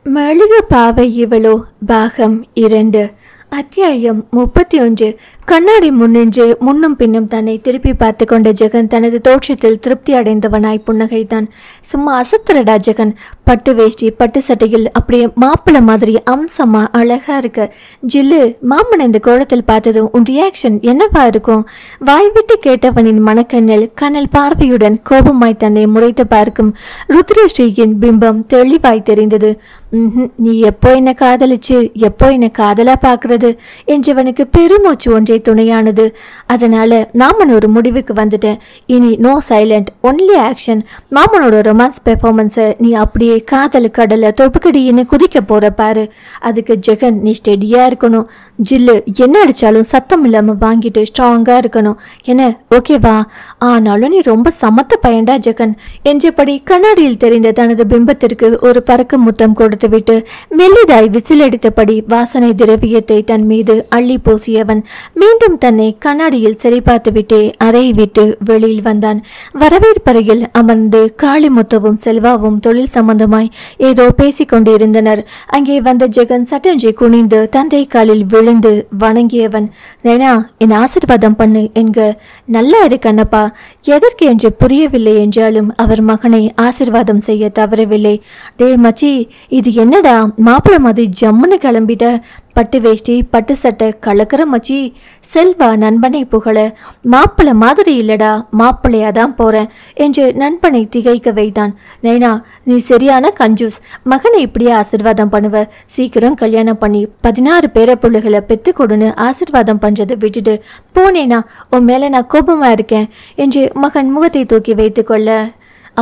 மெழுகு பாவை இவளோ பாகம் 2 அத்தியாயம் 31. கண்ணாடி முன்னின்று முன்னும் பின்னும் தன்னை திருப்பி பார்த்து கொண்ட ஜெகன் தனது தோற்றத்தில் திருப்தி அடைந்தவனாய் புன்னகைத்தான். சும்மா அசத்துறடா ஜெகன், பட்டு வேஷ்டி பட்டு சட்டையில் அப்படியே மாப்பிள்ளை மாதிரி அம்சமா அழகா இருக்க. ஜில்லு, மாமன் இந்த கோலத்தில் பார்த்ததும் உன் ரியாக்ஷன் என்னவா இருக்கும்? வாய்விட்டு கேட்டவனின் மனக்கண்ணில் கனல் பார்வையுடன் கோபமாய் தன்னை முறைத்து பார்க்கும் ருத்ரஸ்ரீயின் பிம்பம் தெளிவாய் தெரிந்தது. நீ எப்போ என்ன காதலிச்சு எப்போ என்ன காதலா பாக்குறது என்றவனுக்கு பெருமூச்சு ஒன்றை துணையானது. அதனால மாமன் ஒரு முடிவுக்கு வந்துட்டேன். இனி நோ சைலண்ட், ஒன்லி ஆக்ஷன். மாமனோட ரொமான்ஸ் பெர்ஃபார்மன்ஸை நீ அப்படியே காதல் கடலை தொப்புக்கடின்னு குதிக்க போற பாரு. அதுக்கு ஜெகன் நீ ஸ்டெடியா இருக்கணும். ஜில்லு, என்ன அடிச்சாலும் சத்தம் இல்லாம வாங்கிட்டு ஸ்ட்ராங்கா இருக்கணும். என்ன ஓகேவா? ஆனாலும் நீ ரொம்ப சமத்த பயன்டா ஜெகன் என்றபடி கண்ணாடியில் தெரிந்த தனது பிம்பத்திற்கு ஒரு பறக்க முத்தம் கொடுத்துவிட்டு மெல்லிதாய் விசில் அடித்தபடி வாசனை திரவியத்தை தன் மீது அள்ளி பூசியவன் மீண்டும் தன்னை கண்ணாடியில் சரிபார்த்துவிட்டே அறையை விட்டு வெளியில் வந்தான். வரவேற்பறையில் அமர்ந்து காளிமுத்தவும் செல்வாவும் தொழில் சம்பந்தமாய் ஏதோ பேசிக் கொண்டிருந்தனர். அங்கே வந்த ஜெகன் சட்டென்று குனிந்து தந்தை காலில் விழுந்து வணங்கியவன், நைனா, என் ஆசீர்வாதம் பண்ணு என்க. நல்லா இரு கண்ணப்பா. எதற்கு என்று புரியவில்லை என்றாலும் அவர் மகனை ஆசீர்வாதம் செய்ய தவறவில்லை. டே மச்சி, இது என்னடா மாப்பிள்ள மாதிரி ஜம்முன்னு கிளம்பிட்ட? பட்டு வேஷ்டி பட்டு சட்டை கலக்கிற மச்சி. செல்வா நண்பனை புகழ, மாப்பிள்ளை மாதிரி இல்லடா, மாப்பிள்ளையாதான் போறேன் என்று நண்பனை திகைக்க வைத்தான். நைனா, நீ சரியான கஞ்சூஸ். மகனை இப்படியே ஆசீர்வாதம் பண்ணுவ? சீக்கிரம் கல்யாணம் பண்ணி 16 பேர பிள்ளைகளை பெத்து கொடுன்னு ஆசீர்வாதம் பண்றதை விட்டுட்டு போனேனா உன் மேல நான் கோபமா இருக்கேன் என்று மகன் முகத்தை தூக்கி வைத்து கொள்ள,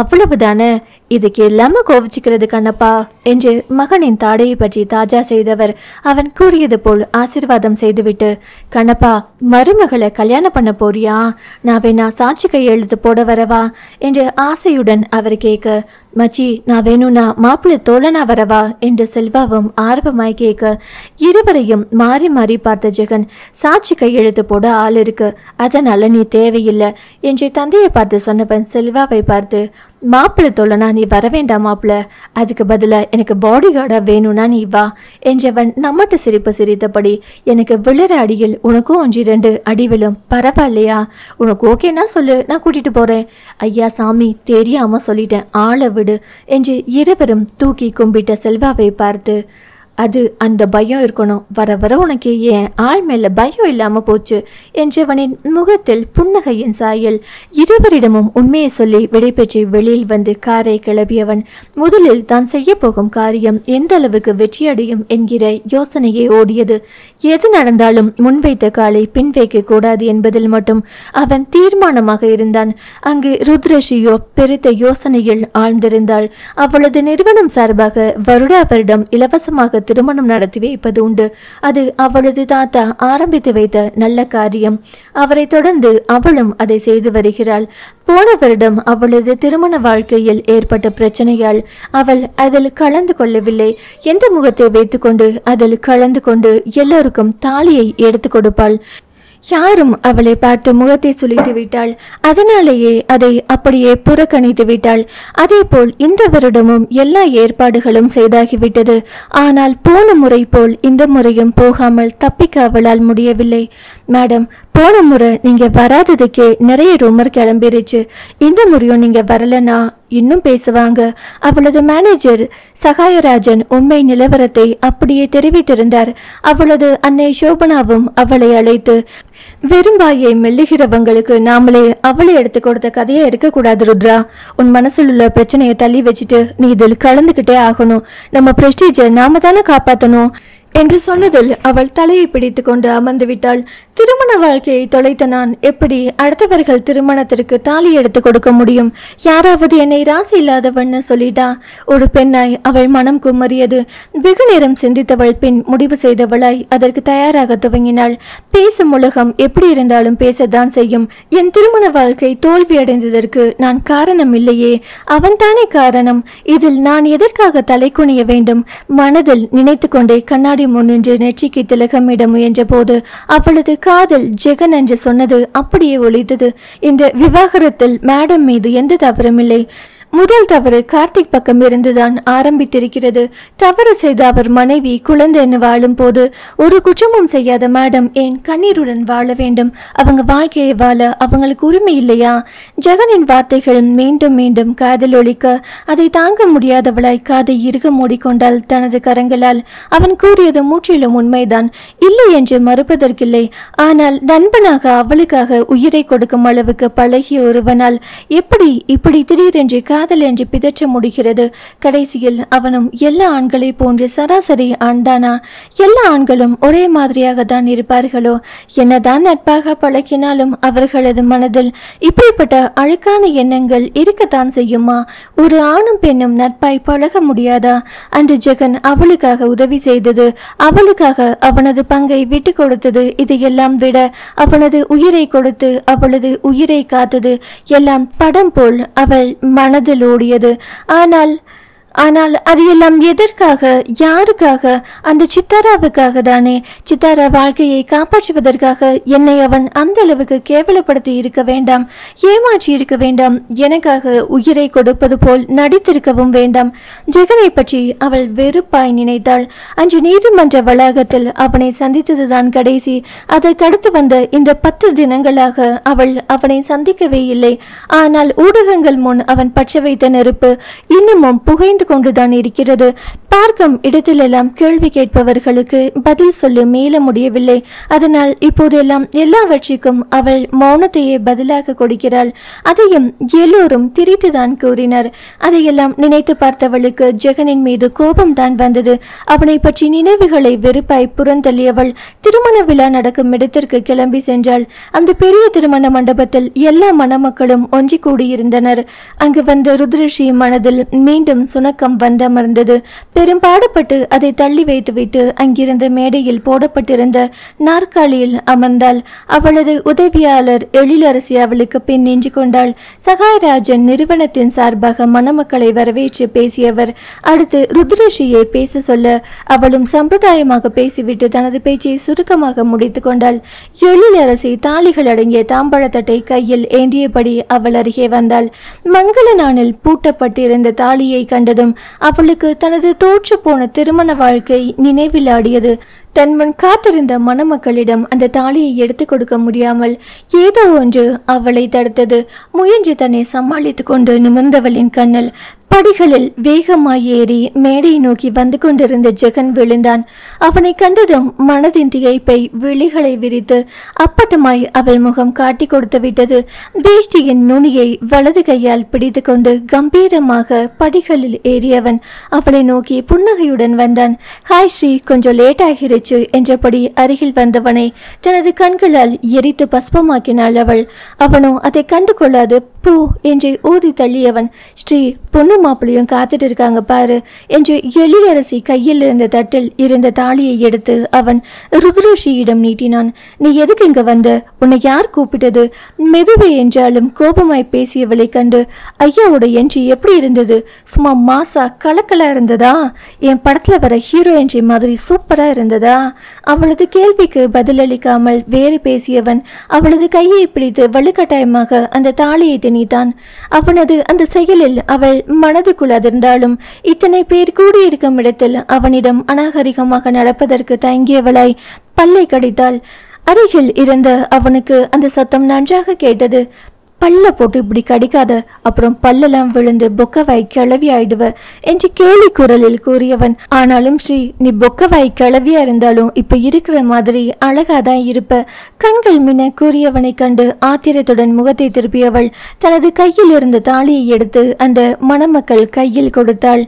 அவ்வளவுதானே, இதுக்கு இல்லாம கோவிச்சுக்கிறது கண்ணப்பா என்று மகனின் தாடையை பற்றி தாஜா செய்தவர் அவன் கூறியது போல் ஆசீர்வாதம் செய்துவிட்டு, கண்ணப்பா, மருமகளை கல்யாணம் பண்ண போறியா? நான் வேணா சாட்சி கையெழுத்து போட வரவா என்று ஆசையுடன் அவர் கேட்க, மச்சி, நான் வேணும்னா மாப்பிள்ளை தோழனா வரவா என்று செல்வாவும் ஆர்வமாய் கேட்க, இருவரையும் மாறி மாறி பார்த்த ஜெகன், சாட்சி கையெழுத்து போட ஆள் இருக்கு, அதனால நீ தேவையில்லை என்று தந்தையை பார்த்து சொன்னவன் செல்வாவை பார்த்து, மாப்பிள்ளை தோழனா நீ வர வேண்டாம் மாப்பிள்ள, அதுக்கு பதிலா எனக்கு பாடி கார்டா வேணும்னா நீ வா என்றவன் நம்மட்டு சிரிப்பு சிரித்தபடி, எனக்கு விழுற அடியில் உனக்கும் 1-2 அடி விழும், பரவாயில்லையா? உனக்கு ஓகேனா சொல்லு, நான் கூட்டிட்டு போறேன். ஐயா சாமி, தெரியாம சொல்லிட்டேன், ஆளை விடு என்று இருவரும் தூக்கி கும்பிட்ட செல்வாவை பார்த்து, அது அந்த பயம் இருக்கணும், வர வர உனக்கு ஏன் ஆள் மேல பயம் இல்லாம போச்சு என்றவனின் முகத்தில் புன்னகையின் சாயல். இருவரிடமும் உண்மையை சொல்லி விடைபெற்று வெளியில் வந்து காரை கிளப்பியவன் முதலில் தான் செய்ய போகும் காரியம் எந்த அளவுக்கு வெற்றியடையும் என்கிற யோசனையே ஓடியது. எது நடந்தாலும் முன்வைத்த காலை பின் வைக்க கூடாது என்பதில் மட்டும் அவன் தீர்மானமாக இருந்தான். அங்கு ருத்ரஸ்ரீயோ பெருத்த யோசனையில் ஆழ்ந்திருந்தாள். அவளது நிறுவனம் சார்பாக வருடா வருடம் இலவசமாக திருமணம் நடத்தி வைப்பது உண்டு. அது அவளது தாத்தா ஆரம்பித்து வைத்த நல்ல காரியம். அவரை தொடர்ந்து அவளும் அதை செய்து வருகிறாள். போன வருடம் அவளது திருமண வாழ்க்கையில் ஏற்பட்ட பிரச்சனையால் அவள் அதில் கலந்து கொள்ளவில்லை. எந்த முகத்தை வைத்துக்கொண்டு அதில் கலந்து கொண்டு எல்லோருக்கும் தாலியை எடுத்து கொடுப்பாள்? யாரும் அவளை பார்த்து முகத்தை சுளித்து விட்டாள். அதனாலேயே அதை அப்படியே புறக்கணித்து விட்டாள். அதே போல் இந்த வருடமும் எல்லா ஏற்பாடுகளும் செய்தாகிவிட்டது. ஆனால் போன முறை போல் இந்த முறையும் போகாமல் தப்பிக்க அவளால் முடியவில்லை. மேடம், போன முறை நீங்க வராததுக்கே நிறைய ரூமர் கிளம்பிருச்சு. இந்த முறையும் நீங்க வரலனா இன்னும் பேசுவாங்க. அவளது மேனேஜர் சகாயராஜன் உண்மை நிலவரத்தை அப்படியே தெரிவித்திருந்தார். அவளது அன்னை சோபனாவும் அவளை அழைத்து, வெறும்பாயை மெல்லுகிறவங்களுக்கு நாமளே அவளை எடுத்து கொடுத்த கதையா இருக்கக்கூடாது ருத்ரா. உன் மனசில் உள்ள பிரச்சனையை தள்ளி வச்சுட்டு நீ இதில் கலந்துகிட்டே ஆகணும். நம்ம பிரஸ்டீஜை நாம தானே காப்பாற்றணும் என்று சொன்னதில் அவள் தலையை பிடித்து கொண்டு அமர்ந்து விட்டாள். திருமண வாழ்க்கையை தொலைத்த நான் எப்படி அடுத்தவர்கள் திருமணத்திற்கு தாலி எடுத்து கொடுக்க முடியும்? யாராவது என்னை ராசி இல்லாதவன்னு சொல்லிட்டா? ஒரு பெண்ணாய் அவள் மனம் குமரியது. வெகு நேரம் சிந்தித்தவள் பின் முடிவு செய்தவளாய் அதற்கு தயாராக துவங்கினாள். பேசும் உலகம் எப்படி இருந்தாலும் பேசத்தான் செய்யும். என் திருமண வாழ்க்கை தோல்வியடைந்ததற்கு நான் காரணம் இல்லையே, அவன்தானே காரணம். இதில் நான் எதற்காக தலை குனிய வேண்டும்? மனதில் நினைத்து கொண்டே கண்ணாடி முன்னின்று நெற்றிக்கு திலகமிட முயன்ற போது அவளது காதல் ஜெகன் என்று சொன்னது அப்படியே ஒலித்தது. இந்த விவாகரத்தில் மேடம் மீது எந்த தவறுமில்லை. முதல் தவறு கார்த்திக் பக்கம் இருந்துதான் ஆரம்பித்திருக்கிறது. தவறு செய்த அவர் மனைவி குழந்தைன்னு வாழும் போது ஒரு குற்றமும் செய்யாத மேடம் ஏன் கண்ணீருடன் வாழ வேண்டும்? அவங்க வாழ்க்கையை வாழ அவங்களுக்கு உரிமை இல்லையா? ஜெகனின் வார்த்தைகள் மீண்டும் மீண்டும் காதில் ஒலிக்க அதை தாங்க முடியாதவளாய் காதை இறுக மூடிக்கொண்டாள் தனது கரங்களால். அவன் கூறியது முற்றிலும் உண்மைதான், இல்லை என்று மறுப்பதற்கில்லை. ஆனால் நண்பனாக அவளுக்காக உயிரை கொடுக்கும் அளவுக்கு பழகிய ஒருவனால் எப்படி இப்படி திடீரென்று காதல் என்று பிதற்ற முடிகிறது? கடைசியில் அவனும் எல்லா ஆண்களை போன்று சராசரி ஆண்தானா? எல்லா ஆண்களும் ஒரே மாதிரியாக தான் இருப்பார்களோ? என்னதான் நட்பாக பழகினாலும் அவர்களது மனதில் இப்படிப்பட்ட அழுக்கான எண்ணங்கள் இருக்கத்தான் செய்யுமா? ஒரு ஆணும் பெண்ணும் நட்பாய் பழக முடியாதா? அன்று ஜெகன் அவளுக்காக உதவி செய்தது, அவளுக்காக அவனது பங்கை விட்டு கொடுத்தது, இதையெல்லாம் விட அவனது உயிரை கொடுத்து அவளது உயிரை காத்தது எல்லாம் படம் போல் அவள் மனதில் ஓடியது. ஆனால் அது எல்லாம் எதற்காக? யாருக்காக? அந்த சித்தாராவுக்காக தானே. சித்தாரா வாழ்க்கையை காப்பாற்றுவதற்காக என்னை அவன் அந்த அளவுக்கு கேவலப்படுத்தி இருக்க வேண்டாம், ஏமாற்றி இருக்க வேண்டாம், எனக்காக உயிரை கொடுப்பது போல் நடித்திருக்கவும் வேண்டாம். ஜெகனை பற்றி அவள் வெறுப்பாய் நினைத்தாள். அன்று நீதிமன்ற வளாகத்தில் அவனை சந்தித்ததுதான் கடைசி. அதற்கடுத்து வந்த இந்த 10 தினங்களாக அவள் அவனை சந்திக்கவே இல்லை. ஆனால் ஊடகங்கள் முன் அவன் பற்ற வைத்த நெருப்பு இன்னமும் புகைந்து கொண்டுதான் இருக்கிறது. பார்க்கும் இடத்திலெல்லாம் கேள்வி கேட்பவர்களுக்கு பதில் சொல்ல மேல முடியவில்லை. அதனால் இப்போதெல்லாம் எல்லாவற்றிற்கும் அவள் மௌனத்தையே பதிலாக கொடுக்கிறாள். அதையும் எல்லோரும் திரித்துதான் கூறினர். அதையெல்லாம் நினைத்து பார்த்தவளுக்கு ஜெகனின் மீது கோபம் தான் வந்தது. அவனை பற்றி நினைவுகளை வெறுப்பாய் புறந்தள்ளியவள் திருமண விழா நடக்கும் இடத்திற்கு கிளம்பி சென்றாள். அந்த பெரிய திருமண மண்டபத்தில் எல்லா மணமக்களும் ஒன்றி கூடியிருந்தனர். அங்கு வந்த ருத்ரஸ்ரீ மனதில் மீண்டும் சுணக்கம் வந்தமர்ந்தது. பெரும்பாடுபட்டு அதை தள்ளி வைத்துவிட்டு அங்கிருந்த மேடையில் போடப்பட்டிருந்த நாற்காலியில் அமர்ந்தாள். அவளது உதவியாளர் எழிலரசி அவளுக்கு பின் நின்று கொண்டாள். சகாயராஜன் நிறுவனத்தின் சார்பாக மணமக்களை வரவேற்று பேசியவர். அடுத்து ருத்ரஸ்ரீயை பேச சொல்ல அவளும் சம்பிரதாயமாக பேசிவிட்டு தனது பேச்சை சுருக்கமாக முடித்து கொண்டாள். எழிலரசி தாளிகள் அடங்கிய தாம்பழத்தட்டை கையில் ஏந்தியபடி அவள் அருகே வந்தாள். மங்கள நாளில் பூட்டப்பட்டிருந்த தாலியை கண்டதும் அவளுக்கு தனது தோற்று போன திருமண வாழ்க்கை நினைவில் ஆடியது. தன் முன் காத்திருந்த மணமக்களிடம் அந்த தாலியை எடுத்து கொடுக்க முடியாமல் ஏதோ ஒன்று அவளை தடுத்தது. முயன்று தன்னை சமாளித்துக் கொண்டு நிமிர்ந்தவளின் கண்ணில் படிகளில் வேகமாய் ஏறி மேடை நோக்கி வந்து கொண்டிருந்த ஜெகன் விழுந்தான். அவனை கண்டதும் மனதின் திகைப்பை விழிகளை விரித்து அப்பட்டமாய் அவள் முகம் காட்டி கொடுத்து விட்டது. வேஷ்டியின் நுனியை வலது கையால் பிடித்து கொண்டு கம்பீரமாக படிகளில் ஏறியவன் அவளை நோக்கி புன்னகையுடன் வந்தான். ஹாய் ஸ்ரீ, கொஞ்சம் லேட் ஆகிருச்சு என்றபடி அருகில் வந்தவனை தனது கண்களால் எரித்து பஸ்பமாக்கினாள் அவள். அவனோ அதை கண்டு கொள்ளாது பூ என்று ஊதி தள்ளியவன். ஸ்ரீ, பொண்ணு மாப்பிளையும் காத்துட்டு இருக்காங்க பாரு என்று எழிலரசி கையில் இருந்த தட்டில் இருந்த தாலியை எடுத்து அவன் ருத்ரஸ்ரீயிடம் நீட்டினான். நீ எதுக்கு இங்க வந்த? உன்னை யார் கூப்பிட்டது? மெதுவே என்றாலும் கோபமாய் பேசியவளை கண்டு ஐயாவோட என்ட்ரி எப்படி இருந்தது? சும்மா மாசா கலக்கலா இருந்ததா? என் படத்துல வர ஹீரோ என்ட்ரி மாதிரி சூப்பரா இருந்ததா? அவளது கேள்விக்கு பதிலளிக்காமல் வேறு பேசியவன் அவளது கையை பிடித்து வலுக்கட்டாயமாக அந்த தாலியை திணித்தான். அவனது அந்த செயலில் அவள் மனதுக்குள் அதிர்ந்தாலும் இத்தனை பேர் கூடியிருக்கும் இடத்தில் அவனிடம் அநாகரிகமாக நடப்பதற்கு தயங்கியவளாய் பல்லை கடித்தாள். அருகில் இருந்த அவனுக்கு அந்த சத்தம் நன்றாக கேட்டது. பல்ல போட்டு இப்படி கடிக்காத, அப்புறம் பல்லெல்லாம் விழுந்து பொக்கவாய் கிளவி ஆயிடுவ என்று கேலி குரலில் கூறியவன். ஆனாலும் ஸ்ரீ, நீ பொக்கவாய் கிளவியா இருந்தாலும் இப்ப இருக்கிற மாதிரி அழகாதான் இருப்ப. கண்கள் மின கூறியவனை கண்டு ஆத்திரத்துடன் முகத்தை திருப்பியவள் தனது கையில் இருந்த தாலியை எடுத்து அந்த மணமக்கள் கையில் கொடுத்தாள்.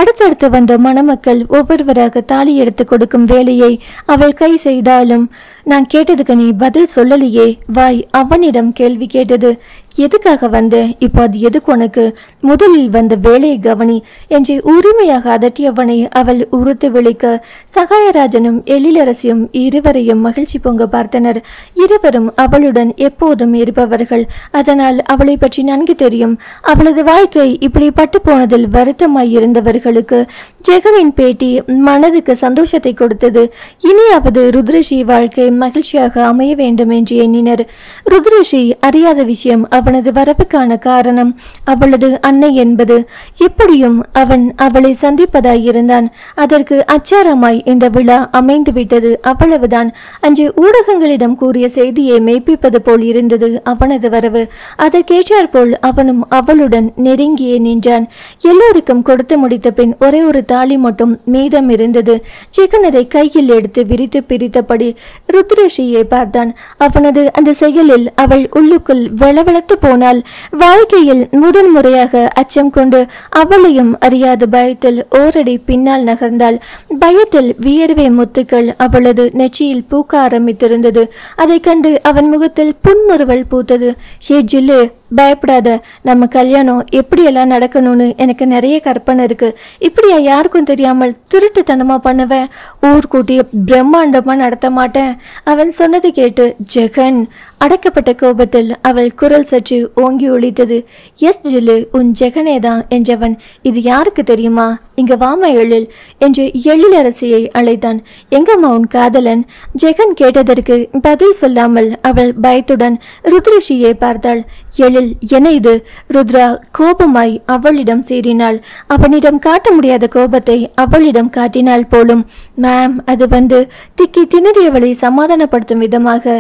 அடுத்தடுத்து வந்த மணமக்கள் ஒவ்வொருவராக தாலி எடுத்து கொடுக்கும் வேலையை அவள் கை செய்தாலும் நான் கேட்டதுக்கு நீ பதில் சொல்லலையே. வாய் அவனிடம் கேள்வி கேட்டது. எதுக்காக வந்த? இப்போ அது எதுக்கு உனக்கு? முதலில் வந்த வேலையை கவனி என்று உரிமையாக அதட்டியவனை அவள் உறுத்து விழிக்க சகாயராஜனும் எழிலரசியும் இருவரையும் மகிழ்ச்சி பொங்க பார்த்தனர். இருவரும் அவளுடன் எப்போதும் இருப்பவர்கள். அதனால் அவளை பற்றி நன்கு தெரியும். அவளது வாழ்க்கை இப்படி பட்டு போனதில் வருத்தமாய் இருந்தவர்களுக்கு ஜெகனின் பேட்டி மனதுக்கு சந்தோஷத்தை கொடுத்தது. இனியாவது ருத்ரஸ்ரீ வாழ்க்கை மகிழ்ச்சியாக அமைய வேண்டும் என்று எண்ணினர். ருத்ரஸ்ரீ அறியாத விஷயம் அவனது வரவுக்கான காரணம் அவளது அன்னை என்பது. எப்படியும் அவன் அவளை சந்திப்பதாயிருந்தான். அதற்கு அச்சாரமாய் இந்த விழா அமைந்துவிட்டது, அவ்வளவுதான். அன்று ஊடகங்களிடம் கூறிய செய்தியை மெய்ப்பிப்பது போல் இருந்தது அவனது வரவு. அதற்கேற்றாற் போல் அவனும் அவளுடன் நெருங்கியே நின்றான். எல்லோருக்கும் கொடுத்து முடித்த பின் ஒரே ஒரு தாலி மட்டும் மீதம் இருந்தது. ஜெகன் அதை கையில் எடுத்து விரித்து பிரித்தபடி ருத்ரஸ்ரீயை பார்த்தான். அவனது அந்த செயலில் அவள் உள்ளுக்குள் வெளவெளத்து போனாள். வாழ்க்கையில் முதன்முறையாக அச்சம் கொண்டு அவளையும் அறியாத பயத்தில் ஓரடி பின்னால் நகர்ந்தாள். பயத்தில் வியர்வை முத்துக்கள் அவளது நெற்றியில் பூக்க ஆரம்பித்திருந்தது. அதை கண்டு அவன் முகத்தில் புன்முறுவல் பூத்தது. ஏ ஜில்லு, பயப்படாத. நம்ம கல்யாணம் எப்படியெல்லாம் நடக்கணும்னு எனக்கு நிறைய கற்பனை இருக்கு. இப்படியா யாருக்கும் தெரியாமல் திருட்டுத்தனமா பண்ணுவேன்? ஊர்கூட்டி பிரம்மாண்டமா நடத்த மாட்டேன். அவன் சொன்னது கேட்டு ஜெகன் அடக்கப்பட்ட கோபத்தில் அவள் குரல் சற்று ஓங்கி ஒலித்தது. எஸ் ஜில்லு, உன் ஜெகனே தான் என்றவன். இது யாருக்கு தெரியுமா? இங்க வாமா எழில் என்று எழிலரசியை அழைத்தான். எங்கம்மா உன் காதலன்? ஜெகன் கேட்டதற்கு பதில் சொல்லாமல் அவள் பயத்துடன் ருத்ரஸ்ரீயை பார்த்தாள். எழில், என்ன இது? ருத்ரா கோபமாய் அவளிடம் சீறினாள். அவனிடம் காட்ட முடியாத கோபத்தை அவளிடம் காட்டினாள் போலும். மேம், அது திக்கி திணறியவளை சமாதானப்படுத்தும் விதமாக,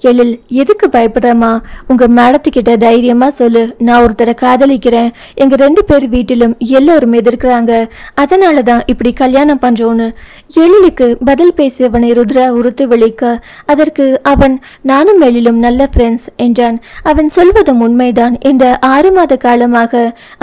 எழில் எதுக்கு பயப்படுறமா? உங்க மேடத்துக்கிட்ட தைரியமா சொல்லு, நான் ஒருத்தரை காதலிக்கிறேன். எங்க 2 பேர் வீட்டிலும் எல்லோரும் எதிர்க்கிறாங்க, அதனாலதான் இப்படி கல்யாணம் பண்றோன்னு. எழிலுக்கு பதில் பேசியவனை ருத்ரா உறுத்து விழிக்க, அதற்கு அவன் நானும் எழிலும் நல்ல ஃப்ரெண்ட்ஸ் என்றான். அவன் சொல்வதும் உண்மைதான். இந்த 6 மாத காலமாக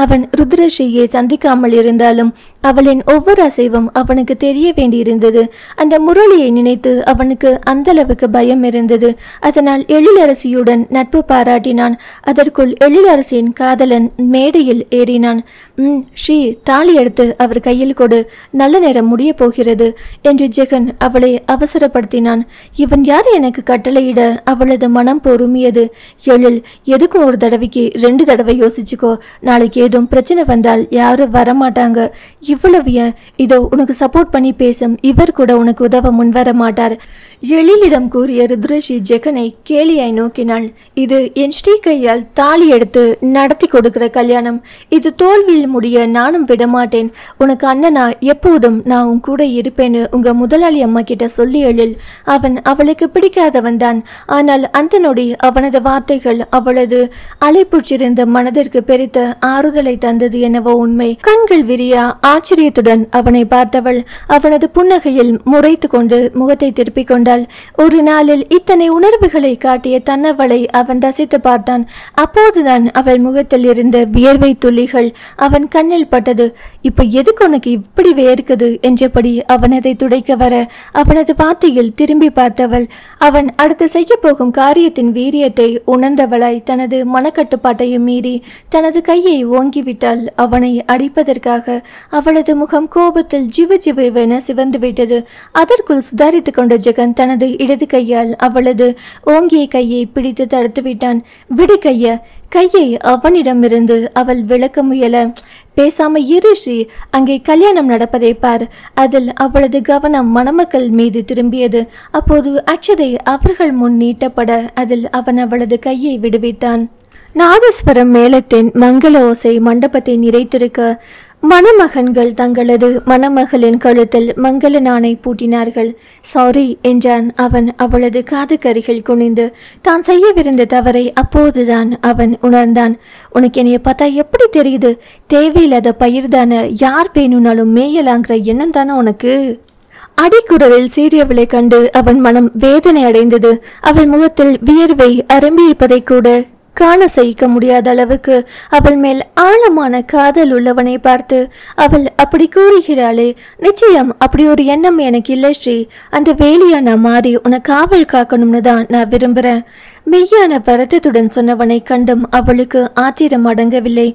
அவன் ருத்ரஸ்ரீயை சந்திக்காமல் இருந்தாலும் அவளின் ஒவ்வொரு அசைவும் அவனுக்கு தெரிய வேண்டியிருந்தது. அந்த முரளியை நினைத்து அவனுக்கு அந்த அளவுக்கு பயம் இருந்தது. அதனால் எழிலரசியுடன் நட்பு பாராட்டினான். அதற்குள் எழிலரசியின் காதலன் மேடையில் ஏறினான். ஸ்ரீ, தாலி எடுத்து அவர் கையில் கொடு, நல்ல நேரம் முடிய போகிறது என்று ஜெகன் அவளை அவசரப்படுத்தினான். இவன் யார் எனக்கு கட்டளையிட? அவளது மனம் பொறுமியது. எழில், எதுக்கும் ஒரு தடவைக்கு 2 தடவை யோசிச்சுக்கோ. நாளைக்கு ஏதும் பிரச்சனை வந்தால் யாரும் வரமாட்டாங்க. இவ்வளவு இதோ உனக்கு சப்போர்ட் பண்ணி பேசும் இவர் கூட உனக்கு உதவ முன்வர மாட்டார். எழிலிடம் கூறிய ருத்ரஸ்ரீ ஜெகனை கேலியாய் நோக்கினாள். இது என் ஸ்ரீ கையால் தாலி எடுத்து நடத்தி கொடுக்கிற கல்யாணம். இது தோல்வியில் முடிய நானும் விடமாட்டேன். உனக்கு அண்ணனா எப்போதும் நான் உன் கூட இருப்பேன்னு உங்க முதலாளி அம்மா கிட்ட சொல்லி எழில். அவன் அவளுக்கு பிடிக்காதவன் தான். ஆனால் அந்த நொடி அவனது வார்த்தைகள் அவளது அலைப்புற்றிருந்த மனதிற்கு பெரித்த ஆறுதலை தந்தது என்னவோ உண்மை. கண்கள் விரிய ஆச்சரியத்துடன் அவனை பார்த்தவள் அவனது புன்னகையில் முறைத்து கொண்டு முகத்தை திருப்பிக் கொண்டாள். ஒரு நாளில் இத்தனை உணர்வுகளை காட்டிய தன்னவளை அவன் ரசித்து பார்த்தான். அப்போதுதான் அவள் முகத்தில் இருந்த வியர்வை துளிகள் அவன் கண்ணில் பட்டது. இப்ப எதுக்கு உனக்கு இப்படி வேர்க்குது என்றபடி அவனதை துடைக்க வர அவனது வார்த்தையில் திரும்பி பார்த்தவள் அவன் அடுத்து செய்ய போகும் காரியத்தின் வீரியத்தை உணர்ந்தவளாய் தனது மனக்கட்டுப்பாட்டையும் மீறி தனது கையை ஓங்கிவிட்டாள். அவனை அடிப்பதற்காக அவளது முகம் கோபத்தில் ஜிவு ஜிவுவென சிவந்து விட்டது. அதற்குள் சுதாரித்துக் கொண்ட ஜெகன் தனது இடது கையால் அவளது ஓங்கிய கையை பிடித்து தடுத்து விட்டான். விடு கையை அவனிடமிருந்து அவள் விளக்க முயல. பேசாம இரு ஸ்ரீ, அங்கே கல்யாணம் நடப்பதை பார். அதில் அவளது கவனம் மணமக்கள் மீது திரும்பியது. அப்போது அச்சதை அவர்கள் முன் நீட்டப்பட அதில் அவன் அவளது கையை விடுவித்தான். நாதஸ்வரம் மேளத்தின் மங்கள ஓசை மண்டபத்தை நிறைத்திருக்க மணமகன்கள் தங்களது மணமகளின் கழுத்தில் மங்கள நாணை பூட்டினார்கள். சாரி என்றான் அவன் அவளது காதுக்கருகில் குனிந்து. தான் செய்யவிருந்த தவறை அப்போதுதான் அவன் உணர்ந்தான். உனக்கு என்னைய பார்த்தா எப்படி தெரியுது? தேவையில்லாத பயிர்தான, யார் வேணும்னாலும் மேயலாங்கிற எண்ணம் தானே உனக்கு? அடிக்குரலில் சீரியவளை கண்டு அவன் மனம் வேதனை அடைந்தது. அவள் முகத்தில் வியர்வை அரம்பியிருப்பதை கூட காண சகிக்க முடியாத அளவுக்கு அவள் மேல் ஆழமான காதல் உள்ளவனை பார்த்து அவள் அப்படி கூறுகிறாளே, நிச்சயம் அப்படி ஒரு எண்ணம் எனக்கு இல்லை ஸ்ரீ. அந்த வேலியா நான் மாறி உனக்கு காவல் காக்கணும்னு தான் நான் விரும்புகிறேன். மெய்யான வருத்தத்துடன் சொன்னவனை கண்டும் அவளுக்கு ஆத்திரம் அடங்கவில்லை.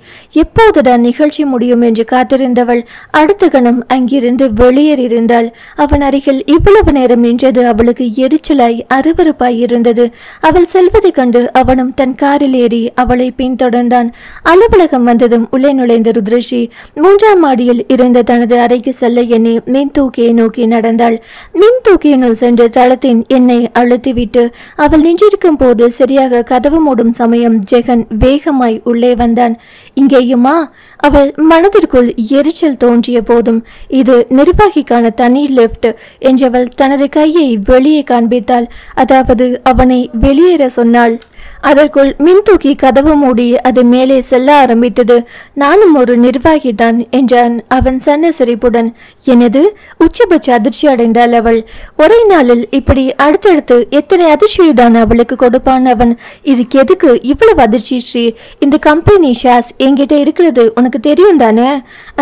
எப்போதுதான் நிகழ்ச்சி முடியும் என்று காத்திருந்தவள் அடுத்த கணம் அங்கிருந்து வெளியேறியிருந்தாள். அவன் அருகில் இவ்வளவு நேரம் நின்றது அவளுக்கு எரிச்சலாய் அருவருப்பாய் இருந்தது. அவள் செல்வதை கண்டு அவனும் தன் காரில் ஏறி அவளை பின்தொடர்ந்தான். அலுவலகம் வந்ததும் உள்ளே நுழைந்த ருத்ரஸ்ரீ 3ஆம் மாடியில் இருந்த தனது அறைக்கு செல்ல எண்ணி மின் தூக்கியை நோக்கி நடந்தாள். மின் தூக்கியினுள் சென்று தளத்தின் எண்ணெய் அழுத்திவிட்டு அவள் நின்றிருக்கும் போது சரியாக கதவு மூடும் சமயம் ஜெகன் வேகமாய் உள்ளே வந்தான். இங்கேயுமா? அவள் மனதிற்குள் எரிச்சல் தோன்றிய போதும் இது நிர்வாகிக்கான தனி லிப்ட் என்றவள் தனது கையை வெளியே காண்பித்தாள். அதாவது அவனை வெளியேற சொன்னாள். அதற்குள் மின்தூக்கி கதவு மூடி அது மேலே செல்ல ஆரம்பித்தது. நானும் ஒரு நிர்வாகிதான் என்றான் அவன் சன்ன சிரிப்புடன். எனது? உச்சபட்ச அதிர்ச்சி அடைந்தாள் அவள். ஒரே நாளில் இப்படி அடுத்தடுத்து எத்தனை அதிர்ச்சியை தான் அவளுக்கு கொடுப்பான் அவன். இதுக்கு எதுக்கு இவ்வளவு அதிர்ச்சி ஸ்ரீ? இந்த கம்பெனி ஷேர்ஸ் என்கிட்ட இருக்கிறது உனக்கு தெரியும் தானே?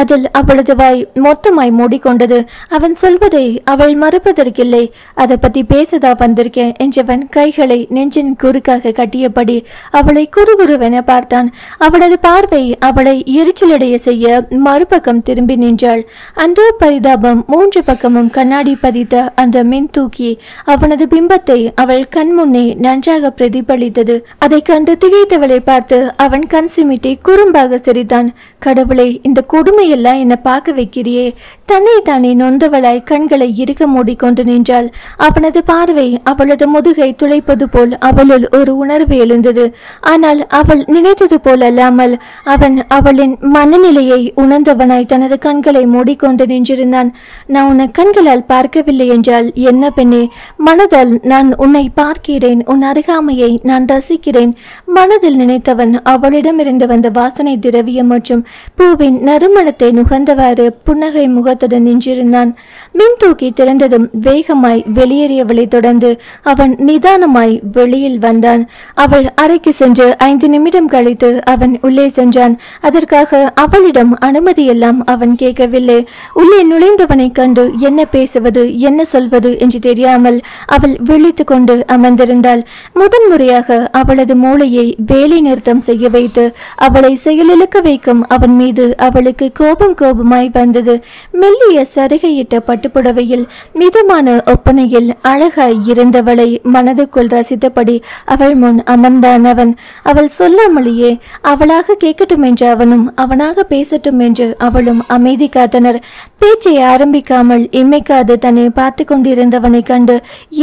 அதில் அவளது வாய் மொத்தமாய் மூடிக்கொண்டது. அவன் சொல்வதை அவள் மறுப்பதற்கில்லை. அதை பத்தி பேசதா வந்திருக்கேன் என்றவன் கைகளை நெஞ்சின் குறுக்காக கட்டியபடி அவளை குறுகுறுவென பார்த்தான். அவளது பார்வை அவளை எரிச்சலடைய செய்ய மறுபக்கம் திரும்பி நின்றாள். அந்த பரிதாபம் 3 பக்கமும் கண்ணாடி பதித்த அந்த மின் தூக்கி அவனது பிம்பத்தை அவள் கண் முன்னே நன்றாக பிரதிபலித்தது. அதை கண்டு திகைத்தவளை பார்த்து அவன் கண் சிமிட்டி குறும்பாக சிரித்தான். கடவுளை, இந்த கொடுமையெல்லாம் என்ன பார்க்க வைக்கிறியே? தன்னை தானே நொந்தவளாய் கண்களை இறுக மூடிக்கொண்டு நின்றாள். அவனது பார்வை அவளது முதுகை துளைப்பது போல் அவளுள் ஒரு உணர்வு எழுந்தது. ஆனால் அவள் நினைத்தது போல் அல்லாமல் அவன் அவளின் மனநிலையை உணர்ந்தவனாய் தனது கண்களை மூடிக்கொண்டு நின்றிருந்தான். நான் உன்னை கண்களால் பார்க்கவில்லை என்றால் என்ன பெண்ணே? மனதால் நான் உன்னை பார்க்கிறேன். உன் அருகாமையை நான் ரசிக்கிறேன். மனதில் நினைத்தவன் அவளிடமிருந்து வந்த வாசனை திரவியம் மற்றும் பூவின் நறுமணத்தை நுகர்ந்தவாறு புன்னகை முகத்துடன் நின்றிருந்தான். மின் தூக்கி திறந்ததும் வேகமாய் வெளியேறியவளை தொடர்ந்து அவன் நிதானமாய் வெளியில் வந்தான். அவள் அறைக்கு சென்று 5 நிமிடம் கழித்து அவன் உள்ளே சென்றான். அதற்காக அவளிடம் அனுமதியெல்லாம் அவன் கேட்கவில்லை. உள்ளே நுழைந்தவனை கண்டு என்ன பேசுவது என்ன சொல்வது என்று தெரியாமல் அவள் விழித்து கொண்டு அமர்ந்திருந்தாள். முதன்முறையாக அவளது மூளையை வேலை நிறுத்தம் செய்ய வைத்து அவளை செயலிழக்க வைக்கும் அவன் மீது அவளுக்கு கோபமாய் வந்தது. மெல்லிய சருகையிட்ட பட்டுப்புடவையில் மிதமான ஒப்பனையில் அழகாய் இருந்தவளை மனதுக்குள் ரசித்தபடி அவள் முன் அமர்ந்தான் அவன். அவள் சொல்லாமலேயே அவளாக கேட்கட்டும் என்று அவனும் அவனாக பேசட்டும் என்று அவளும் அமைதி காத்தனர். பேச்சை ஆரம்பிக்காமல் இமைக்காது தன்னை பார்த்து கொண்டிருந்தவனை கண்டு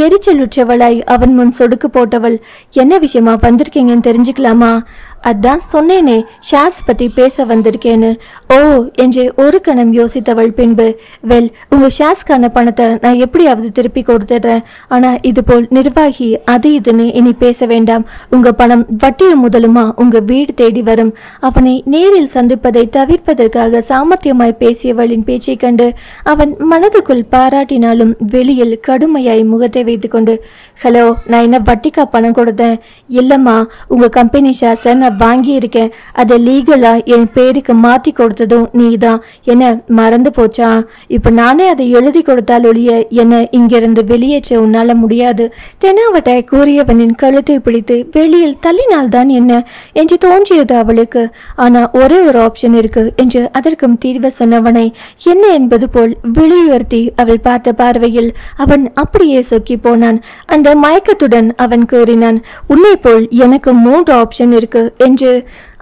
எரிச்சலுற்றவளாய் அவன் முன் சொடுக்கு போட்டவள். என்ன விஷயமா வந்திருக்கீங்கன்னு தெரிஞ்சுக்கலாமா? அதான் சொன்னேனே, ஷேர்ஸ் பத்தி பேச வந்திருக்கேன்னு. ஓ என்று ஒரு கணம் யோசித்தவள் பின்பு, வெல், உங்க ஷேர்ஸ்க்கான பணத்தை நான் எப்படியாவது திருப்பி கொடுத்துடுறேன். ஆனா இது போல் நிர்வாகி அது இதுன்னு இனி பேச வேண்டாம். உங்க பணம் வட்டியும் முதலுமா உங்க வீடு தேடி வரும். அவனை நேரில் சந்திப்பதை தவிர்ப்பதற்காக சாமர்த்தியமாய் பேசியவளின் பேச்சை கண்டு அவன் மனதுக்குள் பாராட்டினாலும் வெளியில் கடுமையாய் முகத்தை வைத்துக் கொண்டு, ஹலோ, நான் என்ன வட்டிக்கா பணம் கொடுத்தேன்? இல்லம்மா, உங்க கம்பெனி ஷேர்ஸை நான் வாங்கி இருக்கேன். அதை லீகலா என் பேருக்கு மாத்தி கொடுத்ததும் நீதான். என்ன மறந்து போச்சா? இப்ப நானே அதை எழுதி கொடுத்தால் ஒழிய என்ன இங்கிருந்து வெளியேற்ற உன்னால முடியாது. தெனாவட்டாய் கூறியவனின் கழுத்தை பிடித்து வெளியில் தள்ளினால்தான் என்ன என்று தோன்றியது அவளுக்கு. ஆனா ஒரே ஒரு ஆப்ஷன் இருக்கு என்று அதற்கும் தீர்வு சொன்னவனை என்ன என்பது போல் விழியுயர்த்தி அவள் பார்த்த பார்வையில் அவன் அப்படியே சொக்கி போனான். அந்த மயக்கத்துடன் அவன் கூறினான், உன்னை போல் எனக்கு 3 ஆப்ஷன் இருக்கு என்று.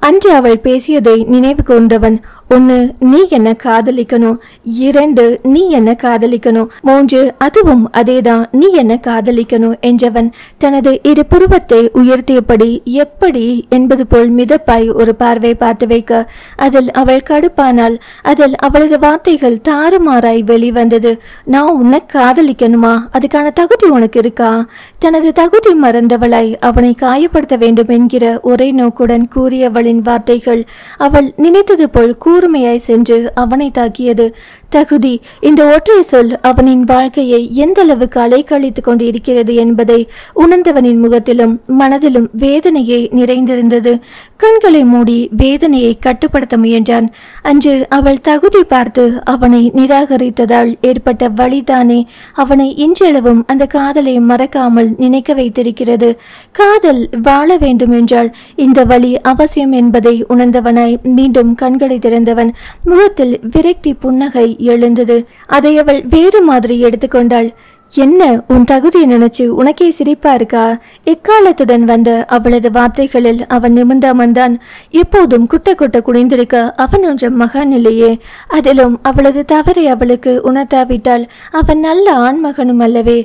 அன்று அவள் பேசியதை நினைவு கூர்ந்தவன், 1, நீ என்ன காதலிக்கணும். 2, நீ என்ன காதலிக்கணும். 3, அதுவும் அதேதான், நீ என்ன காதலிக்கணும் என்றவன் தனது 2 புருவத்தை உயர்த்தியபடி எப்படி என்பது போல் மிதப்பாய் ஒரு பார்வை பார்த்து வைக்க அதில் அவள் கடுப்பானாள். அதில் அவளது வார்த்தைகள் தாறுமாறாய் வெளிவந்தது. நான் உன்னை காதலிக்கணுமா? அதுக்கான தகுதி உனக்கு இருக்கா? தனது தகுதி மறந்தவளாய் அவனை காயப்படுத்த வேண்டும் என்கிற ஒரே நோக்குடன் கூறியவளின் வார்த்தைகள் அவள் நினைத்தது போல் கூர்மையாய் சென்று அவனை தாக்கியது. தகுதி, இந்த ஒற்றை சொல் அவனின் வாழ்க்கையை எந்த அளவுக்கு அலைக்கழித்து கொண்டு இருக்கிறது என்பதை உணர்ந்தவனின் முகத்திலும் மனதிலும் வேதனையை நிறைந்திருந்தது. கண்களை மூடி வேதனையை கட்டுப்படுத்த முயன்றான். அன்று அவள் தகுதி பார்த்து அவனை நிராகரித்ததால் ஏற்பட்ட வழிதானே அவனை இன்றளவும் அந்த காதலை மறக்காமல் நினைக்க வைத்திருக்கிறது. காதல் வாழ வேண்டும் என்றால் இந்த வழி அவசியம் என்பதை உணர்ந்தவனாய் மீண்டும் கண்களை திறந்தவன் முகத்தில் விரக்தி புன்னகை எழுந்தது. அதை அவள் வேறு மாதிரி எடுத்துக்கொண்டாள். என்ன, உன் தகுதியை நினைச்சு உனக்கே சிரிப்பா இருக்கா? எக்காலத்துடன் வந்த அவளது வார்த்தைகளில் அவன் நிமிர்ந்தாமந்தான். எப்போதும் குட்ட குட்ட குனிந்திருக்க அவன் ஒன்ற மகான் இல்லையே. அதிலும் அவளது தவறை அவளுக்கு உணர்த்தாவிட்டால் அவன் நல்ல ஆண்மகனும் அல்லவே.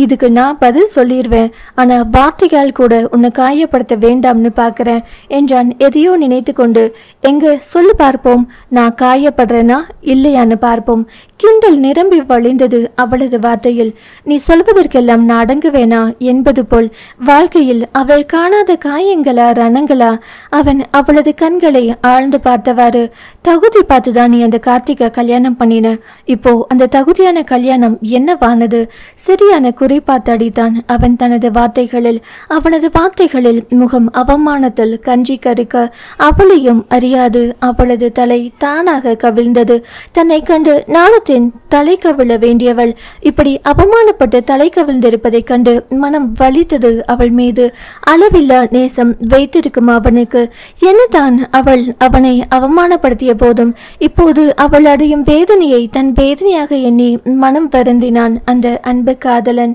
இதுக்கு நான் பதில் சொல்லிடுவேன், ஆனா வார்த்தைகள் கூட உன்னை காயப்படுத்த வேண்டாம்னு பாக்குறேன் என்றான் எதையோ நினைத்து கொண்டு. எங்க சொல்லு பார்ப்போம், நான் காயப்படுறேனா இல்லையான்னு பார்ப்போம். கிண்டல் நிரம்பி வழிந்தது அவளது வார்த்தையில். நீ சொல்வதற்கெல்லாம் நான் அடங்குவேனா என்பது போல் வாழ்க்கையில் அவள் காணாத காயங்களா ரணங்களா? அவன் அவளது கண்களை ஆழ்ந்து பார்த்தவாறு, தகுதி பார்த்துதான் நீ அந்த கார்த்திகை கல்யாணம் பண்ணின. இப்போ அந்த தகுதியான கல்யாணம் என்னவானது? சரியான குறிப்பாத்து அடித்தான் அவன் தனது வார்த்தைகளில். அவனது வார்த்தைகளில் முகம் அவமானத்தில் கஞ்சி கருக்க அவளையும் அறியாது அவளது தலை தானாக கவிழ்ந்தது. தன்னை கண்டு நாணத்தின் தலை கவிழ வேண்டியவள் இப்படி அவமானப்பட்டு தலை கவிழ்ந்திருப்பதை கண்டு மனம் வலித்தது. அவள் மீது அளவில்லா நேசம் வைத்திருக்கும் அவனுக்கு என்னதான் அவள் அவனை அவமானப்படுத்திய போதும் இப்போது அவள் அடையும் வேதனையை தன் வேதனையாக எண்ணி மனம் வருந்தினான் அந்த அன்பு காதலன்.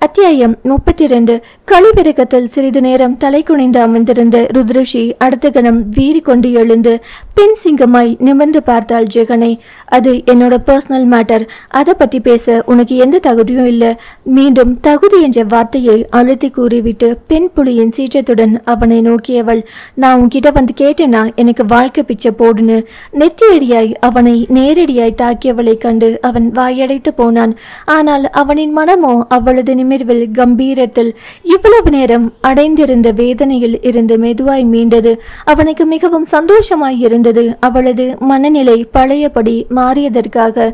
அத்தியாயம் 32. கழிவிறக்கத்தில் சிறிது நேரம் தலை குனிந்து அமர்ந்திருந்த ருத்ரஷி அடுத்த கணம் வீறி கொண்டு எழுந்து பெண் சிங்கமாய் நிமிர்ந்து பார்த்தாள் ஜெகனை. அது என்னோட பர்சனல் மேட்டர், அதை பத்தி பேச உனக்கு எந்த தகுதியும் இல்லை. மீண்டும் தகுதி என்ற வார்த்தையை அழுத்தி கூறிவிட்டு பெண் புலியின் சீற்றத்துடன் அவனை நோக்கியவள். நான் உன்கிட்ட வந்து கேட்டேனா எனக்கு வாழ்க்கை பிச்சை போடுன்னு? நெத்தியடியாய் அவனை நேரடியாய் தாக்கியவளை கண்டு அவன் வாயடைத்து போனான். ஆனால் அவனின் மனமோ அவளது நிமிர்வில் கம்பீரத்தில் இவ்வளவு நேரம் அடைந்திருந்த வேதனையில் இருந்து மெதுவாய் மீண்டது. அவனுக்கு மிகவும் சந்தோஷமாய் இருந்தது அவளது மனநிலை பழையபடி மாறியதற்காக.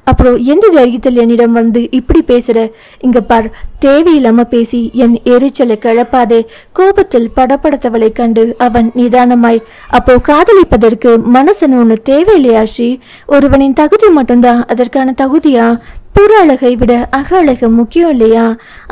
அப்புறம் எந்த தைரியத்தில் என்னிடம் வந்து இப்படி பேசுற? இங்க பார், தேவையில்லாம பேசி என் எரிச்சலை கிளப்பாதே. கோபத்தில் படப்படுத்தவளை கண்டு அவன் நிதானமாய், அப்போ காதலிப்பதற்கு மனசன் ஒண்ணு தேவையில்லையா ஸ்ரீ? ஒருவனின் தகுதி மட்டும்தான் அதற்கான தகுதியா? புற அழகை விட அக அழகு முக்கியம் இல்லையா?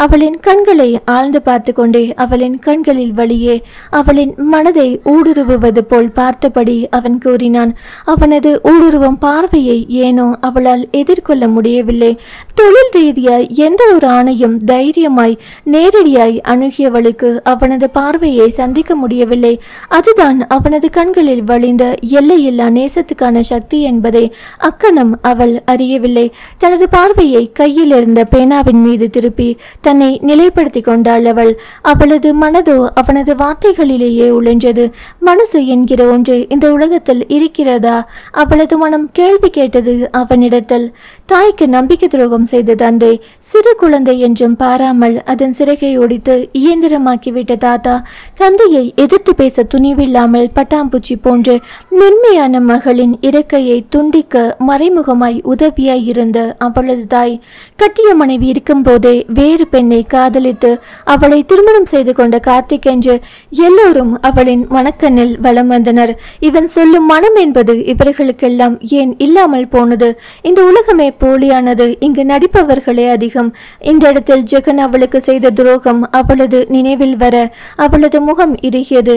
அவளின் கண்களை ஆழ்ந்து பார்த்து கொண்டே அவளின் கண்களில் வழியே அவளின் மனதை ஊடுருவுவது போல் பார்த்தபடி அவன் கூறினான். அவனது ஊடுருவும் பார்வையை ஏனோ அவளால் எதிர்கொள்ள முடியவில்லை. தொழில் ரீதியாய் எந்த ஒரு ஆணையும் தைரியமாய் நேரடியாய் அணுகியவளுக்கு அவனது பார்வையை சந்திக்க முடியவில்லை. அதுதான் அவனது கண்களில் வழிந்த எல்லையில்லா நேசத்துக்கான சக்தி என்பதை அக்கணம் அவள் அறியவில்லை. தனது பார்வையை கையில் இருந்த பேனாவின் மீது திருப்பி தன்னை நிலைப்படுத்தி கொண்டாள் அவள். அவளது மனதோ அவனது வார்த்தைகளிலேயே உழைஞ்சது. மனசு என்கிற ஒன்று இந்த உலகத்தில் இருக்கிறதா? அவளது மனம் கேள்வி கேட்டது அவனிடத்தில். தாய்க்கு நம்பிக்கை துரோகம் செய்த தந்தை, சிறு குழந்தை என்றும் பாராமல் அதன் சிறகை ஒடித்து இயந்திரமாக்கிவிட்ட தாத்தா, தந்தையை எதிர்த்து பேச துணிவில்லாமல் பட்டாம்பூச்சி போன்று மென்மையான மகளின் இறக்கையை துண்டிக்க மறைமுகமாய் உதவியாய் இருந்த அவளது தாய், கட்டிய மனைவி இருக்கும் போதே வேறு பெண்ணை காதலித்து அவளை திருமணம் செய்து கொண்ட கார்த்திக் என்று எல்லோரும் அவளின் மனக்கண்ணில் வலம் வந்தனர். இவன் சொல்லும் மனம் என்பது இவர்களுக்கெல்லாம் ஏன் இல்லாமல் போனது? இந்த உலகமே போலியானது. இங்கு நடிப்பவர்களே அதிகம். இந்த இடத்தில் ஜெகன் அவளுக்கு செய்த துரோகம் அவளது நினைவில் வர அவளது முகம் இறுகியது.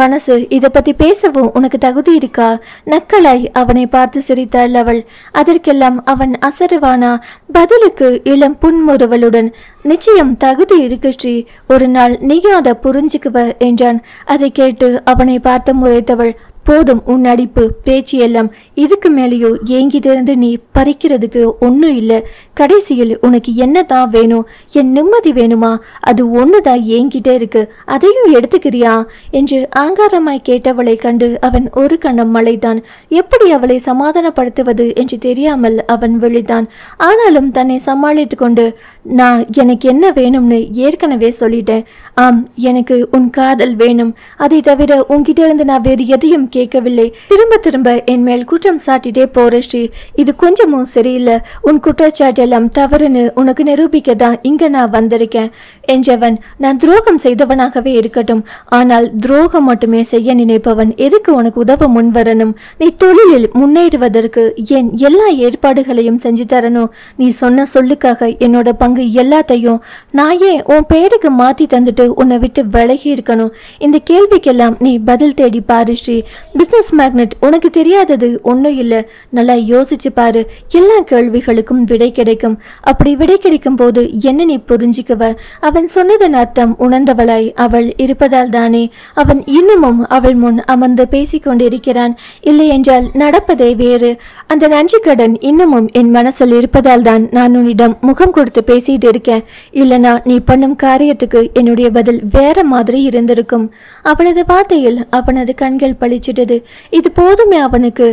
மனசு, இதை பத்தி பேசவும் உனக்கு தகுதி இருக்கா? நக்கலாய் அவனை பார்த்து சிரித்தாள் அவள். அதற்கெல்லாம் அவன் அசருவானா? பதிலுக்கு இளம் புன்முறுவலுடன், நிச்சயம் தகுதி இருக்கு ஸ்ரீ, ஒரு நாள் நீயும் அதை புரிஞ்சுக்குவ என்றான். அதை கேட்டு அவனை பார்த்து முறைத்தவள், போதும் உன் நடிப்பு பேச்சு எல்லாம். இதுக்கு மேலேயோ ஏங்கிட்டிருந்து நீ பறிக்கிறதுக்கு ஒன்றும் இல்லை. கடைசியில் உனக்கு என்னதான் வேணும்? என் நிம்மதி வேணுமா? அது ஒன்றுதான் ஏங்கிட்டே இருக்கு, அதையும் எடுத்துக்கிறியா என்று ஆங்காரமாய் கேட்டவளை கண்டு அவன் ஒரு கணம் மலைத்தான். எப்படி அவளை சமாதானப்படுத்துவது என்று தெரியாமல் அவன் விழித்தான். ஆனாலும் தன்னை சமாளித்து கொண்டு, நான் எனக்கு என்ன வேணும்னு ஏற்கனவே சொல்லிட்டேன். ஆம், எனக்கு உன் காதல் வேணும். அதை தவிர உன்கிட்ட இருந்து நான் வேறு எதையும் கேட்கவில்லை. திரும்ப திரும்ப என் மேல் குற்றம் சாட்டிட்டே போற ஸ்ரீ. இது கொஞ்சமும் சரியில்லை. உன் குற்றச்சாட்டெல்லாம் தவறுன்னு உனக்கு நிரூபிக்க தான் இங்க நான் வந்திருக்கேன் என்றவன். நான் துரோகம் செய்தவனாகவே இருக்கட்டும், ஆனால் துரோகம் மட்டுமே செய்ய நினைப்பவன் எதுக்கு உனக்கு உதவ முன்வரணும்? நீ தொழிலில் முன்னேறுவதற்கு என் எல்லா ஏற்பாடுகளையும் செஞ்சு தரணும். நீ சொன்ன சொல்லுக்காக என்னோட பங்கு எல்லாத்தையும் நான் ஏன் உன் பேருக்கு மாத்தி தந்துட்டு உன்னை விட்டு விலகி இருக்கணும்? இந்த கேள்விக்கெல்லாம் நீ பதில் தேடி பாரு ஸ்ரீ. பிசினஸ் மேக்னெட், உனக்கு தெரியாதது ஒன்றும் இல்லை. நல்லா யோசிச்சு பாரு. எல்லா கேள்விகளுக்கும் விடை கிடைக்கும். அப்படி விடை கிடைக்கும் போது என்ன நீ புரிஞ்சுக்குவ? அவன் சொன்னதன் அர்த்தம் உணர்ந்தவளாய் அவள் இருப்பதால் தானே அவன் இன்னமும் அவள் முன் அமர்ந்து பேசிக்கொண்டிருக்கிறான். இல்லை என்றால் நடப்பதே வேறு. அந்த நன்றி கடன் இன்னமும் என் மனசில் இருப்பதால் தான் நான் உன்னிடம் முகம் கொடுத்து பேசிட்டு இருக்கேன். இல்லனா நீ பண்ணும் காரியத்துக்கு என்னுடைய பதில் வேற மாதிரி இருந்திருக்கும். அவனது வார்த்தையில் அவனது கண்கள் பளிச்சிட்டது. இது போதுமே அவனுக்கு.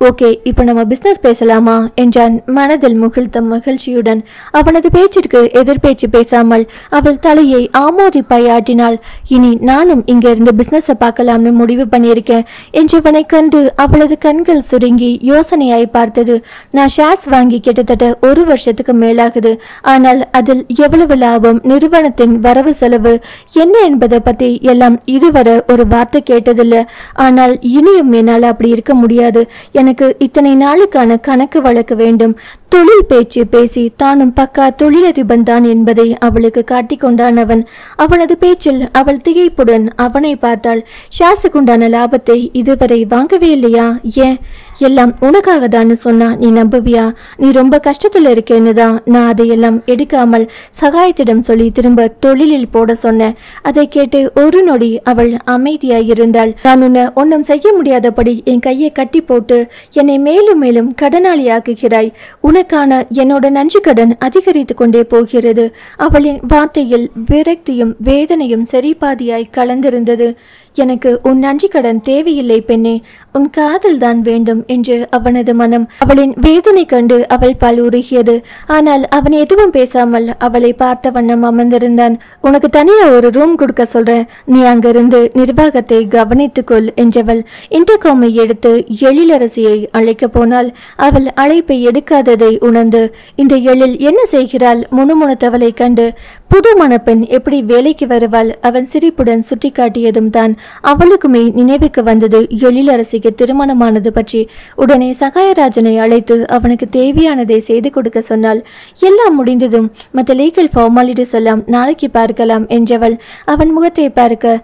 ஓகே, இப்ப நம்ம பிசினஸ் பேசலாமா என்றான் மனதில் முகிழ்த்த மகிழ்ச்சியுடன். அவனது பேச்சிற்கு எதிர்பேச்சு பேசாமல் அவள் தலையை ஆமோதிப்பாய் ஆட்டினாள். இனி நானும் இங்க இருந்து பிசினஸ் பார்க்கலாம்னு முடிவு பண்ணியிருக்கேன் என்றவனை கண்டு அவளது கண்கள் சுருங்கி யோசனையாய் பார்த்தது. நான் ஷேர்ஸ் வாங்கி கிட்டத்தட்ட 1 வருஷத்துக்கு மேலாகுது. ஆனால் அதில் எவ்வளவு லாபம், நிறுவனத்தின் வரவு செலவு என்ன என்பதை பத்தி எல்லாம் இதுவரை ஒரு வார்த்தை கேட்டதில்லை. ஆனால் இனியும் என்னால் அப்படி இருக்க முடியாது. எனக்கு இத்தனை நாளுக்கான கணக்கு வழக்கு வேண்டும். தொழில் பேச்சு பேசி தானும் பக்கா தொழிலதிபன் தான் என்பதை அவளுக்கு காட்டிக்கொண்டான் அவன். அவனது பேச்சில் அவள் திகைப்புடன் அவனை பார்த்தாள். ஷாஸுக்குண்டான லாபத்தை இதுவரை வாங்கவே இல்லையா? ஏன்? எல்லாம் உனக்காக தான் சொன்னா நீ நம்புவியா? நீ ரொம்ப கஷ்டத்துல இருக்கேன்னு தான் நான் அதையெல்லாம் எடுக்காமல் சகாயத்திடம் சொல்லி திரும்ப தொழிலில் போட சொன்னேன். அதை கேட்டு ஒரு நொடி அவள் அமைதியாய் இருந்தாள். நான் உன்னை ஒன்றும் செய்ய முடியாதபடி என் கையை கட்டி போட்டு என்னை மேலும் மேலும் கடனாளி ஆக்குகிறாய். உனக்கான என்னோட நன்றி கடன் அதிகரித்து கொண்டே போகிறது. அவளின் வார்த்தையில் விரக்தியும் வேதனையும் சரிபாதியாய் கலந்திருந்தது. எனக்கு உன் நன்றி கடன் தேவையில்லை பெண்ணே, உன் காதல் தான் வேண்டும் என்று அவனது மனம் அவளின் வேதனை கண்டு அவள் பால் உருகியது. ஆனால் அவன் எதுவும் பேசாமல் அவளை பார்த்த வண்ணம் அமர்ந்திருந்தான். உனக்கு தனியா ஒரு ரூம் கொடுக்க சொல்றேன், நீ அங்கிருந்து நிர்வாகத்தை கவனித்துக்கொள் என்றவள் இன்டர்காமை எடுத்து எழிலரசியை அழைக்க போனாள். அவள் அழைப்பை எடுக்காததை உணர்ந்து இந்த எழில் என்ன செய்கிறாள் முணுமுணுத்தவளை கண்டு புது மணப்பெண் எப்படி வேலைக்கு வருவாள்? அவன் சிரிப்புடன் சுட்டி காட்டியதும் தான் அவளுக்குமே நினைவுக்கு வந்தது எழிலரசிக்கு திருமணமானது பற்றி. உடனே சகாயராஜனை அழைத்து அவனுக்கு தேவையானதை செய்து கொடுக்க சொன்னாள். எல்லாம் முடிந்ததும் மற்ற லீகல் ஃபார்மாலிட்டிஸ் எல்லாம் நாளைக்கு பார்க்கலாம் என்றவள் அவன் முகத்தை பார்க்க,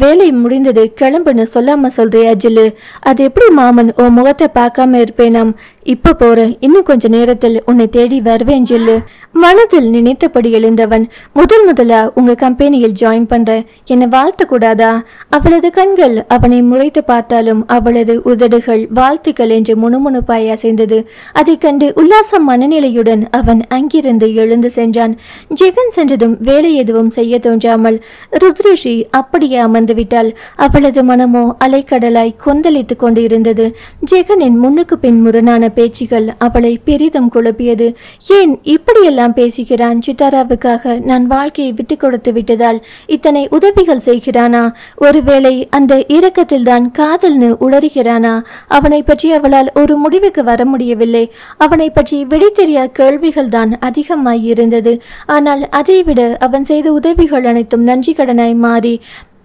வேலை முடிந்தது, கிளம்புன்னு சொல்லாம சொல்றியா ஜில்லு? அது எப்படி மாமன் உன் முகத்தை பார்க்காம இருப்பேனாம்? இப்ப போறேன், இன்னும் கொஞ்ச நேரத்தில் உன்னை தேடி வருவேன் ஜில்லு. மனதில் நினைத்தபடி எழுந்தவன், முதலா உங்க கம்பெனியில் ஜாயின் பண்ற, என்னை வாழ்த்த கூடாதா? அவளது கண்கள் அவனை முறைத்து பார்த்தாலும் அவளது உதடுகள் வாழ்த்துக்கள் என்று முணுமுணுப்பாய் அசைந்தது. அதை கண்டு உல்லாச மனநிலையுடன் அவன் அங்கிருந்து எழுந்து சென்றான். ஜெகன் சென்றதும் வேலை எதுவும் செய்ய தோன்றாமல் ருத்ரஸ்ரீ அப்படியே அமர்ந்து விட்டாள். அவளது மனமோ அலைக்கடலாய் கொந்தளித்து கொண்டு இருந்தது. ஜெகனின் முன்னுக்கு பின் முரணான பேச்சுகள் அவளை பெரிதும் குழப்பியது. ஏன் இப்படியெல்லாம் பேசுகிறான்? சித்தாராவுக்காக நான் வாழ்க்கையை விட்டு கொடுத்து விட்டதால் இத்தனை உதவிகள் செய்கிறானா? ஒருவேளை அந்த இரக்கத்தில் தான் காதல்னு உளறுகிறானா? அவனை பற்றி அவளால் ஒரு முடிவுக்கு வர முடியவில்லை. அவனை பற்றி விடை தெரியா கேள்விகள் தான் அதிகமாய் இருந்தது. ஆனால் அதைவிட அவன் செய்த உதவிகள் அனைத்தும் நன்றி கடனாய் மாறி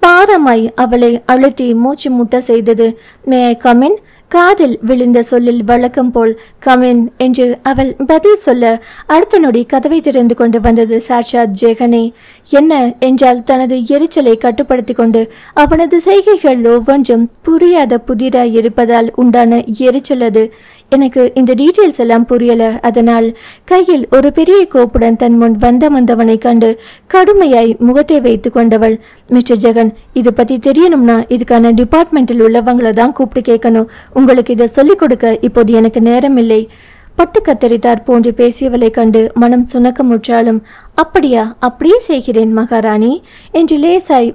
பாரமாய் அவளை அழுத்தி மூச்சு முட்ட செய்தது. மே ஐ கமின்? காதில் விழுந்த சொல்லில் வழக்கம் போல் கமின் என்று அவள் பதில் சொல்ல அடுத்த நொடி கதவை திறந்து கொண்டு வந்தது சாட்சாத் ஜெகனே. என்ன என்றால் தனது எரிச்சலை கட்டுப்படுத்தி கொண்டு. அவனது செய்கைகள் ஒவ்வொன்றும் புரியாத புதிராய் இருப்பதால் உண்டான எரிச்சல் அது. எனக்கு இந்த டீட்டெயில்ஸ் எல்லாம் புரியல. அதனால் கையில் ஒரு பெரிய கோப்புடன் தன் முன் வந்தவனை கண்டு கடுமையாய் முகத்தை வைத்து கொண்டவள், மிஸ்டர் ஜெகன், இது பத்தி தெரியணும்னா இதுக்கான டிபார்ட்மெண்டில் உள்ளவங்களை தான் கூப்பிட்டு கேட்கணும். உங்களுக்கு இதை சொல்லிக் கொடுக்க இப்போது எனக்கு நேரம் இல்லை. பட்டு கத்தரித்தார் போன்று பேசியவளை கண்டு மனம் சுணக்கமுற்றாலும், அப்படியா, அப்படியே செய்கிறேன் மகாராணி என்று லேசாய்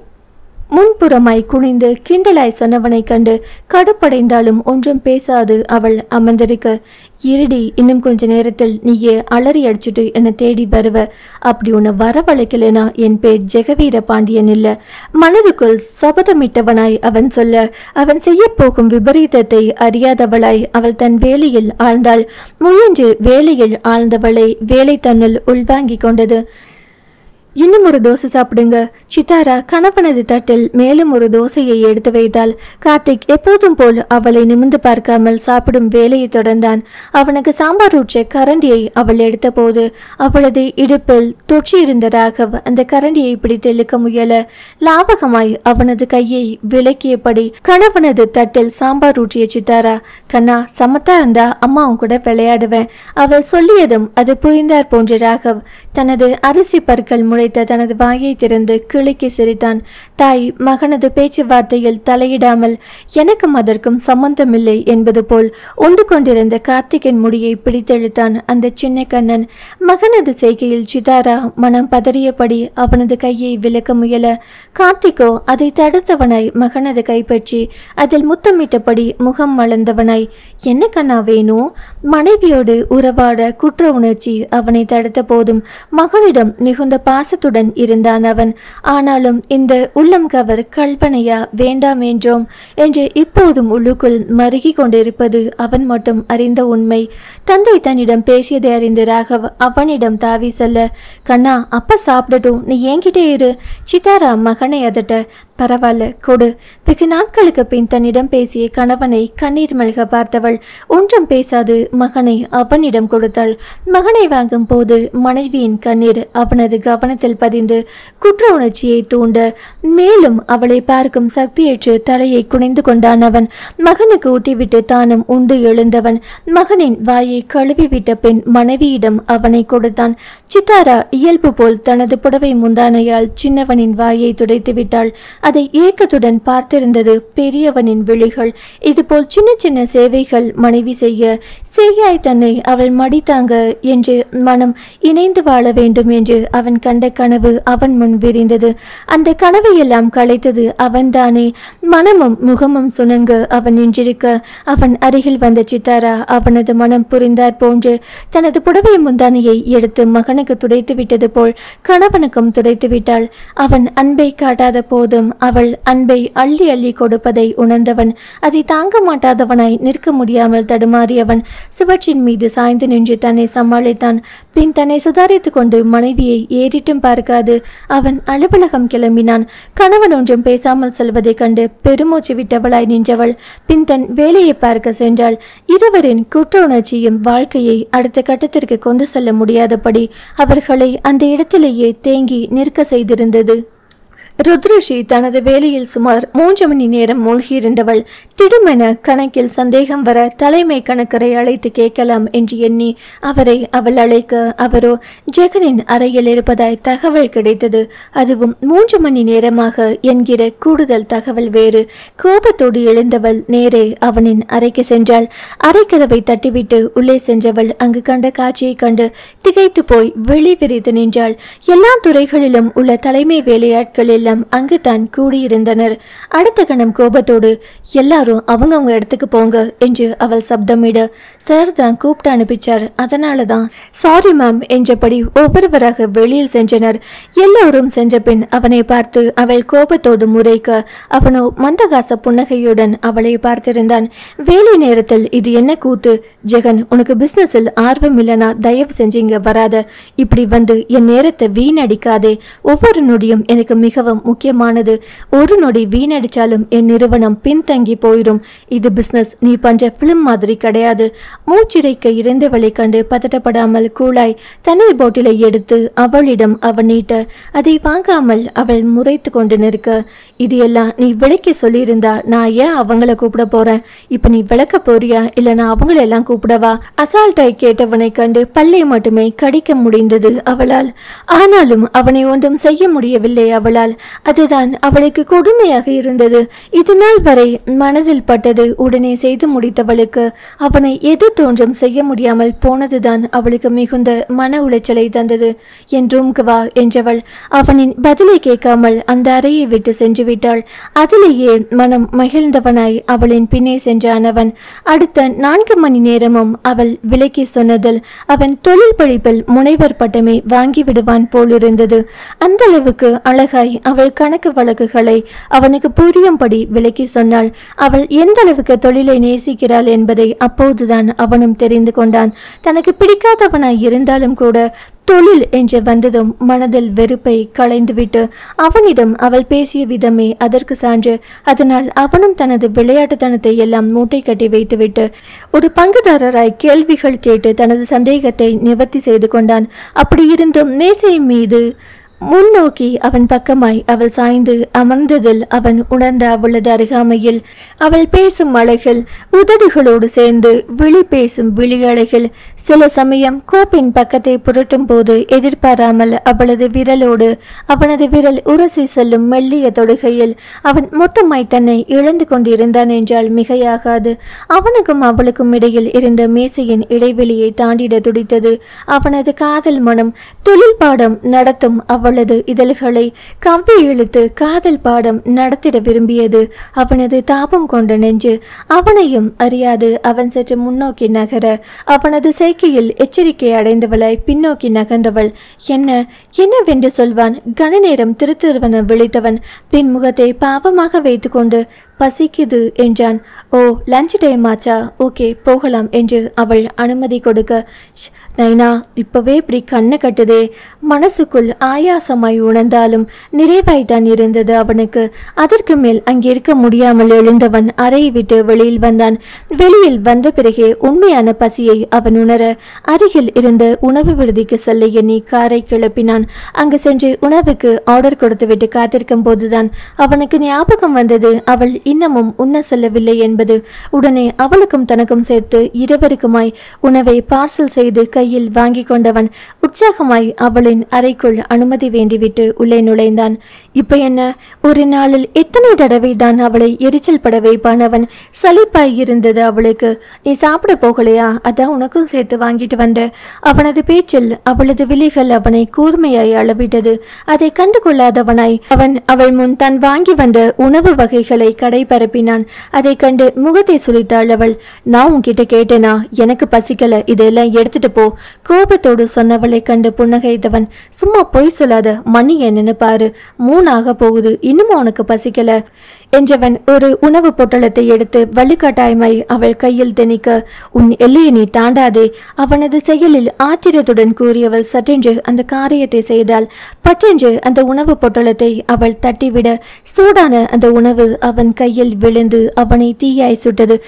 முன்புறமாய் குனிந்து கிண்டலாய் சொன்னவனை கண்டு கடுப்படைந்தாலும் ஒன்றும் பேசாது அவள் அமர்ந்திருக்க, இருடி, இன்னும் கொஞ்ச நேரத்தில் நீயே அலறி அடிச்சுட்டு என்னை தேடி வருவ. அப்படி உன்னை வரவழைக்கலனா என் பேர் ஜெகவீர பாண்டியன் இல்ல. மனதுக்குள் சபதமிட்டவனாய் அவன் சொல்ல, அவன் செய்ய போகும் விபரீதத்தை அறியாதவளாய் அவள் தன் வேலையில் ஆழ்ந்தாள். முயன்று வேலையில் ஆழ்ந்தவளை வேலை தன்னுள் உள்வாங்கி கொண்டது. இன்னும் ஒரு தோசை சாப்பிடுங்க. சித்தாரா கணவனது தட்டில் மேலும் ஒரு தோசையை எடுத்து வைத்தாள். கார்த்திக் எப்போதும் போல் அவளை நிமிர்ந்து பார்க்காமல் சாப்பிடும் வேலையை தொடர்ந்தான். அவனுக்கு சாம்பார் ஊற்ற கரண்டியை அவள் எடுத்த போது அவளது இடுப்பில் தொற்றியிருந்த ராகவ் அந்த கரண்டியை பிடித்து இழுக்க முயல லாவகமாய் அவனது கையை விலக்கியபடி கணவனது தட்டில் சாம்பார் ஊற்றிய சித்தாரா, கண்ணா சமத்தா இருந்தா அம்மாவும் கூட விளையாடுவேன். அவள் சொல்லியதும் அது புரிந்தார் போன்ற ராகவ் தனது அரிசி பற்கள் முளை தனது வாயை திறந்து கிளிக்கி சிரித்தான். தாய் மகனது பேச்சுவார்த்தையில் தலையிடாமல் எனக்கும் அதற்கும் சம்பந்தமில்லை என்பது போல் உண்டு கொண்டிருந்த கார்த்திகின் முடியை பிடித்தெழுத்தான் அந்த சின்ன கண்ணன். மகனது செய்கையில் சிதாரா மனம் பதறியபடி அவனது கையை விலக்க முயல, கார்த்திகோ அதை தடுத்தவனாய் மகனது கைப்பற்றி அதில் முத்தமிட்டபடி முகம் மலர்ந்தவனாய், என்ன கண்ணா வேணும்? மனைவியோடு உறவாட குற்ற உணர்ச்சி அவனை தடுத்த போதும் மகனிடம் மிகுந்த பாசத்துடன் இருந்தான் அவன். ஆனாலும் இந்த உள்ளம் கவர் கல்பனையா வேண்டாம் என்றோம் என்று இப்போதும் உள்ளுக்குள் மருகி கொண்டிருப்பது அவன் மட்டும் அறிந்த உண்மை. தந்தை தன்னிடம் பேசியதை அறிந்து ராகவ் அவனிடம் தாவி செல்ல, கண்ணா அப்பா சாப்பிடட்டும், நீ என்கிட்டே இரு. சித்தாரா மகனை அதட்ட, பரவாயில்ல கொடு. வெகு நாட்களுக்கு பின் தன்னிடம் பேசிய கணவனை கண்ணீர் மல்க பார்த்தவள் ஒன்றும் பேசாது மகனை அவனிடம் கொடுத்தாள். மகனை வாங்கும் போது மனைவியின் கண்ணீர் அவனது கவனத்தில் பதிந்து குற்ற உணர்ச்சியை தூண்ட மேலும் அவளை பார்க்கும் சக்தியற்று தலையை குனிந்து கொண்டான் அவன். மகனுக்கு ஊட்டிவிட்டு தானும் உண்டு எழுந்தவன் மகனின் வாயை கழுவிவிட்ட பின் மனைவியிடம் அவனை கொடுத்தான். சித்தாரா இயல்பு போல் தனது புடவை முந்தானையால் சின்னவனின் வாயை துடைத்து விட்டாள். அதை ஏக்கத்துடன் பார்த்திருந்தது பெரியவனின் விழிகள். இதுபோல் சின்ன சின்ன சேவைகள் மனைவி செய்யாய் தன்னை அவள் மடித்தாங்க என்று மனம் இணைந்து வாழ வேண்டும் என்று அவன் கண்ட கனவு அவன் முன் விரிந்தது. அந்த கனவை எல்லாம் களைத்தது அவன்தானே. மனமும் முகமும் சுணங்க அவன் நின்றிருக்க அவன் அருகில் வந்த சித்தாரா அவனது மனம் புரிந்தார் போன்று தனது புடவை முந்தானையை எடுத்து மகனுக்கு துடைத்து விட்டது போல் கணவனுக்கும் துடைத்து விட்டாள். அவன் அன்பை காட்டாத போதும் அவள் அன்பை அள்ளி அள்ளி கொடுப்பதை உணர்ந்தவன் அதை தாங்க மாட்டாதவனாய் நிற்க முடியாமல் தடுமாறியவன் சுவற்றின் மீது சாய்ந்து நின்று தன்னை சமாளித்தான். பின் தன்னை சுதாரித்துக் கொண்டு மனைவியை ஏறிட்டும் பார்க்காது அவன் அலுவலகம் கிளம்பினான். கணவன் ஒன்றும் பேசாமல் செல்வதைக் கண்டு பெருமூச்சு விட்டவளாய் நின்றவள் பின் தன் வேலையை பார்க்க சென்றாள். இருவரின் குற்ற உணர்ச்சியும் வாழ்க்கையை அடுத்த கட்டத்திற்கு கொண்டு செல்ல முடியாதபடி அவர்களை அந்த இடத்திலேயே தேங்கி நிற்க செய்திருந்தது. ருத்ரஷி தனது வேலையில் சுமார் 3 மணி நேரம் மூழ்கியிருந்தவள் திடுமென கணக்கில் சந்தேகம் வர தலைமை கணக்கரை அழைத்து கேட்கலாம் என்று எண்ணி அவரை அவள் அழைக்க அவரோ ஜெகனின் அறையில் இருப்பதாய் தகவல் கிடைத்தது. அதுவும் 3 மணி நேரமாக என்கிற கூடுதல் தகவல் வேறு. கோபத்தோடு எழுந்தவள் நேரே அவனின் அறைக்கு சென்றாள். அறைக்கதவை தட்டிவிட்டு உள்ளே சென்றவள் அங்கு கண்ட காட்சியை கண்டு திகைத்து போய் வெளி விரித்து நின்றாள். எல்லா துறைகளிலும் உள்ள தலைமை வேலையாட்கள் எல்லாம் அங்குதான் கூடியிருந்தனர். அடுத்த கணம் கோபத்தோடு எல்லாரும் அவங்கவுங்க இடத்துக்கு போங்க என்று அவள் சப்தமிட, சார் தான் கூப்பிட்டு அனுப்பிச்சார், அதனாலதான். சாரி மேம் என்றபடி ஒவ்வொருவராக வெளியில் சென்றனர். எல்லோரும் சென்ற பின் அவனை பார்த்து அவள் கோபத்தோடு முறைக்க அவனோ மந்தகாச புன்னகையுடன் அவளை பார்த்திருந்தான். வேலை நேரத்தில் இது என்ன கூத்து? ஜெகன், உனக்கு பிசினஸில் ஆர்வம் இல்லைனா தயவு செஞ்சு இங்க வராத. இப்படி வந்து என் நேரத்தை வீணடிக்காதே. ஒவ்வொரு நொடியும் எனக்கு மிகவும் முக்கியமானது. ஒரு நொடி வீணடிச்சாலும் என் நிறுவனம் பின்தங்கி போயிடும். இது பிசினஸ், நீ பண்ற பிலிம் மாதிரி கிடையாது. மூச்சிறைக்க இறந்தவளை கண்டு பதட்டப்படாமல் கூளாய் தண்ணீர் போட்டிலை எடுத்து அவளிடம் அவன் நீட்ட அதை வாங்காமல் அவள் முறைத்து கொண்டு நிற்க, இது எல்லாம் நீ விளக்கி சொல்லியிருந்தா நான் ஏன் அவங்கள கூப்பிட போறேன்? இப்ப நீ விளக்க போறியா இல்ல நான் அவங்களெல்லாம் கூப்பிடவா? அசால்ட்டாய் கேட்டவனை கண்டு பல்லை மட்டுமே கடிக்க முடிந்தது அவளால். ஆனாலும் அவனை ஒன்றும் செய்ய முடியவில்லை அவளால். அதுதான் அவளுக்கு கொடுமையாக இருந்தது. இதுநாள் வரை மனதில் பட்டது உடனே செய்து முடித்தவளுக்கு அவனை எது தோன்றும் செய்ய முடியாமல் போனதுதான் அவளுக்கு மிகுந்த மன உளைச்சலை தந்தது. என் ரூம்க்கு வா என்றவள் அவனின் பதிலை கேட்காமல் அந்த அறையை விட்டு சென்று விட்டாள். அதிலேயே மனம் மகிழ்ந்தவனாய் அவளின் பின்னே சென்றான் அவன். அடுத்த 4 மணி நேரமும் அவள் விலக்கி சொன்னதில் அவன் தொழில் படிப்பில் முனைவர் பட்டமே வாங்கி விடுவான் போலிருந்தது. அந்த அளவுக்கு அழகாய் அவள் கணக்கு வழக்குகளை அவனுக்கு புரியும்படி விலக்கி சொன்னாள். அவள் எந்த அளவுக்கு தொழிலை நேசிக்கிறாள் என்பதை அப்போதுதான் அவனும் தெரிந்து கொண்டான். தனக்கு பிடிக்காதவனாய் இருந்தாலும் கூட தொழில் என்று வந்ததும் மனதில் வெறுப்பை களைந்துவிட்டு அவனிடம் அவள் பேசிய விதமே அதற்கு சான்று. அதனால் அவனும் தனது விளையாட்டுத்தனத்தை எல்லாம் மூட்டை கட்டி வைத்துவிட்டு ஒரு பங்குதாரராய் கேள்விகள் கேட்டு தனது சந்தேகத்தை நிவர்த்தி செய்து கொண்டான். அப்படி இருந்தும் மேசை மீது முன்னோக்கி அவன் பக்கமாய் அவள் சாய்ந்து அமர்ந்ததில் அவன் உணர்ந்த அவளது அருகாமையில் அவள் பேசும் அழகில் உதடுகளோடு சேர்ந்து விழி பேசும் விழி அழகில் சில சமயம் கோப்பின் பக்கத்தை புரட்டும் போது எதிர்பாராமல் அவளது விரலோடு அவனது விரல் உரசி செல்லும் மெல்லிய தொடுகையில் அவன் மொத்தமாய் தன்னை இழந்து கொண்டிருந்தான் என்றால் மிகையாகாது. அவனுக்கும் அவளுக்கும் இடையில் இருந்த மேசையின் இடைவெளியை தாண்டிட துடித்தது அவனது காதல் மனம். தொழில் பாடம் நடத்தும் அவளது இதழ்களை கவ்வி இழுத்து காதல் பாடம் நடத்திட விரும்பியது அவனது தாபம் கொண்ட நெஞ்சு. அவனையும் அறியாது அவன் சற்று முன்னோக்கி நகர அவனது கையில் எச்சரிக்கை அடைந்தவளாய் பின்னோக்கி நகர்ந்தவள் என்னவென்று சொல்வான். கன நேரம் திருத்திருவன விழித்தவன் பின் முகத்தை பாவமாக வைத்துக்கொண்டு பசிக்குது என்றான். ஓ, லஞ்ச் டைம் ஆச்சா? ஓகே, போகலாம் என்று அவள் அனுமதி கொடுக்க, நைனா இப்பவே இப்படி கண்ணை கட்டுதே. மனசுக்குள் ஆயாசமாய் உணர்ந்தாலும் நிறைவாய்தான் இருந்தது அவனுக்கு. அதற்கு மேல் அங்கிருக்க முடியாமல் எழுந்தவன் அறையை விட்டு வெளியில் வந்தான். வெளியில் வந்த பிறகே உண்மையான பசியை அவன் உணர அருகில் இருந்த உணவு விடுதிக்கு செல்ல எண்ணி காரை கிளப்பினான். அங்கு சென்று உணவுக்கு ஆர்டர் கொடுத்துவிட்டு காத்திருக்கும் போதுதான் அவனுக்கு ஞாபகம் வந்தது அவள் இன்னமும் உண்ண செல்லவில்லை என்பது. உடனே அவளுக்கும் தனக்கும் சேர்த்து இருவருக்குமாய் உணவை பார்சல் செய்து கையில் வாங்கி கொண்டவன் உற்சாகமாய் அவளின் அறைக்குள் அனுமதி வேண்டிவிட்டு உள்ளே நுழைந்தான். இப்ப என்ன, ஒரு நாளில் எத்தனை தடவை தான் அவளை எரிச்சல் பட வைப்பான் அவன். சலிப்பாய் இருந்தது அவளுக்கு. நீ சாப்பிட போகலையா? அதான் உனக்கும் சேர்த்து வாங்கிட்டு வந்த. அவனது பேச்சில் அவளது விழிகள் அவனை கூர்மையாய் அளவிட்டது. அதை கண்டு கொள்ளாதவனாய் அவன் அவள் முன் தான் வாங்கி வந்த உணவு வகைகளை கடை பரப்பினான். அதை கண்டு முகத்தை சுளித்தாள் அவள். நான் உன்கிட்ட கேட்டேனா? எனக்கு பசிக்கல, இதெல்லாம் எடுத்துட்டு போ. கோபத்தோடு சொன்னவளை கண்டு புன்னகைத்தவன், சும்மா பொய் சொல்லாத, மணி என்னன்னு பாரு, 3 ஆக போகுது, இன்னும் உனக்கு பசிக்கல என்றவன் ஒரு உணவு பொட்டலத்தை எடுத்து வலுக்கட்டாயமாய் அவள் கையில் திணிக்க, உன் எல்லையை நீ தாண்டாதே. அவனது செயலில் ஆத்திரத்துடன் கூறியவள் சட்டென்று அந்த காரியத்தை செய்தாள். பட்டென்று அந்த உணவு பொட்டலத்தை அவள் தட்டிவிட சூடான அந்த உணவு அவன் கையில் விழுந்து அவனை தீயாய் சுட்டது.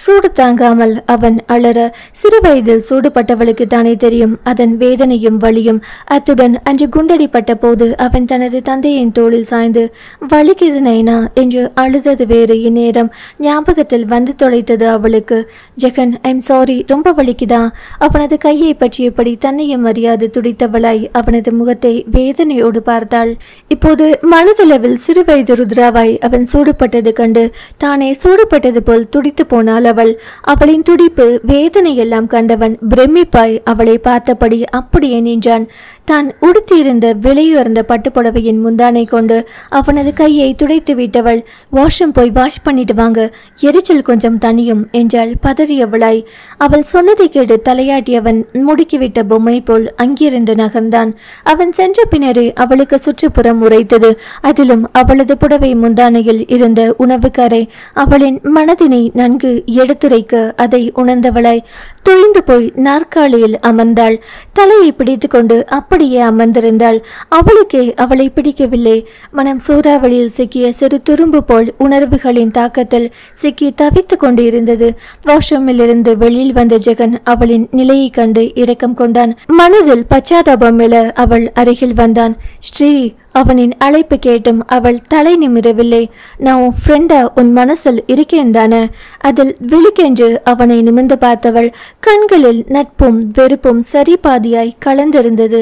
சூடு தாங்காமல் அவன் அலற, சிறு வயதில் சூடுபட்டவளுக்கு தானே தெரியும் அதன் வேதனையும் வலியும். அத்துடன் அன்று குண்டடிப்பட்ட போது அவன் தனது தந்தையின் தோளில் சாய்ந்து வலிக்குது நைனா என்று அழுதது வேறு இந்நேரம் ஞாபகத்தில் வந்து தொலைத்தது அவளுக்கு. ஜெகன், ஐம் சாரி, ரொம்ப வலிக்குதா? அவனது கையை பற்றியபடி தன்னையும் அறியாது துடித்தவளாய் அவனது முகத்தை வேதனையோடு பார்த்தாள். இப்போது மனதளவில் சிறு வயது ருத்ராவாய் அவன் சூடுபட்டது கண்டு தானே சூடுபட்டது போல் துடித்து போனாள் அவள். அவளின் துடிப்பு வேதனை எல்லாம் கண்டவன் பிரமிப்பாய் அவளை பார்த்தபடி அப்படியே நின்றான். தான் உடுத்தியிருந்த விலையுயர்ந்த பட்டுப்புடவையின் முந்தானை கொண்டு அவனது கையை துடைத்து விட்டவள், வாஷ்ரூம் போய் வாஷ் பண்ணிட்டு வாங்க, எரிச்சல் கொஞ்சம் தனியும் என்றாள் பதறியவளாய். அவள் சொன்னதை கேட்டு தலையாட்டியவன் முடுக்கிவிட்ட பொம்மை போல் அங்கிருந்து நகர்ந்தான். அவன் சென்ற பின்னரே அவளுக்கு சுற்றுப்புறம் உரைத்தது. அதிலும் அவளது புடவை முந்தானையில் இருந்த உணவு கரை அவளின் மனதினை நன்கு எடுத்துரைக்க அதை உணர்ந்தவளாய் தொய்ந்து போய் நாற்காலியில் அமர்ந்தாள். தலையை பிடித்து கொண்டு அப்படியே அமர்ந்திருந்தாள். அவளுக்கே அவளை பிடிக்கவில்லை. மனம் சூறாவளியில் சிக்கிய சிறு துரும்பு போல் உணர்வுகளின் தாக்கத்தில் சிக்கி தவித்து கொண்டு இருந்தது. வாஷ்ரூமில் இருந்து வெளியில் வந்த ஜெகன் அவளின் நிலையை கண்டு இரக்கம் கொண்டான். மனதில் பச்சாதாபம் எழ அவள் அருகில் வந்தான். ஸ்ரீ, அவனின் அழைப்பு கேட்டும் அவள் தலை நிமிரவில்லை. நான் உன் ஃப்ரெண்டா உன் மனசில் இருக்கேன் தானே? அதில் விழிக்கென்று அவனை நிமிர்ந்து பார்த்தவள் கண்களில் நட்பும் வெறுப்பும் சரி பாதியாய் கலந்திருந்தது.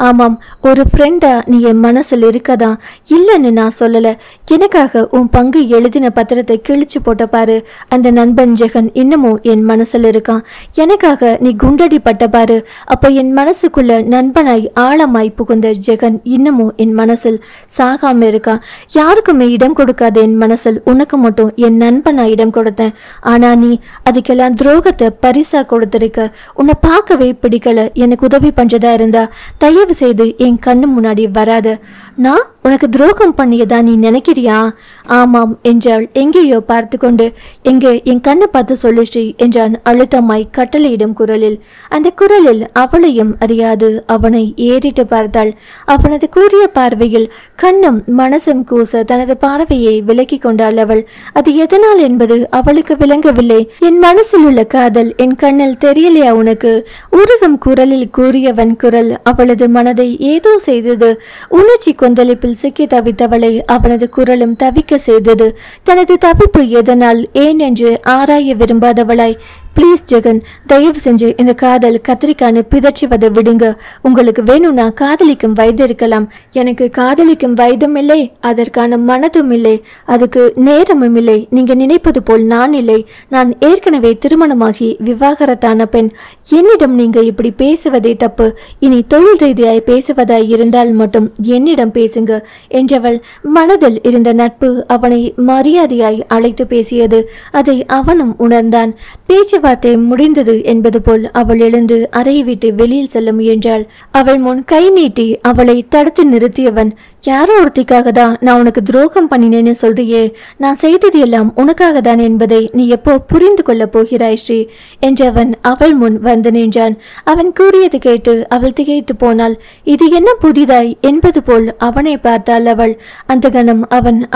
ஆமாம், ஒரு ஃப்ரெண்டா நீ என் மனசில் இருக்கதான், இல்லைன்னு நான் சொல்லல. எனக்காக உன் பங்கு எழுதின பத்திரத்தை கிழிச்சு போட்ட பாரு, அந்த நண்பன் ஜெகன் இன்னமும் என் மனசில் இருக்கான். எனக்காக நீ குண்டடி பட்ட பாரு, அப்ப என் மனசுக்குள்ள நண்பனாய் ஆழமாய் புகுந்த ஜெகன் இன்னமும் என் மனசில் சாகாம இருக்கான். யாருக்குமே இடம் கொடுக்காத என் மனசில் உனக்கு மட்டும் என் நண்பனா இடம் கொடுத்தேன். ஆனா நீ அதுக்கெல்லாம் துரோகத்தை பரிசா கொடுத்திருக்க. உன்னை பார்க்கவே பிடிக்கல. எனக்கு உதவி பண்றதா இருந்தா தயவு செய்து என் கண்ணு முன்னாடி வராத. நான் உனக்கு துரோகம் பண்ணியதா நீ நினைக்கிறியா? ஆமாம் என்றாள் எங்கேயோ பார்த்து கொண்டு. என் கண்ணை பார்த்து சொல்லு ஸ்ரீ என்றான் அழுத்தமாய் கட்டளையிடும் குரலில். அந்த குரலில் அவளையும் அறியாது அவனை ஏறிட்டு பார்த்தாள். அவனது கூறிய பார்வையில் கண்ணும் மனசும் கூச தனது பார்வையை விலக்கி கொண்டாள் அவள். அது எதனால் என்பது அவளுக்கு விளங்கவில்லை. என் மனசில் உள்ள காதல் என் கண்ணில் தெரியலையா உனக்கு? உருகும் குரலில் கூறியவன் குரல் அவளது மனதை ஏதோ செய்தது. உணர்ச்சி கொந்தளிப்பில் சிக்கி தவித்தவளை அவனது குரலும் தவிக்க செய்தது. தனது தவிப்பு எதனால் ஏன் என்று ஆராய விரும்பாதவளாய், பிளீஸ் ஜெகன், தயவு செஞ்சு இந்த காதல் கத்திரிக்கான்னு பிதற்றுவதை விடுங்க. உங்களுக்கு வேணும்னா காதலிக்கும் வயது இருக்கலாம். எனக்கு காதலிக்கும் வயதும் இல்லை, அதற்கான மனதும் இல்லை, அதுக்கு நேரமும் இல்லை. நீங்க நினைப்பது போல் நான் இல்லை. நான் ஏற்கனவே திருமணமாகி விவாகரத்தான பெண். என்னிடம் நீங்க இப்படி பேசுவதே தப்பு. இனி தொழில் ரீதியாய் பேசுவதாய் இருந்தால் மட்டும் என்னிடம் பேசுங்க என்றவள் மனதில் இருந்த நட்பு அவனை மரியாதையாய் அழைத்து பேசியது. அதை அவனும் உணர்ந்தான். பேச்சுவார்த்தை முடிந்தது என்பது போல் அவள் எழுந்து அறையை விட்டு வெளியில் செல்ல முயன்றாள். அவள் முன் கை நீட்டி அவளை தடுத்து நிறுத்தியவன், யாரோ ஒருத்திக்காக தான் நான் உனக்கு துரோகம் பண்ணினேன்னு சொல்றியே, நான் செய்தது எல்லாம் உனக்காக தான் என்பதை நீ எப்போ புரிந்து கொள்ள போகிறாய் ஸ்ரீ என்றவன் அவள் முன் வந்து நின்றான். அவன் கூறியது கேட்டு அவள் திகைத்து போனாள். இது என்ன புதிதாய் என்பது போல் அவனை பார்த்தாள் அவள். அந்த கணம்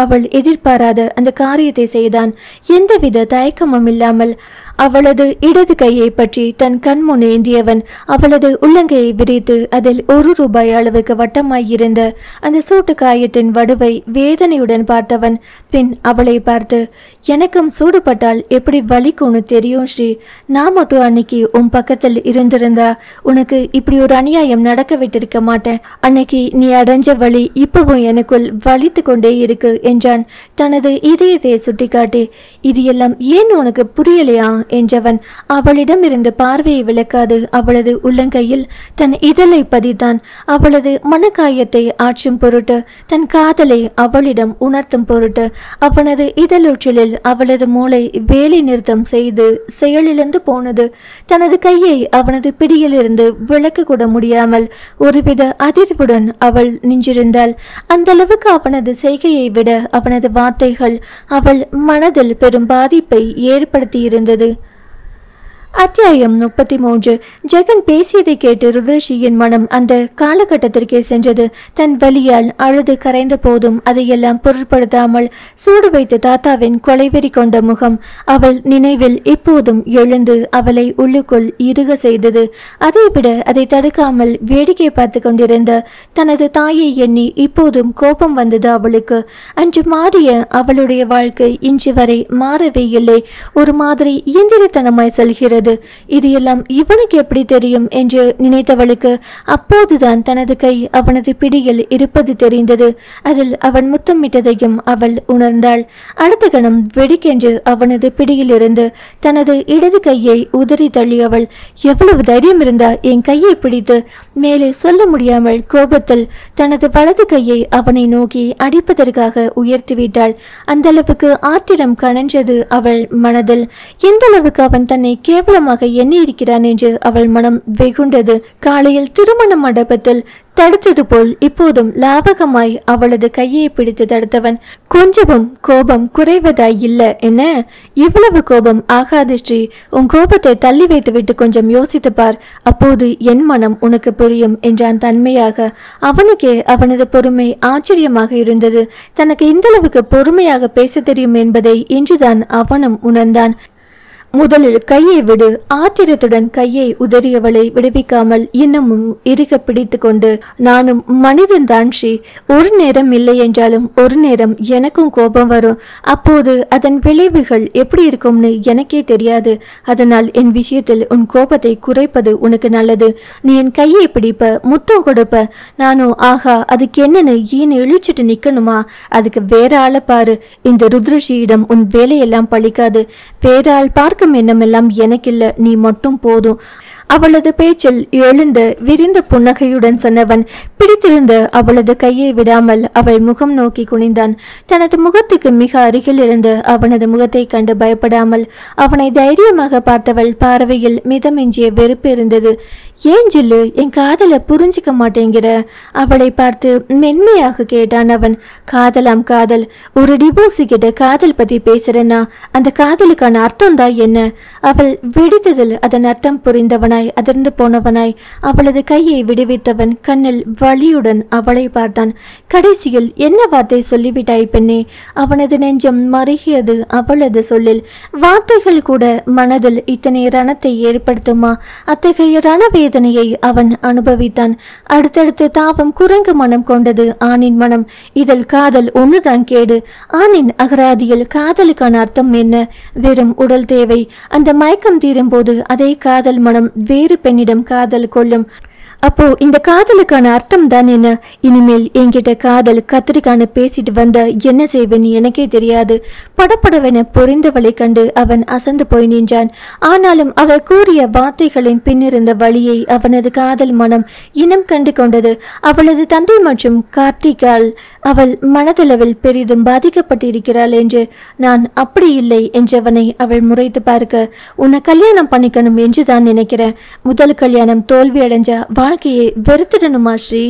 அவள் எதிர்பாராத அந்த காரியத்தை செய்தான். எந்தவித தயக்கமும் இல்லாமல் அவளது இடது கையை பற்றி தன் கண்முன் ஏந்தியவன் அவளது உள்ளங்கையை விரித்து அதில் ₹1 அளவுக்கு வட்டமாயிருந்த அந்த சூட்டு காயத்தின் வடுவை வேதனையுடன் பார்த்தவன் பின் அவளை பார்த்து, எனக்கும் சூடுபட்டால் எப்படி வலிக்கும்னு தெரியும் ஸ்ரீ. நான் மட்டும் அன்னைக்கு உன் பக்கத்தில் இருந்திருந்தா உனக்கு இப்படி ஒரு அநியாயம் நடக்க விட்டிருக்க மாட்டேன். அன்னைக்கு நீ அடைஞ்ச வலி இப்பவும் எனக்குள் வலித்து கொண்டே இருக்கு என்றான் தனது இதயத்தை சுட்டிக்காட்டி. இது எல்லாம் ஏன் உனக்கு புரியலையா என்றவன் அவளிடம் இருந்து பார்வையை விளக்காது அவளது உள்ளங்கையில் தன் இதழை பதித்தான். அவளது மனக்காயத்தை ஆற்றும் பொருட்டு, தன் காதலை அவளிடம் உணர்த்தும் பொருட்டு அவனது இதழொற்றிலில் அவளது மூளை வேலை நிறுத்தம் செய்து செயலிழந்து போனது. தனது கையை அவனது பிடியிலிருந்து விலக்க கூட முடியாமல் ஒருவித அதிர்வுடன் அவள் நின்றிருந்தாள். அந்த அளவுக்கு அவனது செய்கையை விட அவனது வார்த்தைகள் அவள் மனதில் பெரும் பாதிப்பை ஏற்படுத்தியிருந்தது. அத்தியாயம் 33. ஜெகன் பேசியதை கேட்டு ருத்ரஷியின் மனம் அந்த காலகட்டத்திற்கே சென்றது. தன் வலியால் அழுது கரைந்த போதும் அதையெல்லாம் பொருட்படுத்தாமல் சூடு வைத்த தாத்தாவின் கொலைவெறி கொண்ட முகம் அவள் நினைவில் இப்போதும் எழுந்து அவளை உள்ளுக்குள் இறுக செய்தது. அதைவிட அதை தடுக்காமல் வேடிக்கை பார்த்து கொண்டிருந்த தனது தாயை எண்ணி இப்போதும் கோபம் வந்தது அவளுக்கு. அன்று மாறிய அவளுடைய வாழ்க்கை இன்று வரை மாறவே இல்லை. ஒரு மாதிரி இயந்திரத்தனமாய் செல்கிறது. இது எல்லாம் இவனுக்கு எப்படி தெரியும் என்று நினைத்தவளுக்கு அப்போதுதான் தனது கை அவனது பிடியில் இருப்பது தெரிந்தது. அதில் அவன் முத்தமிட்டதையும் அவள் உணர்ந்தாள். அடுத்த கணம் வெடிக்கென்று அவனது பிடியில் இருந்து தனது இடது கையை உதறி தள்ளியவள், எவ்வளவு தைரியம் இருந்தா என் கையை பிடித்து மேலே சொல்ல முடியாமல் கோபத்தில் தனது வலது கையை அவனை நோக்கி அடிப்பதற்காக உயர்த்திவிட்டாள். அந்த அளவுக்கு ஆத்திரம் கனன்றது அவள் மனதில். எந்த அளவுக்கு அவன் தன்னை கேவலமாக எண்ணி இருக்கிறான் என்று அவள் மனம் வெகுண்டது. காலையில் திருமண மண்டபத்தில் தடுத்தது போல் இப்போதும் லாபகமாய் அவளது கையை பிடித்து தடுத்தவன் கொஞ்சமும் கோபம் குறைவதாய் இல்ல என்ன? இவ்வளவு கோபம் ஆகாது ஸ்ரீ. உன் கோபத்தை தள்ளி வைத்துவிட்டு கொஞ்சம் யோசித்து பார், அப்போது என் மனம் உனக்கு புரியும் என்றான் தன்மையாக. அவனுக்கே அவனது பொறுமை ஆச்சரியமாக இருந்தது. தனக்கு இந்த அளவுக்கு பொறுமையாக பேச தெரியும் என்பதை இன்றுதான் அவனும் உணர்ந்தான். முதலில் கையை விடு. ஆத்திரத்துடன் கையை உதறியவளை விடுவிக்காமல் இன்னமும் இறுக பிடித்து கொண்டு, நானும் மனிதன்தான் ஸ்ரீ. ஒரு நேரம் இல்லை என்றாலும் ஒரு நேரம் எனக்கும் கோபம் வரும். அப்போது அதன் விளைவுகள் எப்படி இருக்கும்னு எனக்கே தெரியாது. அதனால் என் விஷயத்தில் உன் கோபத்தை குறைப்பது உனக்கு நல்லது. நீ என் கையை பிடிப்ப, முத்தம் கொடுப்ப, நானும் ஆஹா அதுக்கு என்னன்னு ஈன்னு இழிச்சிட்டு நிக்கணுமா? அதுக்கு வேற ஆளை பாரு. இந்த ருத்ரஷியிடம் உன் வேலையெல்லாம் பழிக்காது. வேற ஆள் பார்க்க எண்ணமெல்லாம் எனக்கில்ல, நீ மட்டும் போதும். அவளது பேச்சில் எழுந்த விரிந்த புன்னகையுடன் சொன்னவன் பிடித்திருந்த அவளது கையை விடாமல் அவள் முகம் நோக்கி குனிந்தான். தனது முகத்துக்கு மிக அருகில் இருந்த அவனது முகத்தை கண்டு பயப்படாமல் அவனை தைரியமாக பார்த்தவள் பார்வையில் மிதமிஞ்சிய வெறுப்பு இருந்தது. ஏன் ஜில்லு, என் காதலை புரிஞ்சிக்க மாட்டேங்கிற? அவளை பார்த்து மென்மையாக கேட்டான் அவன். காதலாம் காதல். ஒரு டிவோர்ஸி கிட்ட காதல் பத்தி பேசுறேன்னா அந்த காதலுக்கான அர்த்தம் தான் என்ன? அவள் வெடித்ததில் அதன் அர்த்தம் புரிந்தவனாய் அதிர்ந்து போனவனாய் அவளது கையை விடுவித்தவன் கண்ணில் வலியுடன் அவளை பார்த்தான். கடைசியில் என்ன வார்த்தை சொல்லிவிட்டாய் பெண்ணே? அவனது நெஞ்சம் மருகியது அவளது சொல்லில். வார்த்தைகள் கூட மனதில் இத்தனை ரணத்தை ஏற்படுத்துமா? அத்தகைய ரணவேதனையை அவன் அனுபவித்தான். அடுத்தடுத்து தாவம் குரங்கு மனம் கொண்டது ஆணின் மனம். இதில் காதல் ஒண்ணுதான் கேடு. ஆணின் அகராதியில் காதலுக்கான அர்த்தம் என்ன? வெறும் உடல் தேவை. அந்த மயக்கம் தீரும் போது அதே காதல் மனம் வேறு பெண்ணிடம் காதல் கொள்ளும். அப்போ இந்த காதலுக்கான அர்த்தம் தான் என்ன? இனிமேல் என்கிட்ட காதல் கத்திரிக்கான பேசிட்டு வந்த என்ன செய்வேன் எனக்கே தெரியாது. படப்படவென பொறிந்தவளை கண்டு அவன் அசந்து போய் நின்றான். ஆனாலும் அவள் கூறிய வார்த்தைகளின் பின்னிருந்த வழியை அவனது காதல் மனம் இனம் கண்டு கொண்டது. அவளது தந்தை மற்றும் கார்த்திகால் அவள் மனதளவில் பெரிதும் பாதிக்கப்பட்டிருக்கிறாள் என்று. நான் அப்படி இல்லை என்றவனை அவள் முறைத்து பார்க்க, உன்னை கல்யாணம் பண்ணிக்கணும் என்றுதான் நினைக்கிறேன். முதல் கல்யாணம் தோல்வி அடைஞ்ச வாழ்க்கையை வெறுத்துடணுமா ஸ்ரீ?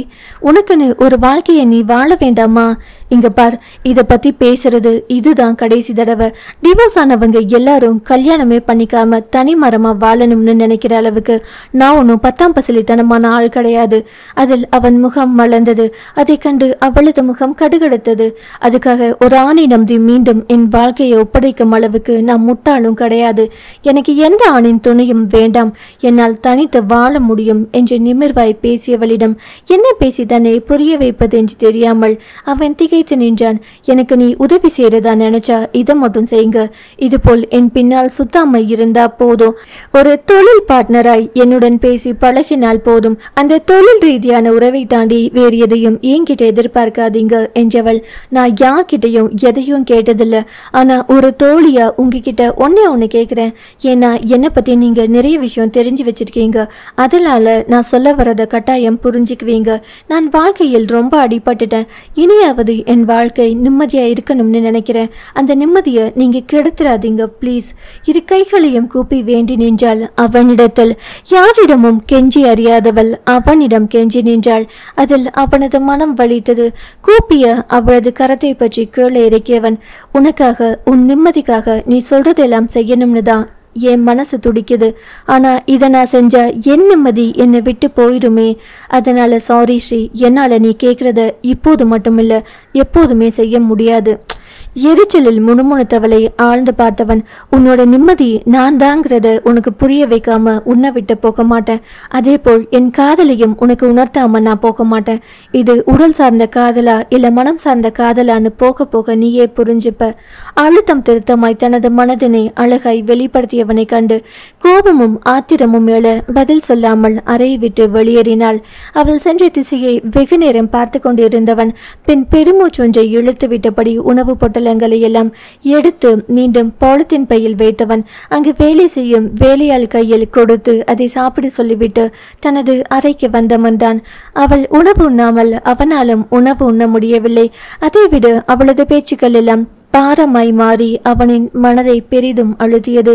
உனக்குன்னு ஒரு வாழ்க்கையை நீ வாழ வேண்டாமா? இங்க பார், இத பத்தி பேசுறது இதுதான் கடைசி தடவை. டிவோர்ஸ் ஆனவங்க எல்லாரும் கல்யாணமே பண்ணிக்காம தனி மரமா வாழணும்னு நினைக்கிற அளவுக்கு நான் ஒன்னும் 10ஆம் பசலித்தனமான ஆள் கிடையாது. அதில் அவன் முகம் மலர்ந்தது. அதை கண்டு அவளது முகம் கடுகடுத்தது. அதுக்காக ஒரு ஆணை நம்பி மீண்டும் என் வாழ்க்கையை ஒப்படைக்கும் அளவுக்கு நான் முட்டாளும் கிடையாது. எனக்கு எந்த ஆணின் துணையும் வேண்டாம். என்னால் தனித்து வாழ முடியும் என்று நிமிர்வாய் பேசியவளிடம் என்ன பேசி தன்னை புரிய வைப்பது என்று தெரியாமல் அவன் திகைத்து நின்றான். எனக்கு நீ உதவி செய்யறதா நினைச்சா இதை மட்டும் செய்யுங்க. இதுபோல் என் பின்னால் சுத்தாம இருந்தா போதும். ஒரு தொழில் பார்ட்னராய் என்னுடன் பேசி பழகினால் போதும். அந்த தொழில் ரீதியான உறவை தாண்டி வேறு எதையும் என்கிட்ட எதிர்பார்க்காதீங்க என்றவள். நான் யார்கிட்டையும் எதையும் கேட்டதில்லை. ஆனா ஒரு தோழியா உங்ககிட்ட ஒன்னு கேட்கிறேன். ஏன்னா என்னை பத்தி நீங்க நிறைய விஷயம் தெரிஞ்சு வச்சிருக்கீங்க. அதனால நான் சொல்ல வரத கட்டாயம் புரிஞ்சுக்குவீங்க. நான் வாழ்க்கையில் ரொம்ப அடிபட்டுட்டேன். இனியாவது என் வாழ்க்கை நிம்மதியா இருக்கணும்னு நினைக்கிறேன். அந்த நிம்மதியை நீங்க கெடுத்துறாதீங்க ப்ளீஸ். இரு கைகளையும் கூப்பி வேண்டி நின்றாள் அவனிடத்தில். யாரிடமும் கெஞ்சி அறியாதவள் அவனிடம் கெஞ்சி நின்றாள். அதில் அவனது மனம் வலித்தது. கூப்பிய அவளது கரத்தை பற்றி கீழே இறக்கியவன், உனக்காக உன் நிம்மதிக்காக நீ சொல்றதெல்லாம் செய்யணும்னு தான் என் மனசு துடிக்குது. ஆனா இதை நான் செஞ்சா என் நிம்மதி என்னை விட்டு போயிருமே. அதனால சாரி ஸ்ரீ, என்னால நீ கேட்கறத இப்போது மட்டுமில்ல எப்போதுமே செய்ய முடியாது. எரிச்சலில் முணுமுணுத்தவளை ஆழ்ந்து பார்த்தவன், உன்னோட நிம்மதி நான் தாங்கிறத உனக்கு புரிய வைக்காம உன்னை விட்டு போக மாட்டேன். அதே போல் என் காதலையும் உனக்கு உணர்த்தாம நான் போக மாட்டேன். இது உடல் சார்ந்த காதலா இல்ல மனம் சார்ந்த காதலான்னு போக போக நீயே புரிஞ்சுப்ப. அழுத்தம் திருத்தமாய் தனது மனதினை அழகாய் வெளிப்படுத்தியவனை கண்டு கோபமும் ஆத்திரமும் எழ பதில் சொல்லாமல் அறையை விட்டு வெளியேறினாள். அவள் சென்ற திசையை வெகு நேரம் பார்த்து கொண்டிருந்தவன் பின் பெருமூச்சொன்றை இழுத்து விட்டபடி உணவு பொட்டலங்களை எல்லாம் எடுத்து மீண்டும் பாலித்தீன் பையில் வைத்தவன் அங்கு வேலை செய்யும் வேலையாள் கையில் கொடுத்து அதை சாப்பிட சொல்லிவிட்டு தனது அறைக்கு வந்தவன் தான். அவள் உணவு உண்ணாமல் அவனாலும் உணவு உண்ண முடியவில்லை. அதைவிட அவளது பேச்சுக்கள் எல்லாம் பாரமாய் மாறி அவனின் மனதை பெரிதும் அழுத்தியது.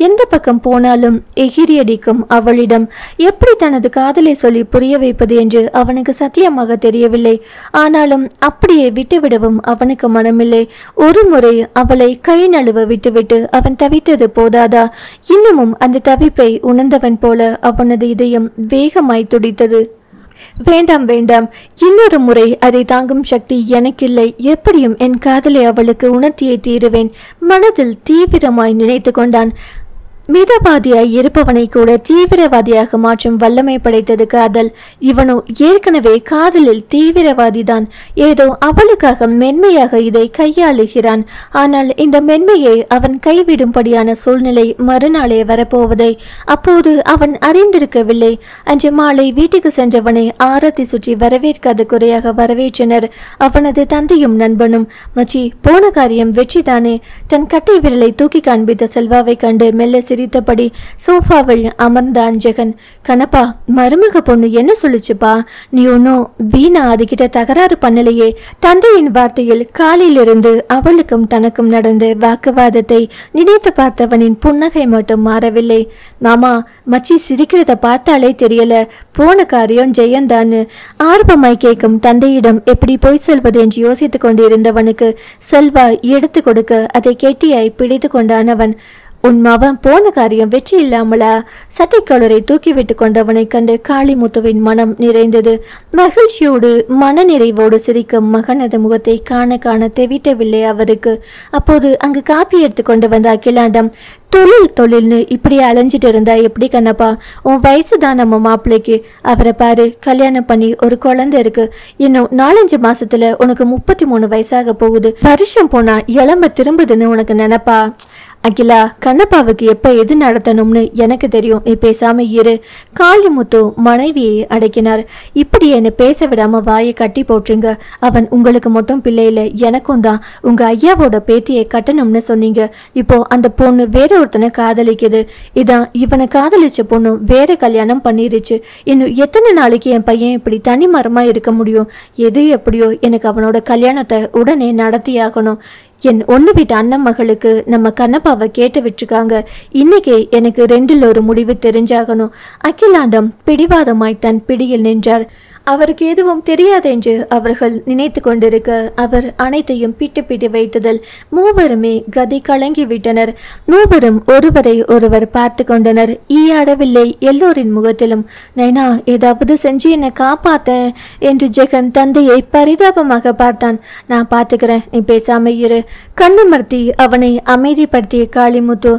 எந்த பக்கம் போனாலும் எகிரியடிக்கும் அவளிடம் எப்படி தனது காதலை சொல்லி புரிய வைப்பது என்று அவனுக்கு சத்தியமாக தெரியவில்லை. ஆனாலும் அப்படியே விட்டுவிடவும் அவனுக்கு மனமில்லை. ஒரு முறை அவளை கை நழுவ விட்டுவிட்டு அவன் தவித்தது போதாதா? இன்னமும் அந்த தவிப்பை உணர்ந்தவன் போல அவனது இதயம் வேகமாய் துடித்தது. வேண்டாம் வேண்டாம், இன்னொரு முறை அதை தாங்கும் சக்தி எனக்கில்லை. எப்படியும் என் காதலை அவளுக்கு உணர்த்தியே தீருவேன் மனதில் தீவிரமாய் நினைத்து கொண்டான். மிதவாதியாய் இருப்பவனை கூட தீவிரவாதியாக மாற்றும் வல்லமை படைத்தது காதல். இவனோ ஏற்கனவே காதலில் தீவிரவாதிதான். ஏதோ அவளுக்காக மென்மையாக இதை கையாளுகிறான். ஆனால் இந்த மென்மையை அவன் கைவிடும்படியான சூழ்நிலை மறுநாளே வரப்போவதை அப்போது அவன் அறிந்திருக்கவில்லை. அன்று மாலை வீட்டுக்கு சென்றவனை ஆரத்தி சுற்றி வரவேற்காத குறையாக வரவேற்றனர் அவனது தந்தையும் நண்பனும். மச்சி, போன காரியம் வெற்றிதானே? தன் கட்டை விரலை தூக்கி காண்பித்த செல்வாவை கண்டு மெல்ல சிரித்தபடி சோஃபாவில் அமர்ந்தான் ஜெகன். கணப்பா, மருமக பொண்ணு என்ன சொல்லுச்சுப்பா? நீ ஒன்னும் வீணா அதுகிட்ட தகராறு பண்ணலையே? தந்தையின் வார்த்தையில் காலிலிருந்து அவளுக்கும் தனக்கும் நடந்த வாக்குவாதத்தை நினைத்து பார்த்தவனின் புன்னகை மட்டும் மாறவில்லை. மாமா, மச்சி சிரிக்கிறத பார்த்தாலே தெரியல போன காரியம் ஜெயந்தான்னு. ஆர்வமாய் கேட்கும் தந்தையிடம் எப்படி போய் செல்வது என்று யோசித்துக் கொண்டிருந்தவனுக்கு செல்வா எடுத்து கொடுக்க அதை கெட்டியாய் பிடித்து கொண்டானவன். உன் மவன் போன காரியம் வெற்றி இல்லாமலா? சட்டை கலரை தூக்கிவிட்டு கொண்டவனை கண்டு காளிமுத்துவின் மனம் நிறைந்தது. மகிழ்ச்சியோடு மன நிறைவோடு சிரிக்கும் மகனது முகத்தை காண காண தெவிட்டவில்லை அவருக்கு. அப்போது அங்கு காப்பி எடுத்து கொண்டு வந்த அகிலாண்டம், தொழில்னு இப்படி அலைஞ்சிட்டு இருந்தா எப்படி கண்ணப்பா? உன் வயசுதான் நம்ம மாப்பிள்ளைக்கு. அவரை பாரு, கல்யாணம் பண்ணி ஒரு குழந்தை இருக்கு. இன்னும் 4-5 மாசத்துல உனக்கு 33 வயசாக போகுது. வருஷம் போனா இளம்ப திரும்புதுன்னு உனக்கு நினைப்பா? அகிலா, கண்ணப்பாவுக்கு எப்ப எது நடத்தணும்னு எனக்கு தெரியும். நீ பேசாம இரு. காளிமுத்து மனைவியை அடக்கினார். இப்படி என்ன பேச விடாம வாயை கட்டி போட்டுருங்க. அவன் உங்களுக்கு மட்டும் பிள்ளை இல்லை, எனக்கும் தான். உங்க ஐயாவோட பேத்தியை கட்டணும்னு சொன்னீங்க. இப்போ அந்த பொண்ணு வேற ஒருத்தனை காதலிக்குது. இதான் இவனை காதலிச்ச பொண்ணு வேற கல்யாணம் பண்ணிருச்சு. இன்னும் எத்தனை நாளைக்கு என் பையன் இப்படி தனி மரமா இருக்க முடியும்? எது எப்படியோ எனக்கு அவனோட கல்யாணத்தை உடனே நடத்தியாகணும். என் ஒன்று வீட்டு அண்ணன் மகளுக்கு நம்ம கண்ணப்பாவை கேட்டு விட்டுருக்காங்க. இன்னைக்கே எனக்கு 2ல் ஒரு முடிவு தெரிஞ்சாகணும். அகிலாண்டம் பிடிவாதமாய் தன் பிடியில் நின்றார். அவருக்கு எதுவும் தெரியாதென்று அவர்கள் நினைத்து கொண்டிருக்க அவர் அனைத்தையும் பிட்டு வைத்ததில் மூவருமே கதி கலங்கி விட்டனர். மூவரும் ஒருவரை ஒருவர் பார்த்து கொண்டனர். ஈயாடவில்லை எல்லோரின் முகத்திலும். நைனா, ஏதாவது செஞ்சு என்னை காப்பாத்தேன் என்று ஜெகன் தந்தையை பரிதாபமாக பார்த்தான். நான் பார்த்துக்கிறேன், நீ பேசாம இரு. கண்ணமர்த்தி அவனை அமைதிப்படுத்திய காளிமுத்து,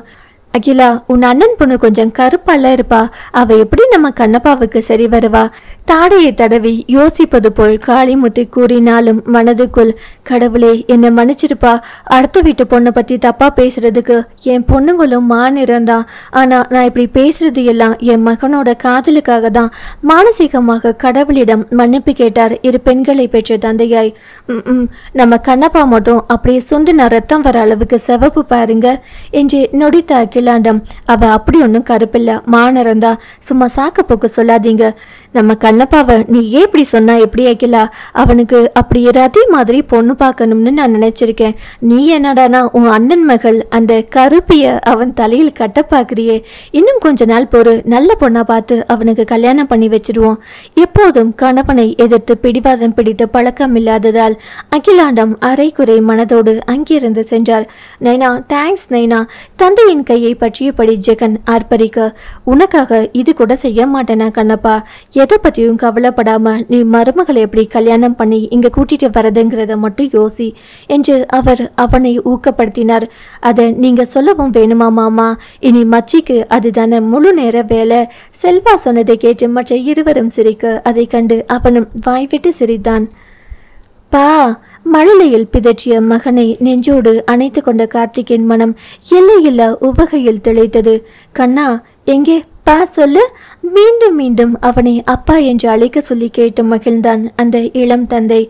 அகிலா, உன் அண்ணன் பொண்ணு கொஞ்சம் கருப்பால இருப்பா. அவ எப்படி நம்ம கண்ணப்பாவுக்கு சரி வருவா? தாடையை தடவி யோசிப்பது போல் காளிமுத்து கூறினாலும் மனதுக்குள், கடவுளே என்னை மன்னிச்சிருப்பா. அடுத்த வீட்டு பொண்ணை பத்தி தப்பா பேசுறதுக்கு என் பொண்ணுங்களும் மாநிறந்தான். ஆனா நான் இப்படி பேசுறது எல்லாம் என் மகனோட காதலுக்காக தான். மானசீகமாக கடவுளிடம் மன்னிப்பு கேட்டார் இரு பெண்களை பெற்ற தந்தையாய். நம்ம கண்ணப்பா மட்டும் அப்படியே சுண்டுன ரத்தம் வர அளவுக்கு சிவப்பு பாருங்க என்று நொடித்த அகிலாண்டம். அவ அப்படி ஒன்றும் கருப்பில்ல, மானரந்தா. சும்மா சாக்க போக்கு சொல்லாதீங்க. நம்ம கண்ணப்பாவை நீ ஏன் இப்படி சொன்னா எப்படி அகிலா? அவனுக்கு அப்படி ரதி மாதிரி பொண்ணு பார்க்கணும்னு நான் நினைச்சிருக்கேன். நீ என்னடானா உன் அண்ணன் மகள் அந்த கருப்பிய அவன் தலையில் கட்ட பாக்குறியே. இன்னும் கொஞ்ச நாள் பொறு, நல்ல பொண்ணா பார்த்து அவனுக்கு கல்யாணம் பண்ணி வச்சிருவோம். எப்போதும் கணவனை எதிர்த்து பிடிவாதம் பிடித்த பழக்கம் இல்லாததால் அகிலாண்டம் அரைக்குறை மனதோடு அங்கிருந்து சென்றார். நைனா, தேங்க்ஸ் நைனா. தந்தையின் கையை பற்றியபடி ஜெகன் ஆர்ப்பரிக்க, உனக்காக இது கூட செய்ய மாட்டேனா கண்ணப்பா? எதை பற்றியும் கவலைப்படாம நீ மருமகளை எப்படி கல்யாணம் பண்ணி இங்க கூட்டிட்டு வரதுங்கிறத மட்டும் யோசி என்று அவர் அவனை ஊக்கப்படுத்தினார். அதை நீங்க சொல்லவும் வேணுமா மாமா? இனி மச்சிக்கு அதுதானே முழு நேர வேலை. செல்வா சொன்னதை கேட்டு மற்ற இருவரும் சிரிக்க அதை கண்டு அவனும் வாய்விட்டு சிரித்தான். பா, மழலையில் பிதற்றிய மகனை நெஞ்சோடு அணைத்து கொண்ட கார்த்திகின் மனம் எல்லையில்லா உவகையில் திளைத்தது. கண்ணா, எங்கே பா சொல்லு. மீண்டும் மீண்டும் அவனை அப்பா என்று அழைக்க சொல்லி கேட்டு மகிழ்ந்தான் அந்த இளம் தந்தை.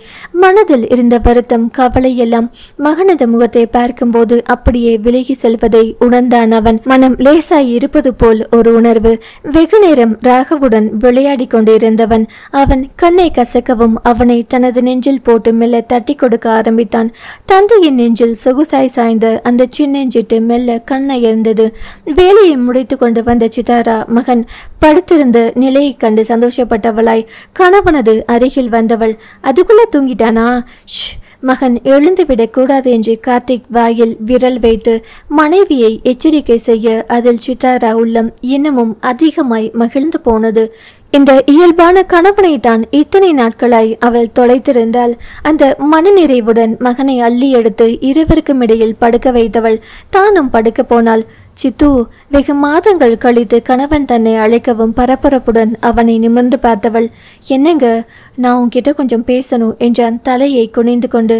மனதில் இருந்த வருத்தம் கவலை எல்லாம் மகனது முகத்தை பார்க்கும்போது அப்படியே விலகி செல்வதை உணர்ந்தான் அவன். மனம் லேசாய் இருப்பது போல் ஒரு உணர்வு. வெகு நேரம் ராகவுடன் விளையாடி கொண்டிருந்தவன் அவன் கண்ணை கசக்கவும் அவனை தனது நெஞ்சில் போட்டு மெல்ல தட்டி கொடுக்க ஆரம்பித்தான். தந்தையின் நெஞ்சில் சொகுசாய் சாய்ந்த அந்த சின்னெஞ்சிட்டு மெல்ல கண்ணயர்ந்தது. வேலையை முடித்து கொண்டு வந்த சிதாரா மகன் படுத்திருந்த நிலையை கண்டு சந்தோஷப்பட்டவளாய் கணவனது அருகில் வந்தவள், அதுக்குள்ள தூங்கிட்டானா? மகன் எழுந்துவிடக் கூடாது என்று கார்த்திக் வாயில் விரல் வைத்து மனைவியை எச்சரிக்கை செய்ய அதில் சித்தாரா உள்ளம் இன்னமும் அதிகமாய் மகிழ்ந்து போனது. இந்த இயல்பான கணவனை தான் இத்தனை நாட்களாய் அவள் தொலைத்திருந்தாள். அந்த மனநிறைவுடன் மகனை அள்ளி எடுத்து இருவருக்கும் இடையில் படுக்க வைத்தவள் தானும் படுக்க போனாள். சித்து வெகு மாதங்கள் கழித்து கணவன் தன்னை அழைக்கவும் பரபரப்புடன் அவனை நிமிர்ந்து பார்த்தவள், என்னங்க, நான் உன்கிட்ட கொஞ்சம் பேசணும் என்றான் தலையை குனிந்து கொண்டு.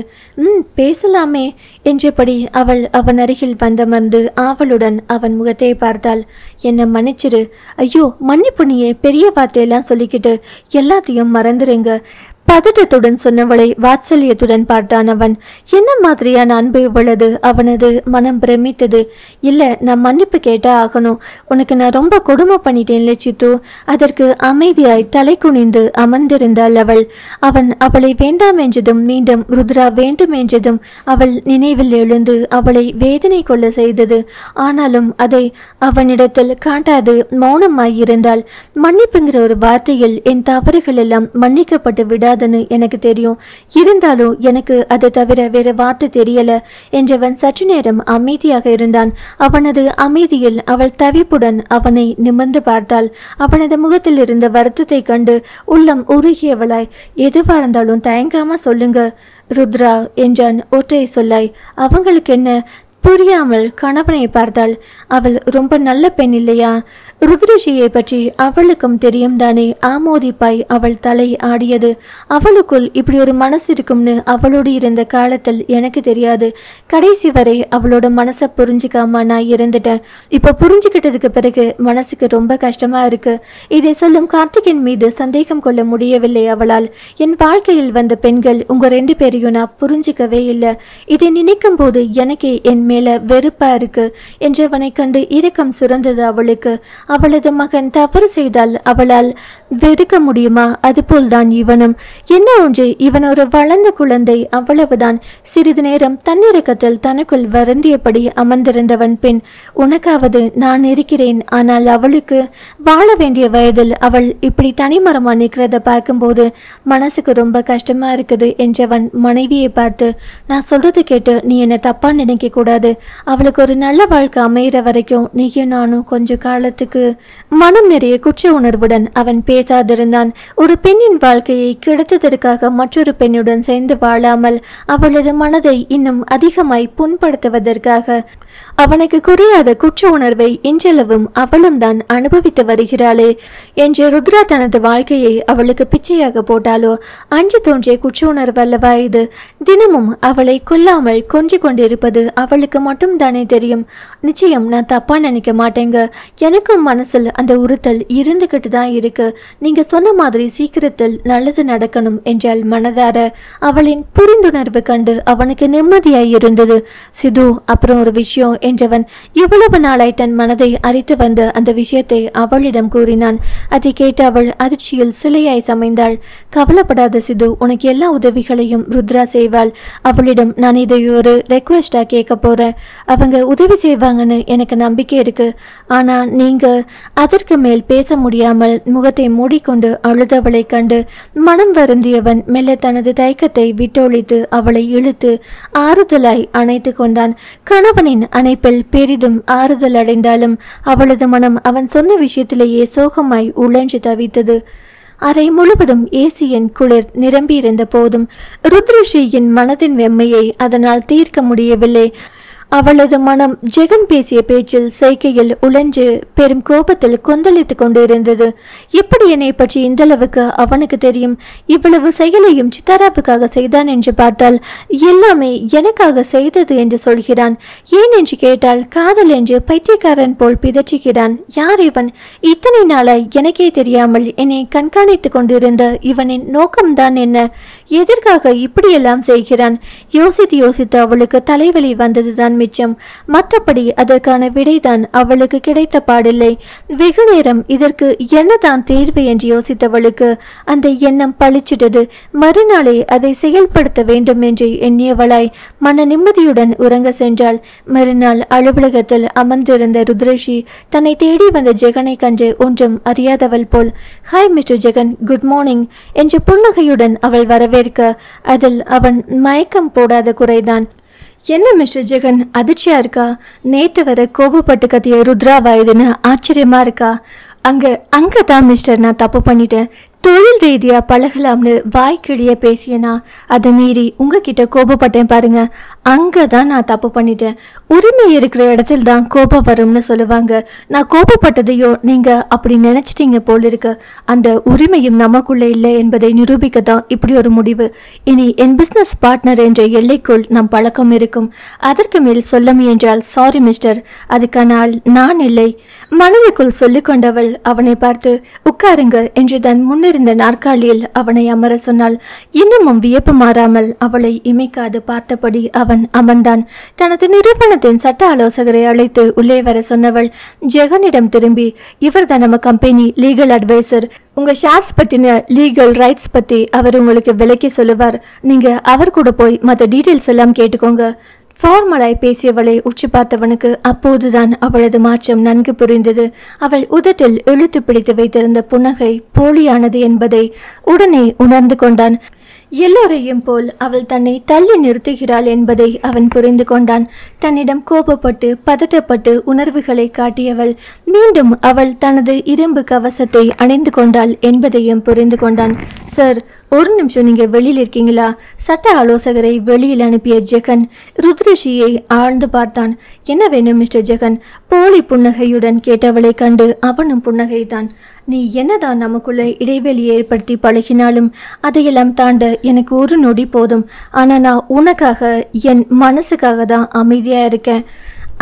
பேசலாமே என்றபடி அவள் அவன் அருகில் வந்தமர்ந்து ஆவலுடன் அவன் முகத்தை பார்த்தாள். என்ன மன்னிச்சிரு. ஐயோ, மன்னிப்பு நீயே, பெரிய வார்த்தையெல்லாம் சொல்லிக்கிட்டு எல்லாத்தையும் மறந்துருங்க. பதட்டத்துடன் சொன்னவளை வாத்சல்யத்துடன் பார்த்தான் அவன். என்ன மாதிரியான அன்பு உள்ளது? அவனது மனம் பிரமித்தது. இல்ல, நான் மன்னிப்பு கேட்டா ஆகணும். உனக்கு நான் ரொம்ப கொடுமை பண்ணிட்டேன்ல சித்து. அதற்கு அமைதியாய் தலை குனிந்து அமர்ந்திருந்தாள் அவள். அவன் அவளை வேண்டாம் என்றதும் மீண்டும் ருத்ரா வேண்டும் என்றதும் அவள் நினைவில் எழுந்து அவளை வேதனை கொள்ள செய்தது. ஆனாலும் அதை அவனிடத்தில் காட்டாது மௌனமாயிருந்தாள். மன்னிப்புங்கிற ஒரு வார்த்தையில் என் தவறுகள் எல்லாம் மன்னிக்கப்பட்டு விடாது எனக்கு தெரியும். இருந்தாலும் எனக்கு அதை தவிர வேற வார்த்தை தெரியல என்றவன் சற்று நேரம் அமைதியாக இருந்தான். அவனது அமைதியில் அவள் தவிப்புடன் அவனை நிமிர்ந்து பார்த்தாள். அவனது முகத்தில் இருந்த வருத்தத்தை கண்டு உள்ளம் உருகியவளாய், எதுவா இருந்தாலும் தயங்காம சொல்லுங்க ருத்ரா என்றான் ஒற்றை சொல்லாய். அவங்களுக்கு என்ன? புரியாமல் கணவனை பார்த்தாள். அவள் ரொம்ப நல்ல பெண் இல்லையா? ருத்ரஷியை பற்றி அவளுக்கும் தெரியும் தானே? ஆமோதிப்பாய் அவள் தலை ஆடியது. அவளுக்குள் இப்படி ஒரு மனசு இருக்கும்னு அவளோடு இருந்த காலத்தில் எனக்கு தெரியாது. கடைசி வரை அவளோட மனசை புரிஞ்சுக்காம நான் இருந்துட்டேன். இப்போ புரிஞ்சுக்கிட்டதுக்கு பிறகு மனசுக்கு ரொம்ப கஷ்டமா இருக்கு. இதை சொல்லும் கார்த்திகின் மீது சந்தேகம் கொள்ள முடியவில்லை அவளால். என் வாழ்க்கையில் வந்த பெண்கள் உங்க 2 பேரையும் நான் புரிஞ்சிக்கவே இல்லை. இதை நினைக்கும் போது எனக்கே என் மேல வெறுப்பா இருக்கு என்றவனை கண்டு இரக்கம் சுரந்தது அவளுக்கு. அவளது மகன் தவறு செய்தால் அவளால் வெறுக்க முடியுமா? அதுபோல்தான் இவனும். என்ன ஒன்று, இவன் ஒரு வளர்ந்த குழந்தை, அவ்வளவுதான். சிறிது நேரம் தன்னிறக்கத்தில் தனக்குள் வருந்தியபடி அமர்ந்திருந்தவன் பின், உனக்காவது நான் இருக்கிறேன், ஆனால் அவளுக்கு வாழ வேண்டிய வயதில் அவள் இப்படி தனிமரமா நிற்கிறத பார்க்கும்போது மனசுக்கு ரொம்ப கஷ்டமா இருக்குது என்றவன் மனைவியை பார்த்து, நான் சொல்றது கேட்டு நீ என்ன தப்பா நினைக்க கூடாது. அவளுக்கு ஒரு நல்ல வாழ்க்கை அமைகிற வரைக்கும் நீயும் நானும் கொஞ்ச காலத்துக்கு. மனம் நிறைய குற்ற உணர்வுடன் அவன் பேசாதிருந்தான். ஒரு பெண்ணின் வாழ்க்கையை கெடுத்ததற்காக மற்றொரு பெண்ணுடன் சேர்ந்து வாழாமல் அவளது மனதை இன்னும் அதிகமாய் புண்படுத்துவதற்காக அவனுக்கு குறையாத குற்ற உணர்வை இன்றளவும் அவளும் தான் அனுபவித்து வருகிறாளே என்று ருத்ரா தனது வாழ்க்கையை அவளுக்கு பிச்சையாக போட்டாலோ அன்று தோன்றிய குற்ற உணர்வு அல்லவா இது? தினமும் அவளை கொல்லாமல் கொஞ்சி கொண்டிருப்பது அவளுக்கு மட்டும் தானே தெரியும். நிச்சயம் நான் தப்பா நினைக்க மாட்டேங்க. எனக்கும் மனசில் அந்த உறுத்தல் இருந்துகிட்டு தான் இருக்கு. நீங்க சொன்ன மாதிரி சீக்கிரத்தில் நல்லது நடக்கணும் என்றால் மனதார. அவளின் புரிந்துணர்வு கண்டு அவனுக்கு நிம்மதியாய் இருந்தது. சிது, அப்புறம் ஒரு விஷயம் என்றவன் இவ்வளவு நாளாய் தன் மனதை அறித்து வந்த அந்த விஷயத்தை அவளிடம் கூறினான். அதை கேட்டு அவள் அதிர்ச்சியில் சிலையாய் சமைந்தாள். கவலைப்படாத சிது, உனக்கு எல்லா உதவிகளையும் ருத்ரா செய்வாள். அவளிடம் நான் இதை ஒரு ரெக்வெஸ்டா கேட்க போறேன். அவங்க உதவி செய்வாங்கன்னு எனக்கு நம்பிக்கை இருக்கு. ஆனா நீங்க அதற்கு மேல் பேச முடியாமல் முகத்தை மூடிக்கொண்டு அழுதவளை கண்டு மனம் வருந்தியவன் மெல்ல தனது தயக்கத்தை விட்டொழித்து அவளை இழுத்து ஆறுதலாய் அணைத்து கொண்டான். கணவனின் அணைப்பில் பெரிதும் ஆறுதல் அடைந்தாலும் அவளது மனம் அவன் சொன்ன விஷயத்திலேயே சோகமாய் உழன்று தவித்தது. அறை முழுவதும் ஏசியின் குளிர் நிரம்பியிருந்த போதும் ருத்ரஸ்ரீயின் மனதின் வெம்மையை அதனால் தீர்க்க முடியவில்லை. அவளது மனம் ஜெகன் பேசிய பேச்சில் செய்கையில் உழன்று பெரும் கோபத்தில் கொந்தளித்து கொண்டிருந்தது. எப்படி என்னை பற்றி இந்த அளவுக்கு அவனுக்கு தெரியும்? இவ்வளவு செயலையும் சித்தாராவுக்காக செய்தான் என்று பார்த்தால் எல்லாமே எனக்காக செய்தது என்று சொல்கிறான். ஏன் என்று கேட்டால் காதல் என்று பைத்தியக்காரன் போல் பிதற்றுகிறான். யார் இவன்? இத்தனை நாளாய் எனக்கே தெரியாமல் என்னை கண்காணித்து கொண்டிருந்த இவனின் நோக்கம்தான் என்ன? எதற்காக இப்படியெல்லாம் செய்கிறான்? யோசித்து அவளுக்கு தலைவலி வந்ததுதான் மிச்சம். மற்றபடி அதற்கான விடைதான் அவளுக்கு கிடைத்த பாடில்லை. வெகு நேரம் இதற்கு என்னதான் தேர்வு என்று யோசித்தவளுக்கு அந்த எண்ணம் பளிச்சிட்டது. மறுநாளே அதை செயல்படுத்த வேண்டும் என்று எண்ணியவளாய் மன நிம்மதியுடன் உறங்க சென்றாள். மறுநாள் அலுவலகத்தில் அமர்ந்திருந்த ருத்ரஷி தன்னை தேடி வந்த ஜெகனை கண்டு ஒன்றும் அறியாதவள் போல், hi mister Jagan, good morning என்று புன்னகையுடன் அவள் வரவேற்க அதில் அவன் மயக்கம் போடாத குறைதான். என்ன மிஸ்டர் ஜெகன், அதிர்ச்சியா இருக்கா? நேத்து வர கோபப்பட்டு கத்திய ருத்ராவா இதுன்னு ஆச்சரியமா இருக்கா? அங்கதான் மிஸ்டர் நான் தப்பு பண்ணிட்டேன். தொழில் ரீதியா பழகலாம்னு வாய்க்கிழிய பேசியனா அதை மீறி உங்ககிட்ட கோபப்பட்டேன் பாருங்க. அங்கதான் நான் தப்பு பண்ணிட்டேன். உரிமை இருக்கிற இடத்துல தான் கோபம் வரும்னு சொல்லுவாங்க. நான் கோபப்பட்டதையோ நீங்க அப்படி நினைச்சிட்டீங்க போல இருக்கு. அந்த உரிமையும் நமக்குள்ள இல்லை என்பதை நிரூபிக்க தான் இப்படி ஒரு முடிவு. இனி என் பிசினஸ் பார்ட்னர் என்ற எல்லைக்குள் நம் பழக்கம் இருக்கும். அதற்கு மேல் சொல்ல முயன்றால் சாரி மிஸ்டர், அதுக்கான ஆள் நான் இல்லை. மனதுக்குள் சொல்லிக் கொண்டவள் அவனை பார்த்து உட்காருங்க என்று தன் முன்னிருந்த நாற்காலியில் அவனை அமர சொன்னாள். இன்னமும் வியப்பு மாறாமல் அவளை இமைக்காது பார்த்தபடி அவன் அமர்ந்தான். தனது நிறுவனத்தின் சட்ட ஆலோசகரை அழைத்து உள்ளே வர சொன்னவள் ஜெகனிடம் திரும்பி, இவர்தான் நம்ம கம்பெனி லீகல் அட்வைசர். உங்க ஷேர்ஸ் பத்தின லீகல் ரைட்ஸ் பத்தி அவர் உங்களுக்கு விளக்கி சொல்லுவார். நீங்க அவர் கூட போய் மற்ற டீடைல்ஸ் எல்லாம் கேட்டுக்கோங்க. ஃபார்மலாய் பேசியவளை உச்சி பார்த்தவனுக்கு அப்போதுதான் அவளது மாற்றம் நன்கு புரிந்தது. அவள் உதட்டில் இழுத்து பிடித்து வைத்திருந்த புன்னகை போலியானது என்பதை உடனே உணர்ந்து கொண்டான். எல்லோரையும் போல் அவள் தன்னை தள்ளி நிறுத்துகிறாள் என்பதை அவன் புரிந்து கொண்டான். தன்னிடம் கோபப்பட்டு பதட்டப்பட்டு உணர்வுகளை காட்டியவள் மீண்டும் அவள் தனது இரும்பு கவசத்தை அணிந்து கொண்டாள் என்பதையும் புரிந்து கொண்டான். சார், ஒரு நிமிஷம் நீங்க வெளியில் இருக்கீங்களா? சட்ட ஆலோசகரை வெளியில் அனுப்பிய ஜெகன் ருத்ரிஷியை ஆழ்ந்து பார்த்தான். என்ன வேணும் மிஸ்டர் ஜெகன்? போலி புன்னகையுடன் கேட்டவளை கண்டு அவனும் புன்னகைத்தான். நீ என்னதான் நமக்குள்ள இடைவெளியை ஏற்படுத்தி பழகினாலும் அதையெல்லாம் தாண்ட எனக்கு ஒரு நொடி போதும். ஆனா நான் உனக்காக என் மனசுக்காக தான் அமைதியா இருக்கேன்.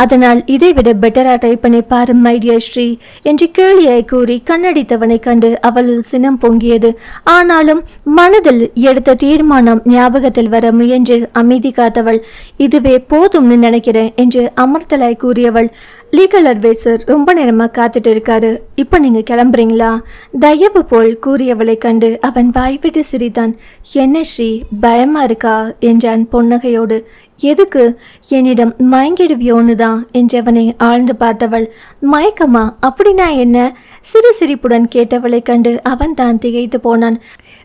அதனால் இதைவிட பெட்டரா ட்ரை பண்ணி பாரு மை டியர் ஸ்ரீ என்று கேலியாய் கூறி கண்ணடித்தவனை கண்டு அவளில் சினம் பொங்கியது. ஆனாலும் மனதில் எடுத்த தீர்மானம் ஞாபகத்தில் வர முயன்று அமைதி காத்தவள் இதுவே போதும்னு நினைக்கிறேன் என்று அமர்த்தலாய் கூறியவள், லீகல் அட்வைசர் ரொம்ப நேரமா காத்துட்டு இருக்காரு, இப்ப நீங்க கிளம்புறீங்களா? தயவு போல் கூறியவளை கண்டு அவன் வாய்விட்டு சிரித்தான். என்ன ஸ்ரீ, பயமா இருக்கா என்றான் புன்னகையோடு. எதுக்கு? என்னிடம் மயங்கிடுவியோன்னு தான் என்றவனை ஆழ்ந்து பார்த்தவள். மயக்கமா? அப்படின்னா என்ன? சிறு சிரிப்புடன் கேட்டவளை கண்டு அவன் தான் திகைத்து போனான்.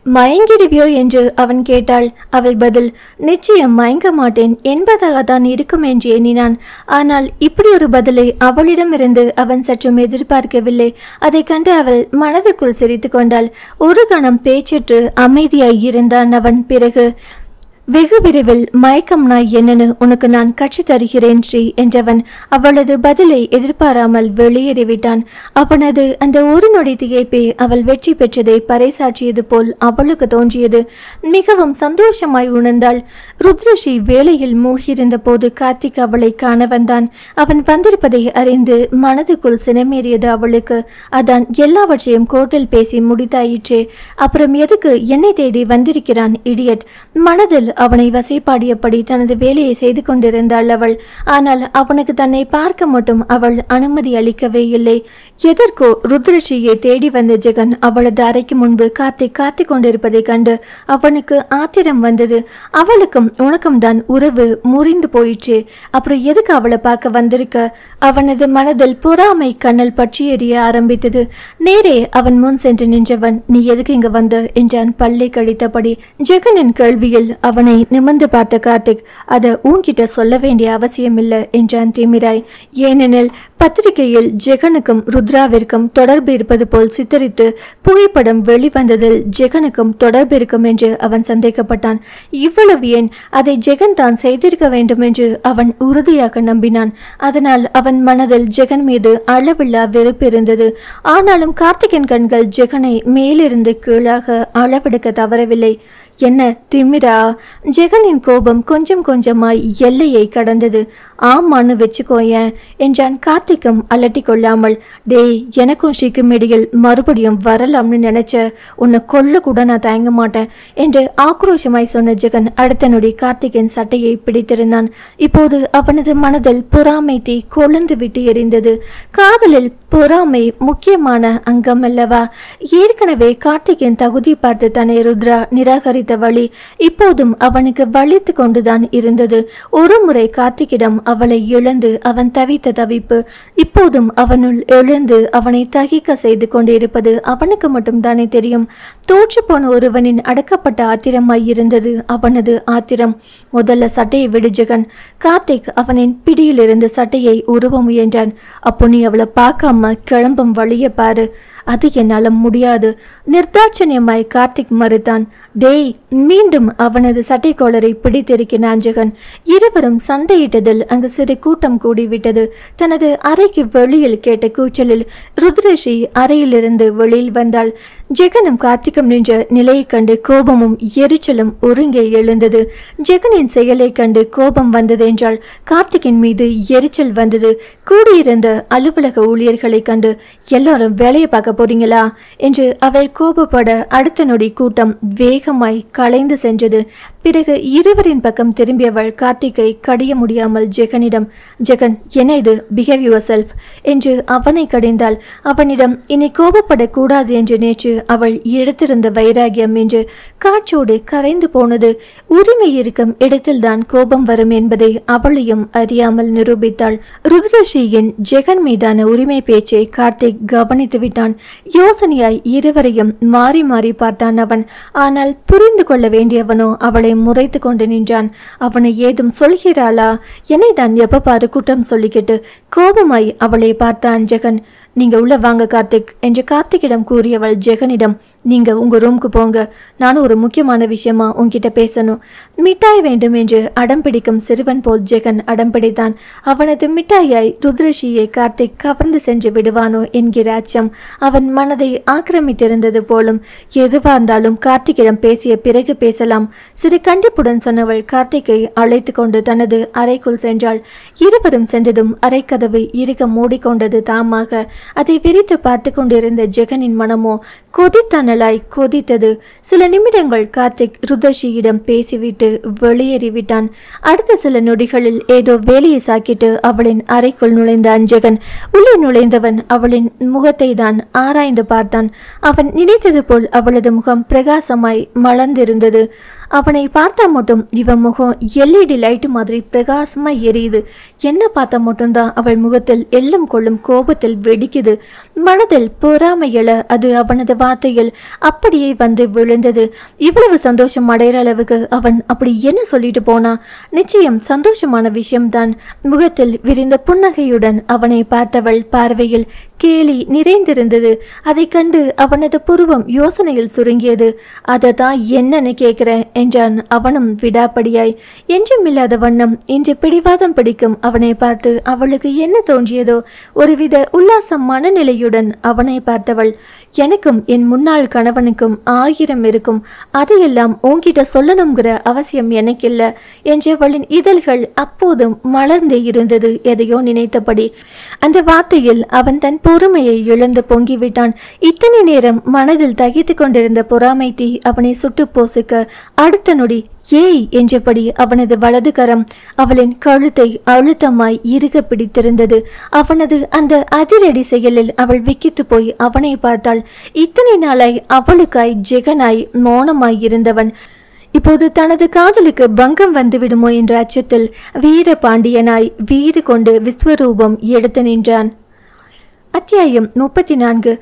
மயங்கிடுவியோ என்று அவன் கேட்டாள். அவள் பதில், நிச்சயம் மயங்க மாட்டேன் என்பதாக தான் இருக்கும் என்று எண்ணினான். ஆனால் இப்படி ஒரு பதிலை அவளிடமிருந்து அவன் சற்றும் எதிர்பார்க்கவில்லை. அதை கண்டு அவள் மனதுக்குள் சிரித்து கொண்டாள். ஒரு கணம் பேச்சிட்டு அமைதியாய் இருந்தான் அவன். பிறகு, வெகு விரைவில் மயக்கம்னா என்னன்னு உனக்கு நான் கட்சி தருகிறேன் ஸ்ரீ என்றவன் அவளது பதிலை எதிர்பாராமல் வெளியேறிவிட்டான். அவனது அந்த ஒரு நொடி திகைப்பே அவள் வெற்றி பெற்றதை பறைசாற்றியது போல் அவளுக்கு தோன்றியது. மிகவும் சந்தோஷமாய் உணர்ந்தாள். ருத்ரிஷி வேலையில் மூழ்கியிருந்த போது கார்த்திக் அவளை காண வந்தான். அவன் வந்திருப்பதை அறிந்து மனதுக்குள் சினமேறியது அவளுக்கு. அதான் எல்லாவற்றையும் கோர்ட்டில் பேசி முடித்தாயிற்றே. அப்புறம் எதுக்கு என்னை தேடி வந்திருக்கிறான் இடியட்? மனதில் அவனை வசைப்பாடியபடி தனது வேலையை செய்து கொண்டிருந்தாள் அவள். ஆனால் அவனுக்கு தன்னை பார்க்க மட்டும் அவள் அனுமதி அளிக்கவே இல்லை. எதற்கோ ருத்ரிஷியை தேடி வந்த ஜெகன் அவளது அறைக்கு முன்பு காத்து கொண்டிருப்பதை கண்டு அவனுக்கு ஆத்திரம் வந்தது. அவளுக்கும் உனக்கும் தான் உறவு முறிந்து போயிற்று, அப்புறம் எதுக்கு அவளை பார்க்க வந்திருக்க? அவனது மனதில் பொறாமை கண்ணல் பற்றி எறிய ஆரம்பித்தது. நேரே அவன் முன் சென்று நின்றவன், நீ எதுக்கு இங்க வந்த என்றான் பல்லை கடித்தபடி. ஜெகனின் கேள்வியில் அவனை நிமிர்ந்து பார்த்த கார்த்திக், அதை உன்கிட்ட சொல்ல வேண்டிய அவசியம் இல்லை என்றான் திமிராய். ஏனெனில் பத்திரிகையில் ஜெகனுக்கும் ருத்ராவிற்கும் தொடர்பு இருப்பது போல் சித்தரித்து புகைப்படம் வெளிவந்ததில் ஜெகனுக்கும் தொடர்பு இருக்கும் என்று அவன் சந்தேகப்பட்டான். இவ்வளவு ஏன், அதை ஜெகன் தான் செய்திருக்க வேண்டும் என்று அவன் உறுதியாக நம்பினான். அதனால் அவன் மனதில் ஜெகன் மீது அளவில்லா வெறுப்பு இருந்தது. ஆனாலும் கார்த்திகின் கண்கள் ஜெகனை மேலிருந்து கீழாக அளவெடுக்க தவறவில்லை. என்ன திமிரா? ஜெகனின் கோபம் கொஞ்சம் கொஞ்சமாய் எல்லையை கடந்தது. ஆமான்னு வச்சுக்கோயேன் என்றான் கார்த்திக்கும் அலட்டி கொள்ளாமல். டேய், எனக்கும் ஸ்ரீக்கும் இடையில் மறுபடியும் வரலாம்னு நினைச்ச உன்னை கொல்ல கூட நான் தயங்க மாட்டேன் என்று ஆக்ரோஷமாய் சொன்ன ஜெகன் அடுத்த நொடி கார்த்திகின் சட்டையை பிடித்திருந்தான். இப்போது அவனது மனதில் பொறாமை தீ கொழுந்து விட்டு எரிந்தது. காதலில் பொறாமை முக்கியமான அங்கம் அல்லவா? ஏற்கனவே கார்த்திகின் தகுதி பார்த்து தன்னை ருத்ரா நிராகரித்த வழி இப்போதும் அவனுக்கு வலித்து கொண்டுதான் இருந்தது. ஒரு முறை கார்த்திகிடம் அவளை இழந்து அவன் தவித்த தவிப்பு இப்போதும் அவனுள் எழுந்து அவனை தகிக்க செய்து கொண்டிருப்பது அவனுக்கு மட்டும் தானே தெரியும். தோற்று போன ஒருவனின் அடக்கப்பட்ட ஆத்திரமாய் இருந்தது அவனது ஆத்திரம். முதல்ல சட்டையை விடு ஜெகன். கார்த்திக் அவனின் பிடியில் இருந்து சட்டையை உருவ முயன்றான். அப்போ நீ அவளை பார்க்காம கிளம்பும் வழிய பாரு. அது என்னால முடியாது. நிர்தாட்சணியமாய் கார்த்திக் மறுத்தான். டேய், மீண்டும் அவனது சட்டை கோளரை பிடித்திருக்கிறான் ஜெகன். இருவரும் சண்டையிட்டதில் அங்கு சிறு கூட்டம் கூடிவிட்டது. தனது அறைக்கு வெளியில் கேட்ட கூச்சலில் ருத்ரஸ்ரீ அறையிலிருந்து வெளியில் வந்தாள். ஜெகனும் கார்த்திக்கும் நின்ற நிலையை கண்டு கோபமும் எரிச்சலும் ஒருங்கே எழுந்தது. ஜெகனின் செயலை கண்டு கோபம் வந்தது என்றால் கார்த்திகின் மீது எரிச்சல் வந்தது. கூடியிருந்த அலுவலக ஊழியர்களை கண்டு எல்லாரும் வேலையை பார்க்க போறீங்களா என்று அவள் கோபப்பட அடுத்த நொடி கூட்டம் வேகமாய் கலைந்து சென்றது. பிறகு இருவரின் பக்கம் திரும்பியவள் கார்த்திகை கடிய முடியாமல் ஜெகனிடம், ஜெகன், என்ன இது, பிஹேவ் யுவர் செல்ஃப் என்று அவனை கடிந்தாள். அவனிடம் இனி கோபப்படக்கூடாது என்று நேற்று அவள் எடுத்திருந்த வைராகியம் என்று காற்றோடு கரைந்து போனது. உரிமை இருக்கும் இடத்தில்தான் கோபம் வரும் என்பதை அவளையும் அறியாமல் நிரூபித்தாள். ருத்ரஸ்ரீயின் ஜெகன் மீதான உரிமை பேச்சை கார்த்திக் கவனித்து விட்டான். யோசனையாய் இருவரையும் மாறி மாறி பார்த்தான் அவன். ஆனால் புரிந்து கொள்ள வேண்டியவனோ அவளை முறைத்து கொண்டு நின்றான். அவனை ஏதும் சொல்கிறாளா? என்னை தான் எப்ப பாரு குற்றம் சொல்லிக்கிட்டு கோபமாய் அவளை பார்த்தான் ஜெகன். நீங்க உள்ள வாங்க கார்த்திக் என்று கார்த்திகிடம் கூறியவள் ஜெகனிடம், நீங்க உங்க ரூமுக்கு போங்க, நானும் ஒரு முக்கியமான விஷயமா உன்கிட்ட பேசணும். மிட்டாய் வேண்டும் என்று அடம் பிடிக்கும் சிறுவன் போல் ஜெகன் அடம் பிடித்தான். அவனது மிட்டாயை ருத்ரஸ்ரீயை கார்த்திக் கவர்ந்து சென்று விடுவானோ என்கிற அச்சம் அவன் மனதை ஆக்கிரமித்திருந்தது போலும். எதுவா இருந்தாலும் கார்த்திகிடம் பேசிய பிறகு பேசலாம். சிறு கண்டிப்புடன் சொன்னவள் கார்த்திகை அழைத்து கொண்டு தனது அறைக்குள் சென்றாள். இருவரும் சென்றதும் அறைக்கதவு இறுக மூடிக்கொண்டது தாமாக. அதை விரித்து பார்த்து கொண்டிருந்த ஜெகனின் மனமோ கொதித்தனலாய் கொதித்தது. சில நிமிடங்கள் கார்த்திக் ருத்ரஸ்ரீயிடம் பேசிவிட்டு வெளியேறிவிட்டான். அடுத்த சில நொடிகளில் ஏதோ வேலையை சாக்கிட்டு அவளின் அறைக்குள் நுழைந்தான் ஜெகன். உள்ளே நுழைந்தவன் அவளின் முகத்தை தான் ஆராய்ந்து பார்த்தான். அவன் நினைத்தது போல் அவளது முகம் பிரகாசமாய் மலர்ந்திருந்தது. அவனை பார்த்தா மட்டும் இவன் முகம் எல்இடி லைட் மாதிரி பிரகாசமாய் எரியுது. என்ன பார்த்தா மட்டும்தான் அவள் முகத்தில் எல்லும் கொள்ளும் கோபத்தில் வெடிக்குது. மனதில் பொறாமை எழ அது அவனது வார்த்தையில் அப்படியே வந்து விழுந்தது. இவ்வளவு சந்தோஷம் அடைகிற அளவுக்கு அவன் அப்படி என்ன சொல்லிட்டு போனா? நிச்சயம் சந்தோஷமான விஷயம்தான். முகத்தில் விரிந்த புன்னகையுடன் அவனை பார்த்தவள் பார்வையில் கேலி நிறைந்திருந்தது. அதை கண்டு அவனது புருவம் யோசனையில் சுருங்கியது. அதை தான் என்னன்னு கேட்கிறேன் என்றான் அவனும் விடாப்படியாய். என்றுமில்லாத வண்ணம் இன்று பிடிவாதம் பிடிக்கும் அவனை பார்த்து அவளுக்கு என்ன தோன்றியதோ ஒருவித உல்லாச மனநிலையுடன் அவனை பார்த்தவள், எனக்கும் என் முன்னாள் கணவனுக்கும் 1000 இருக்கும், அதையெல்லாம் உன்கிட்ட சொல்லணுங்கிற அவசியம் எனக்கில்லை என்றவளின் இதழ்கள் அப்போதும் மலர்ந்தே இருந்தது. எதையோ நினைத்தபடி அந்த வார்த்தையில் அவன் தன் பொறுமையை இழந்து பொங்கிவிட்டான். இத்தனை நேரம் மனதில் தகித்து கொண்டிருந்த பொறாமை தீ அவனை சுட்டு போசுக்க அடுத்த நொடி ஏய் என்றபடி அவனது வலது கரம் அவளின் கழுத்தை அழுத்தமாய் இறுக பிடித்திருந்தது. அவனது அந்த அதிரடி செயலில் அவள் விக்கித்து போய் அவனை பார்த்தாள். இத்தனை நாளாய் அவளுக்காய் ஜெகனாய் மௌனமாய் இருந்தவன் இப்போது தனது காதலுக்கு பங்கம் வந்துவிடுமோ என்ற அச்சத்தில் வீர பாண்டியனாய் வீறு கொண்டு விஸ்வரூபம் எடுத்து நின்றான். அத்தியாயம் 34.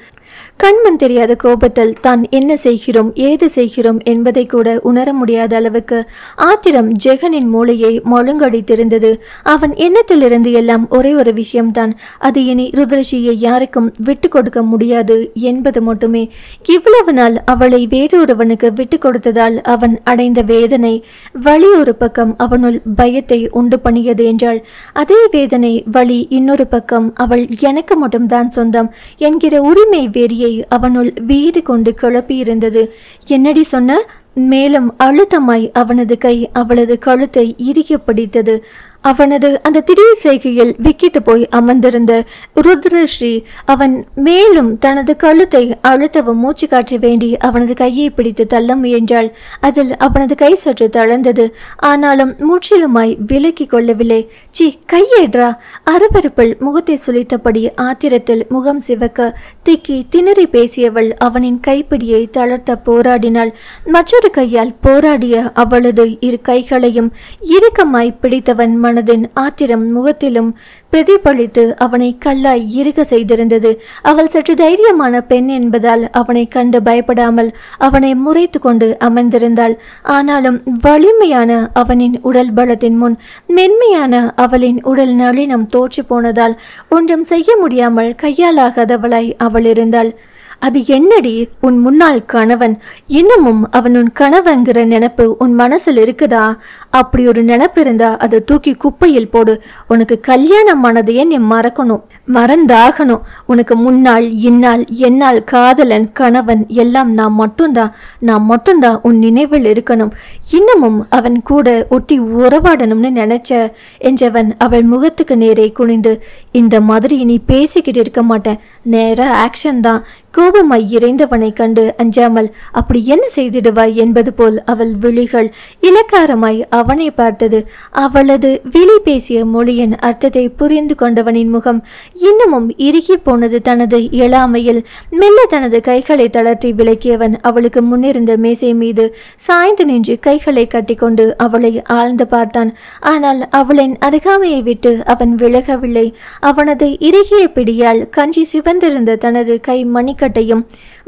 கண்மண் தெரியாத கோபத்தில் தான் என்ன செய்கிறோம் ஏது செய்கிறோம் என்பதை கூட உணர முடியாத அளவுக்கு ஆத்திரம் ஜெகனின் மூளையை மொழுங்கடித்திருந்தது. அவன் எண்ணத்திலிருந்து எல்லாம் ஒரே ஒரு விஷயம்தான், அது இனி ருத்ரஸ்ரீயை யாருக்கும் விட்டு கொடுக்க முடியாது என்பது மட்டுமே. இவ்வளவு நாள் அவளை வேறொருவனுக்கு விட்டு கொடுத்ததால் அவன் அடைந்த வேதனை வலி ஒரு பக்கம் அவனுள் பயத்தை உண்டு பண்ணியது என்றால், அதே வேதனை வலி இன்னொரு பக்கம் அவள் எனக்கு மட்டும்தான் சொந்தம் என்கிற உரிமை வெறியை அவனுள் வீடு கொண்டு கிளப்பியிருந்தது. என்னடி சொன்ன? மேலும் அழுத்தமாய் அவனது கை அவளது கழுத்தை இறுக பிடித்தது. அவனது அந்த திடீர் செய்கையில் விக்கித்து போய் அமர்ந்திருந்த ருத்ரஸ்ரீ அவன் மேலும் தனது கழுத்தை அழுத்தவும் மூச்சு காற்ற வேண்டி அவனது கையை பிடித்து தள்ள முயன்றாள். அதில் அவனது கை சற்று தளர்ந்தது. ஆனாலும் முற்றிலுமாய் விலக்கி கொள்ளவில்லை. சி, கையேற்றா! அருவருப்பில் முகத்தை சுளித்தபடி ஆத்திரத்தில் முகம் சிவக்க திக்கி திணறி பேசியவள் அவனின் கைப்பிடியை தளர்த்த போராடினாள். மற்றொரு கையால் போராடிய அவளது இரு கைகளையும் இறுக்கமாய் பிடித்தவன் மனதின் ஆத்திரம் முகத்திலும் பிரதிபலித்து அவனை கல்லாய் இறுக செய்திருந்தது. அவள் சற்று தைரியமான பெண் என்பதால் அவனை கண்டு பயப்படாமல் அவனை முறைத்து கொண்டு அமர்ந்திருந்தாள். ஆனாலும் வலிமையான அவனின் உடல் பலத்தின் முன் மென்மையான அவளின் உடல் நளினம் தோற்று போனதால் ஒன்றும் செய்ய முடியாமல் கையாலாகாதவளாய் அவள் இருந்தாள். அது என்னடி? உன் முன்னாள் கணவன், இன்னமும் அவன் உன் கணவங்கிற நினைப்பு உன் மனசில் இருக்குதா? அப்படி ஒரு நினைப்பு இருந்தா அதை தூக்கி குப்பையில் போடு. உனக்கு கல்யாணம் ஆனதையே நீ மறக்கணும், மறந்தாகணும். உனக்கு முன்னாள், இந்நாள், என்னால் காதலன், கணவன் எல்லாம் நான் மட்டும்தான் உன் நினைவில் இருக்கணும். இன்னமும் அவன் கூட ஒட்டி உறவாடணும்னு நினைச்ச என்றவன் அவள் முகத்துக்கு நேரே குனிந்து, இந்த மாதிரி நீ பேசிக்கிட்டு இருக்க மாட்டேன், நேரா ஆக்ஷன் தான். கோபமாய் இறைந்தவனை கண்டு அஞ்சாமல் அப்படி என்ன செய்திடுவாய் என்பது போல் அவள் விழிகள் இலக்காரமாய் அவனை பார்த்தது. அவளது விழி பேசிய மொழியின் அர்த்தத்தை புரிந்து கொண்டவனின் முகம் இன்னமும் இறுகி போனது. தனது இயலாமையில் மெல்ல தனது கைகளை தளர்த்தி விலக்கியவன் அவளுக்கு முன்னிருந்த மேசை மீது சாய்ந்து நின்று கைகளை கட்டிக்கொண்டு அவளை ஆழ்ந்து பார்த்தான். ஆனால் அவளின் அருகாமையை விட்டு அவன் விலகவில்லை. அவனது இறுகிய பிடியால் கஞ்சி சிவந்திருந்த தனது கை மணிக்கட்டையும்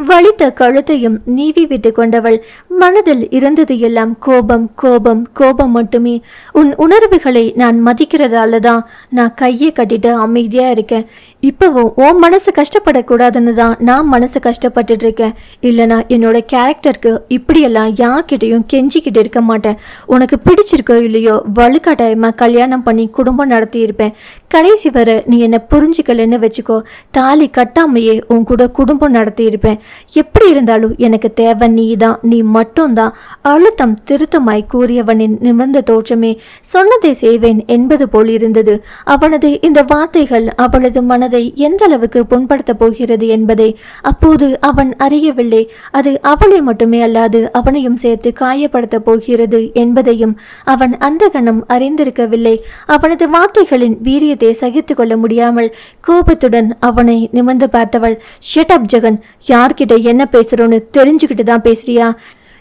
வலித்த கழுத்தையும் நீவி விட்டு கொண்டவள் மனதில் இருந்தது எல்லாம் கோபம், கோபம், கோபம் மட்டுமே. உன் உணர்வுகளை நான் மதிக்கிறதால தான் நான் கையை கட்டிட்டு அமைதியா இருக்கேன். இப்பவும் உன் மனசு கஷ்டப்படக்கூடாதுன்னு தான் நான் மனசு கஷ்டப்பட்டுட்டு இருக்கேன். இல்லைனா என்னோட கேரக்டருக்கு இப்படியெல்லாம் யார்கிட்டையும் கெஞ்சிக்கிட்டு இருக்க மாட்டேன். உனக்கு பிடிச்சிருக்கோ இல்லையோ வலுக்கட்டாயமா கல்யாணம் பண்ணி குடும்பம் நடத்தி இருப்பேன். கடைசி வர நீ என்னை புரிஞ்சுக்கலன்னு வச்சுக்கோ, தாலி கட்டாமையே உன் கூட குடும்பம் நடத்தி இருப்பேன். எப்படி இருந்தாலும் எனக்கு தேவை நீதான், நீ மட்டும்தான். அழுத்தம் திருத்தமாய் கூறியவனின் நிமிர்ந்த தோற்றமே சொன்னதை செய்வேன் என்பது போல் இருந்தது. அவனது இந்த வார்த்தைகள் அவளது மனதை எந்த அளவுக்கு புண்படுத்த போகிறது என்பதை அப்போது அவன் அறியவில்லை. அது அவளை மட்டுமே அல்லாது அவனையும் சேர்த்து காயப்படுத்த போகிறது என்பதையும் அவன் அந்த கணம் அறிந்திருக்கவில்லை. அவனது வார்த்தைகளின் வீரியத்தை சகித்து கொள்ள முடியாமல் கோபத்துடன் அவனை நிமிர்ந்து பார்த்தவள், ஷட் அப் ஜெகன், யார்கிட்ட என்ன பேசுறோன்னு தெரிஞ்சுக்கிட்டு தான் பேசுறியா?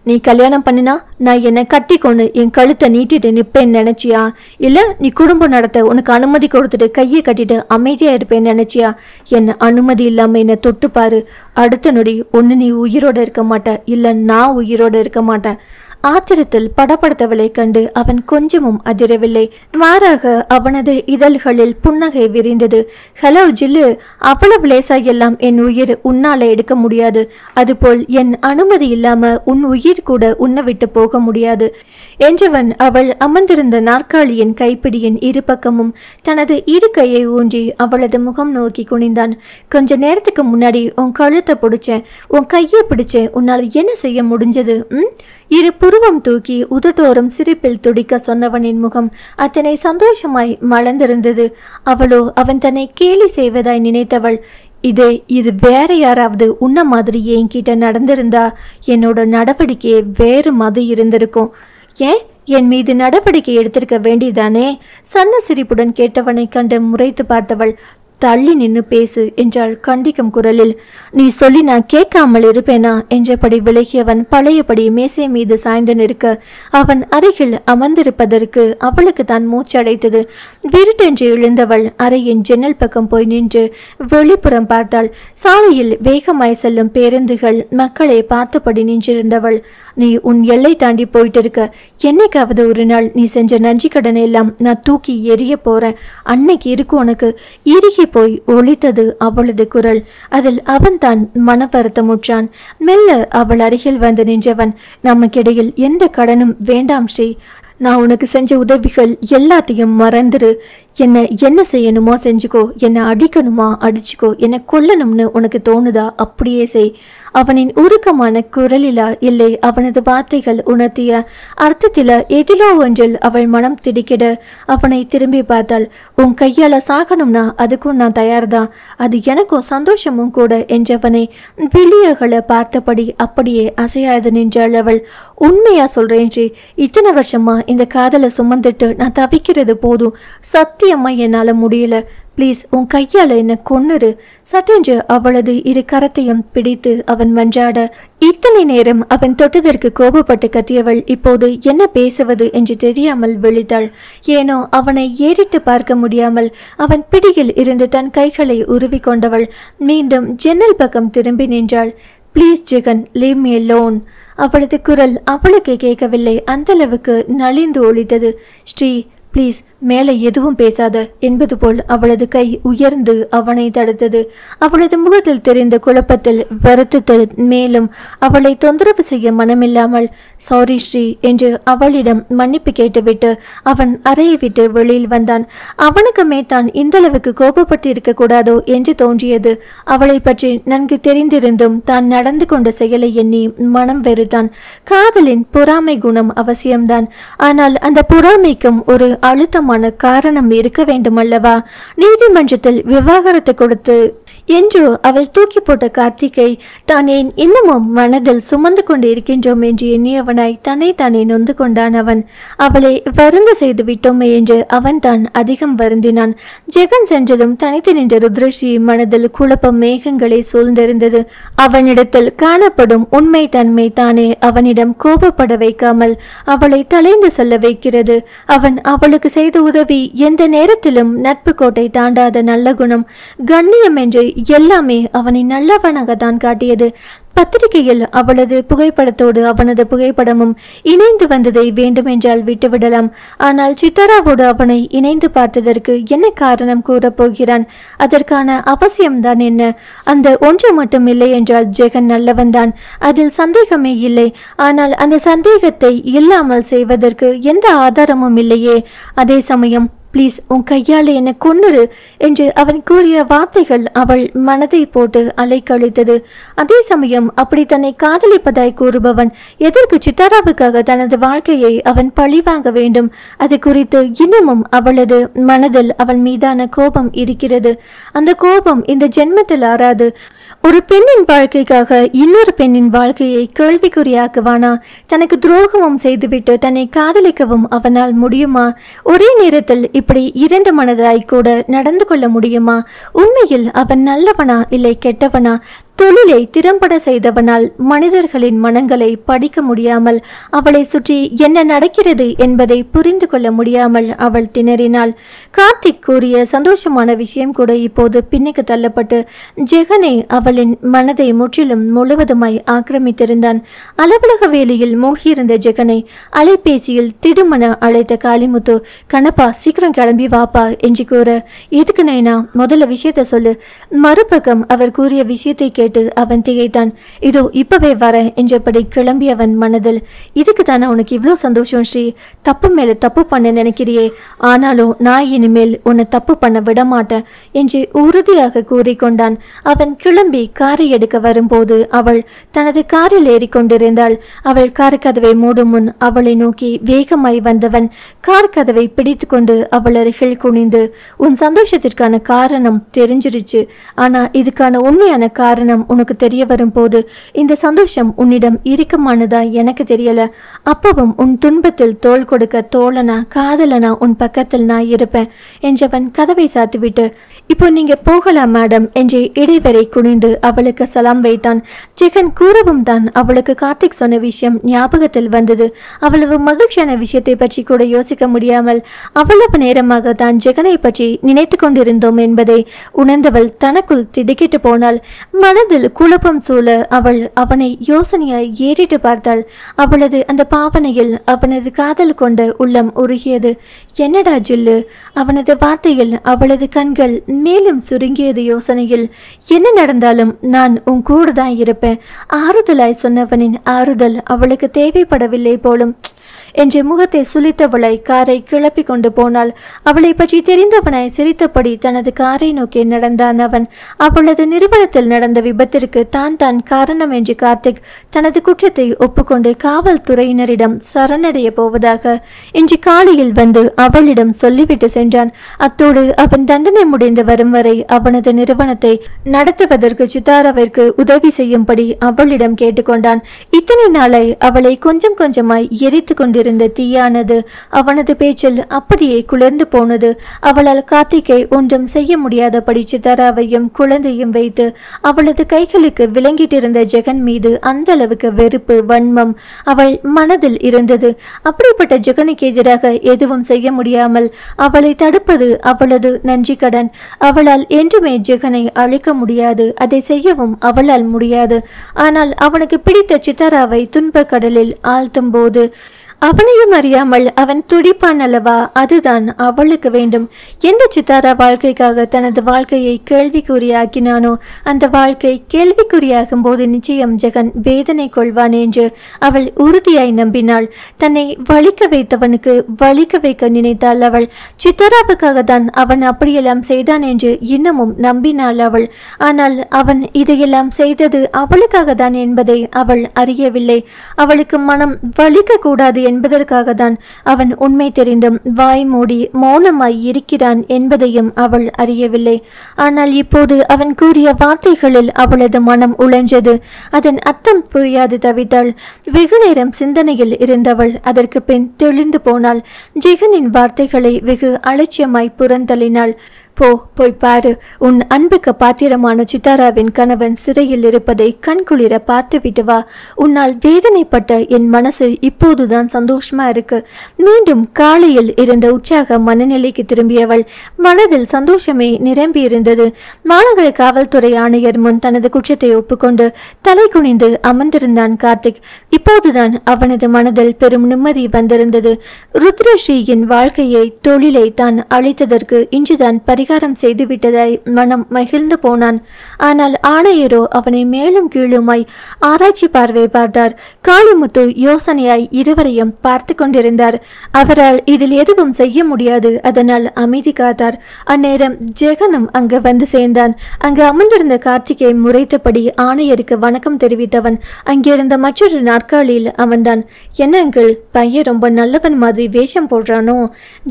நீ கல்யாணம் பண்ணினா நான் என்னை கட்டிக்கொண்டு என் கழுத்தை நீட்டிட்டு நிற்பேன்னு நினைச்சியா? இல்லை நீ குடும்பம் நடத்த உனக்கு அனுமதி கொடுத்துட்டு கையை கட்டிட்டு அமைதியா இருப்பேன்னு நினைச்சியா? என்ன அனுமதி இல்லாம என்னை தொட்டுப்பாரு. அடுத்த நொடி ஒன்று நீ உயிரோட இருக்க மாட்ட, இல்லை நான் உயிரோட இருக்க மாட்டேன். ஆத்திரத்தில் படப்படுத்தவளை கண்டு அவன் கொஞ்சமும் அதிரவில்லை. மாறாக அவனது இதழ்களில் புன்னகை விரிந்தது. ஹலோ ஜில்லு, அவ்வளவு லேசா எல்லாம் என் உயிர் உன்னால எடுக்க முடியாது. அதுபோல் என் அனுமதி இல்லாம உன் உயிர் கூட உன்னை விட்டு போக முடியாது என்றவன் அவள் அமர்ந்திருந்த நாற்காலியின் கைப்பிடியின் இரு பக்கமும் தனது இரு கையை ஊன்றி அவளது முகம் நோக்கி குனிந்தான். கொஞ்ச நேரத்துக்கு முன்னாடி உன் கழுத்தை பிடிச்சேன், உன் கையை பிடிச்சேன், உன்னால் என்ன செய்ய முடிஞ்சது? இரு புருவம் தூக்கி உதட்டோரம் சிரிப்பில் துடிக்க சொன்னவனின் முகம் அத்தனை சந்தோஷமாய் மலர்ந்திருந்தது. அவளோ அவன் தன்னை கேலி செய்வதாய் நினைத்தவள். இது வேற யாராவது உன்ன மாதிரி என்கிட்ட நடந்திருந்தா என்னோட நடவடிக்கையே வேறு மாதிரி இருந்திருக்கும். ஏன் என் மீது நடவடிக்கை எடுத்திருக்க வேண்டியதானே? சன்ன சிரிப்புடன் கேட்டவனை கண்டு முறைத்து பார்த்தவள். தள்ளி நின்று பேசு என்றாள் கண்டிக்கும் குரலில். நீ சொல்லி நான் கேட்காமல் இருப்பேனா என்றபடி விலகியவன் பழையபடி மேசை மீது சாய்ந்து நிற்க அவன் அருகில் அமர்ந்திருப்பதற்கு அவளுக்கு தான் மூச்சடைத்தது. விருட்டென்று எழுந்தவள் அறையின் ஜன்னல் பக்கம் போய் நின்று வெளிப்புறம் பார்த்தாள். சாலையில் வேகமாய் செல்லும் பேருந்துகள் மக்களை பார்த்தபடி நின்றிருந்தவள். நீ உன் எல்லை தாண்டி போயிட்டு இருக்க. என்னைக்காவது ஒரு நாள் நீ செஞ்ச நன்றி கடனை எல்லாம் நான் தூக்கி எரிய போறேன். அன்னைக்கு இருக்கும் உனக்கு. இறுகி போய் ஒலித்தது அவளது குரல். அதில் அவன் தான் மன வருத்தமுற்றான். மெல்ல அவள் அருகில் வந்து நின்றவன், நமக்கிடையில் எந்த கடனும் வேண்டாம் ஸ்ரீ. நான் உனக்கு செஞ்ச உதவிகள் எல்லாத்தையும் மறந்துரு. என்ன செய்யணுமோ செஞ்சுக்கோ, என்னை அடிக்கணுமா அடிச்சுக்கோ, என்னை கொல்லணும்னு உனக்கு தோணுதா அப்படியே செய். அவனின் உருக்கமான குரலிலா இல்லை அவனது வார்த்தைகள் உணர்த்திய அர்த்தத்தில எதிலோ ஒன்றில் அவள் மனம் திடுக்கிட அவனை திரும்பி பார்த்தாள். உன் கையால சாகணும்னா அதுக்கும் நான் தயார்தான், அது எனக்கும் சந்தோஷமும் கூட என்றவனை விழியகளை பார்த்தபடி அப்படியே அசையாது நின்றாள் அவள். உண்மையா சொல்றேன் ஸ்ரீ, இத்தனை வருஷமா இந்த காதலை சுமந்துட்டு நான் தவிக்கிறது போதும். சத்தியமா என்னால முடியல. ப்ளீஸ் உன் கையால என்ன கொன்னுரு. சட்டென்று அவளது இரு கரத்தையும் பிடித்து அவன் மன்றாட இத்தனை நேரம் அவன் தொட்டதற்கு கோபப்பட்டு கத்தியவள் இப்போது என்ன பேசுவது என்று தெரியாமல் விழித்தாள். ஏனோ அவனை ஏறிட்டு பார்க்க முடியாமல் அவன் பிடியில் இருந்து தன் கைகளை உருவி கொண்டவள் மீண்டும் ஜன்னல் பக்கம் திரும்பி நின்றாள். Please Jagan, leave me alone. அவளது குரல் அவளுக்கு கேட்கவில்லை, அந்த அளவுக்கு நலிந்து ஒலித்தது. ஸ்ரீ ப்ளீஸ் மேலே எதுவும் பேசாத என்பது போல் அவளது கை உயர்ந்து அவனை தடுத்தது. அவளது முகத்தில் தெரிந்த குழப்பத்தில் வருத்தத்தில் மேலும் அவளை தொந்தரவு செய்ய மனமில்லாமல் சாரி ஸ்ரீ என்று அவளிடம் மன்னிப்பு கேட்டுவிட்டு அவன் அறையை விட்டு வெளியில் வந்தான். அவனுக்குமே தான் இந்தளவுக்கு கோபப்பட்டு இருக்கக்கூடாதோ என்று தோன்றியது. அவளை பற்றி நன்கு தெரிந்திருந்தும் தான் நடந்து கொண்ட செயலை எண்ணி மனம் வெறுத்தான். காதலின் பொறாமை குணம் அவசியம்தான். ஆனால் அந்த பொறாமைக்கும் ஒரு அழுத்தமான காரணம் இருக்க வேண்டும் அல்லவா? நீதிமன்றத்தில் விவாகரத்து கொடுத்து என்றோ அவள் தூக்கி போட்ட கார்த்திகை தான் ஏன் இன்னமும் மனதில் சுமந்து கொண்டு இருக்கின்றோம் என்று எண்ணியவனாய் தன்னை நொந்து கொண்டான். அவன் அவளை வருந்த செய்து விட்டோமே என்று அவன் தான் அதிகம் வருந்தினான். ஜெகன் சென்றதும் தனித்து நின்ற ருத்ரஸ்ரீ மனதில் குழப்ப மேகங்களை சூழ்ந்திருந்தது. அவனிடத்தில் காணப்படும் உண்மை தன்மை தானே அவனிடம் கோபப்பட வைக்காமல் அவளை தலைந்து செல்ல வைக்கிறது. அவன் அவளுக்கு செய்த உதவி, எந்த நேரத்திலும் நட்பு கோட்டை தாண்டாத நல்ல குணம், கண்ணியம் என்று எல்லாமே அவனை நல்லவனாக தான் காட்டியது. பத்திரிகையில் அவளது புகைப்படத்தோடு அவனது புகைப்படமும் இணைந்து வந்ததை வேண்டுமென்றால் விட்டுவிடலாம். ஆனால் சித்தாராவோடு அவனை இணைந்து பார்த்ததற்கு என்ன காரணம் கூறப்போகிறான்? அதற்கான அவசியம்தான் என்ன? அந்த ஒன்று மட்டும் இல்லை என்றால் ஜெகன் நல்லவன்தான், அதில் சந்தேகமே இல்லை. ஆனால் அந்த சந்தேகத்தை இல்லாமல் செய்வதற்கு எந்த ஆதாரமும் இல்லையே. அதே சமயம் ப்ளீஸ் உன் கையால் என்னை கொன்னுரு என்று அவன் கூறிய வார்த்தைகள் அவள் மனதை போட்டு அலைக்கழித்தது. அதே சமயம் அப்படி தன்னை காதலிப்பதாய் கூறுபவன் எதற்கு சித்தாராவுக்காக தனது வாழ்க்கையை அவன் பழிவாங்க வேண்டும்? அது குறித்து இன்னமும் அவளது மனதில் அவன் மீதான கோபம் இருக்கிறது. அந்த கோபம் இந்த ஜென்மத்தில் ஆறாது. ஒரு பெண்ணின் வாழ்க்கைக்காக இன்னொரு பெண்ணின் வாழ்க்கையை கேள்விக்குறியாக்குவானா? தனக்கு துரோகமும் செய்துவிட்டு தன்னை காதலிக்கவும் அவனால் முடியுமா? ஒரே நேரத்தில் இப்படி இரண்டு மனதாய் கூட நடந்து கொள்ள முடியுமா? உண்மையில் அவன் நல்லவனா இல்லை கெட்டவனா? தொழிலை திறம்பட செய்தவனால் மனிதர்களின் மனங்களை படிக்க முடியாமல், அவளை சுற்றி என்ன நடக்கிறது என்பதை புரிந்து கொள்ள முடியாமல் அவள் திணறினாள். கார்த்திக் கூறிய சந்தோஷமான விஷயம் கூட இப்போது பின்னுக்கு தள்ளப்பட்டு ஜெகனை அவளின் மனதை முற்றிலும் முழுவதுமாய் ஆக்கிரமித்திருந்தான். அலுவலக வேலையில் மூழ்கியிருந்த ஜெகனை அலைபேசியில் திடுமன அழைத்த காளிமுத்து, கணப்பா சீக்கிரம் கிளம்பி வாப்பா என்று கூற, எதுக்கு நைனா, முதல்ல விஷயத்த சொல்லு. மறுபக்கம் அவர் கூறிய விஷயத்தை கேட்டு அவன் திகைத்தான். இதோ இப்பவே வர என்றபடி கிளம்பியவன் மனதில், இதுக்கு தானே உனக்கு இவ்வளோ சந்தோஷம் ஸ்ரீ? தப்பு மேல தப்பு பண்ண நினைக்கிறியே, ஆனாலும் நான் இனிமேல் உன்னை தப்பு பண்ண விட மாட்டேன் என்று உறுதியாக கூறிக்கொண்டான். அவன் கிளம்பி காரை எடுக்க வரும்போது அவள் தனது காரில் ஏறிக்கொண்டிருந்தாள். அவள் கார் கதவை மூடும் முன் அவளை நோக்கி வேகமாய் வந்தவன் கார் கதவை பிடித்து கொண்டு அவள் அருகில் குனிந்து, உன் சந்தோஷத்திற்கான காரணம் தெரிஞ்சிருச்சு, ஆனா இதுக்கான உண்மையான காரணம் உனக்கு தெரிய வரும் போது இந்த சந்தோஷம் உன்னிடம் இறுக்கமானதா எனக்கு தெரியல. அப்பவும் உன் துன்பத்தில் தோள் கொடுக்க தோழனா காதலனா உன் பக்கத்தில் நான் இருப்பேன் என்றவன் கதவை சாத்திவிட்டு, இப்போ நீங்க போகலாம் மேடம் என்று இடைவரை குனிந்து அவளுக்கு சலாம் வைத்தான். ஜெகன் கூறவும் தான் அவளுக்கு கார்த்திக் சொன்ன விஷயம் ஞாபகத்தில் வந்தது. அவ்வளவு மகிழ்ச்சியான விஷயத்தை பற்றி கூட யோசிக்க முடியாமல் அவ்வளவு நேரமாக தான் ஜெகனை பற்றி நினைத்து கொண்டிருந்தோம் என்பதை உணர்ந்தவள் தனக்குள் திடுக்கிட்டு போனாள். மனதில் குழப்பம் சூழ அவள் அவனை யோசனையாய் ஏறிட்டு பார்த்தாள். அவளது அந்த பாவனையில் அவனது காதல் கொண்ட உள்ளம் உருகியது. என்னடா ஜில்லு? அவனது வார்த்தையில் அவளது கண்கள் மேலும் சுருங்கியது. யோசனையில் என்ன நடந்தாலும் நான் உன் கூட தான் இருப்பேன். ஆறுதலாய் சொன்னவனின் ஆறுதல் அவளுக்கு தேவைப்படவில்லை போலும் என்று முகத்தை சுளித்தவளை காரை கிளப்பி கொண்டு போனாள். அவளை பற்றி தெரிந்தவனாய் சிரித்தபடி தனது காரை நோக்கி நடந்தான் அவன். அவளது நிறுவனத்தில் நடந்த விபத்திற்கு தான் காரணம் என்று கார்த்திக் தனது குற்றத்தை ஒப்புக்கொண்டு காவல்துறையினரிடம் சரணடைய போவதாக இன்று காலையில் வந்து அவளிடம் சொல்லிவிட்டு சென்றான். அத்தோடு அவன் தண்டனை முடிந்து வரும் வரை அவனது நிறுவனத்தை நடத்துவதற்கு சித்தாராவிற்கு உதவி செய்யும்படி அவளிடம் கேட்டுக்கொண்டான். இத்தனை நாளை அவளை கொஞ்சம் கொஞ்சமாய் எரித்து கொண்டு இருந்த தீயானது அவனது பேச்சில் அப்படியே குளிர்ந்து போனது. அவளால் கார்த்திகை ஒன்றும் செய்ய முடியாதபடி சித்தாராவையும் குழந்தையும் வைத்து அவளது கைகளுக்கு விளங்கிட்டிருந்த ஜெகன் மீது அந்த அளவுக்கு வெறுப்பு வன்மம் அவள் மனதில் இருந்தது. அப்படிப்பட்ட ஜெகனுக்கு எதிராக எதுவும் செய்ய முடியாமல் அவளை தடுப்பது அவளது நன்றி கடன். அவளால் என்றுமே ஜெகனை அழிக்க முடியாது, அதை செய்யவும் அவளால் முடியாது. ஆனால் அவனுக்கு பிடித்த சித்தாராவை துன்ப கடலில் ஆழ்த்தும் போது அவனையும் அறியாமல் அவன் துடிப்பான் அல்லவா? அதுதான் அவளுக்கு வேண்டும். எந்த சித்தாரா வாழ்க்கைக்காக தனது வாழ்க்கையை கேள்விக்குறியாக்கினானோ அந்த வாழ்க்கை கேள்விக்குறியாகும் போது நிச்சயம் ஜெகன் வேதனை கொள்வான் என்று அவள் உறுதியாய் நம்பினாள். தன்னை வலிக்க வைத்தவனுக்கு வலிக்க வைக்க நினைத்தாள் அவள். சித்தாராவுக்காக தான் அவன் அப்படியெல்லாம் செய்தான் என்று இன்னமும் நம்பினாள் அவள். ஆனால் அவன் இதையெல்லாம் செய்தது அவளுக்காக தான் என்பதை அவள் அறியவில்லை. அவளுக்கு மனம் வலிக்க கூடாது என்பதற்காக தான் அவன் உண்மை தெரிந்தும் வாய் மூடி மௌனமாய் இருக்கிறான் என்பதையும் அவள் அறியவில்லை. ஆனால் இப்போது அவன் கூறிய வார்த்தைகளில் அவளது மனம் உழைஞ்சது. அதன் அர்த்தம் புரியாது தவித்தாள். வெகு நேரம் சிந்தனையில் இருந்தவள் அதற்கு பின் தெளிந்து போனாள். ஜெகனின் வார்த்தைகளை வெகு அலட்சியமாய் புறந்தள்ளினாள். போய் பாரு, உன் அன்புக்கு பாத்திரமான சித்தாராவின் கணவன் சிறையில் இருப்பதை கண்குளிர பார்த்துவிட்டு வா. உன்னால் வேதனைப்பட்ட என் மனசு இப்போதுதான் சந்தோஷமா இருக்கு. மீண்டும் காலையில் இருந்த உற்சாக மனநிலைக்கு திரும்பியவள் மனதில் சந்தோஷமே நிரம்பி இருந்தது. மாநகர காவல்துறை ஆணையர் முன் தனது குற்றத்தை ஒப்புக்கொண்டு தலை குனிந்து அமர்ந்திருந்தான் கார்த்திக். இப்போதுதான் அவனது மனதில் பெரும் நிம்மதி வந்திருந்தது. ருத்ரஸ்ரீயின் வாழ்க்கையை தொழிலை தான் அழித்ததற்கு இன்றுதான் பரிகாரம் செய்துவிட்டதாய் மனம் மகிழ்ந்து போனான். ஆனால் ஆணையரோ அவனை மேலும் கீழுமாய் ஆராய்ச்சி பார்வை பார்த்தார். காளிமுத்து யோசனையாய் இருவரையும் பார்த்து கொண்டிருந்தார். அவரால் இதில் எதுவும் செய்ய முடியாது. அதனால் அமைதி காத்தார். அந்நேரம் ஜெகனும் அங்கு வந்து சேர்ந்தான். அங்கு அமர்ந்திருந்த கார்த்திகை முறைத்தபடி ஆணையருக்கு வணக்கம் தெரிவித்தவன் அங்கிருந்த மற்றொரு நாற்காலியில் அமர்ந்தான். என்ன அங்கிள், பையன் ரொம்ப நல்லவன் மாதிரி வேஷம் போடுறானோ?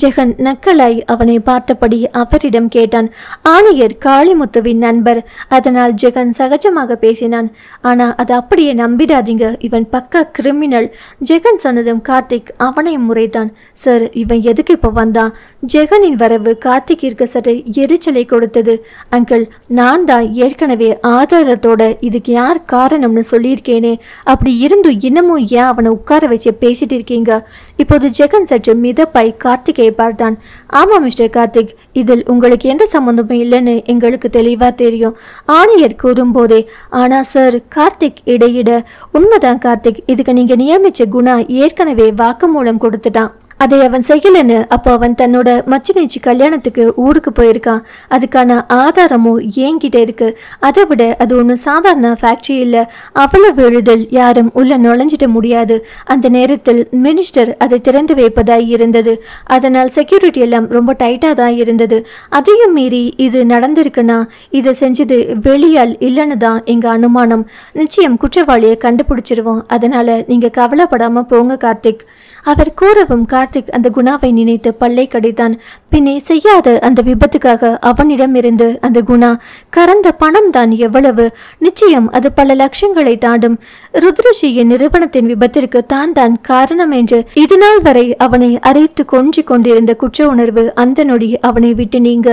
ஜெகன் நக்கலாய் அவனை பார்த்தபடி அவரிடம் கேட்டான். ஆணையர் காளிமுத்துவின் நண்பர். அதனால் ஜெகன் சகஜமாக பேசினான். ஆனா அது அப்படியே நம்பிடாதீங்க, இவன் பக்கா கிரிமினல். ஜெகன் சொன்னதும் கார்த்திக் அவனை முறைத்தான். சார், இவன் எதுக்கு இப்போ வந்தான்? ஜெகனின் வரவு கார்த்திக்கிற்கு சற்று எரிச்சலை கொடுத்தது. அங்கிள், நான் தான் ஏற்கனவே ஆதாரத்தோட இதுக்கு யார் காரணம்னு சொல்லியிருக்கேனே. அப்படி இருந்தும் இன்னமும் ஏன் அவனை உட்கார வச்சு பேசிட்டு இருக்கீங்க? இப்போது ஜெகன் சற்று மிதப்பாய் கார்த்திகை பார்த்தான். ஆமா மிஸ்டர் கார்த்திக், இதில் உங்களுக்கு எந்த சம்பந்தமும் இல்லைன்னு எங்களுக்கு தெளிவா தெரியும், ஆணையர் கூறும்போதே. ஆனா சார், கார்த்திக் இடையிட, உண்மைதான் கார்த்திக், இதுக்கு நீங்க நியமிச்ச குணா ஏற்கனவே வாக்குமூலம் கொடுத்துட்டான். அதை அவன் செய்யலன்னு அப்போ அவன் தன்னோட மச்சினிச்சி கல்யாணத்துக்கு ஊருக்கு போயிருக்கான். அதுக்கான ஆதாரமும் என்கிட்ட இருக்கு. அதை விட அது ஒன்றும் சாதாரண ஃபேக்டரி இல்லை. அவ்வளவு எளிதில் யாரும் உள்ள நுழைஞ்சிட முடியாது. அந்த நேரத்தில் மினிஸ்டர் அதை திறந்து வைப்பதாய் இருந்தது. அதனால் செக்யூரிட்டி எல்லாம் ரொம்ப டைட்டாக தான் இருந்தது. அதையும் மீறி இது நடந்திருக்குன்னா இதை செஞ்சது வெளியால் இல்லைன்னு தான் எங்கள் அனுமானம். நிச்சயம் குற்றவாளியை கண்டுபிடிச்சிருவோம். அதனால நீங்கள் கவலைப்படாமல் போங்க கார்த்திக். அவர் கூறவும் கார்த்திக் அந்த குணாவை நினைத்து பல்லை கடித்தான். பின்னே செய்யாத அந்த விபத்துக்காக அவனிடம் இருந்து அந்த குணா கறந்த பணம் தான் எவ்வளவு? நிச்சயம் அது பல லட்சங்களை தாண்டும். ருத்ரஸ்ரீயின் நிறுவனத்தின் விபத்திற்கு தான் காரணம் என்று இதுநாள் வரை அவனை அரைத்து கொஞ்சி கொண்டிருந்த குற்ற உணர்வு அந்த நொடி அவனை விட்டு நீங்க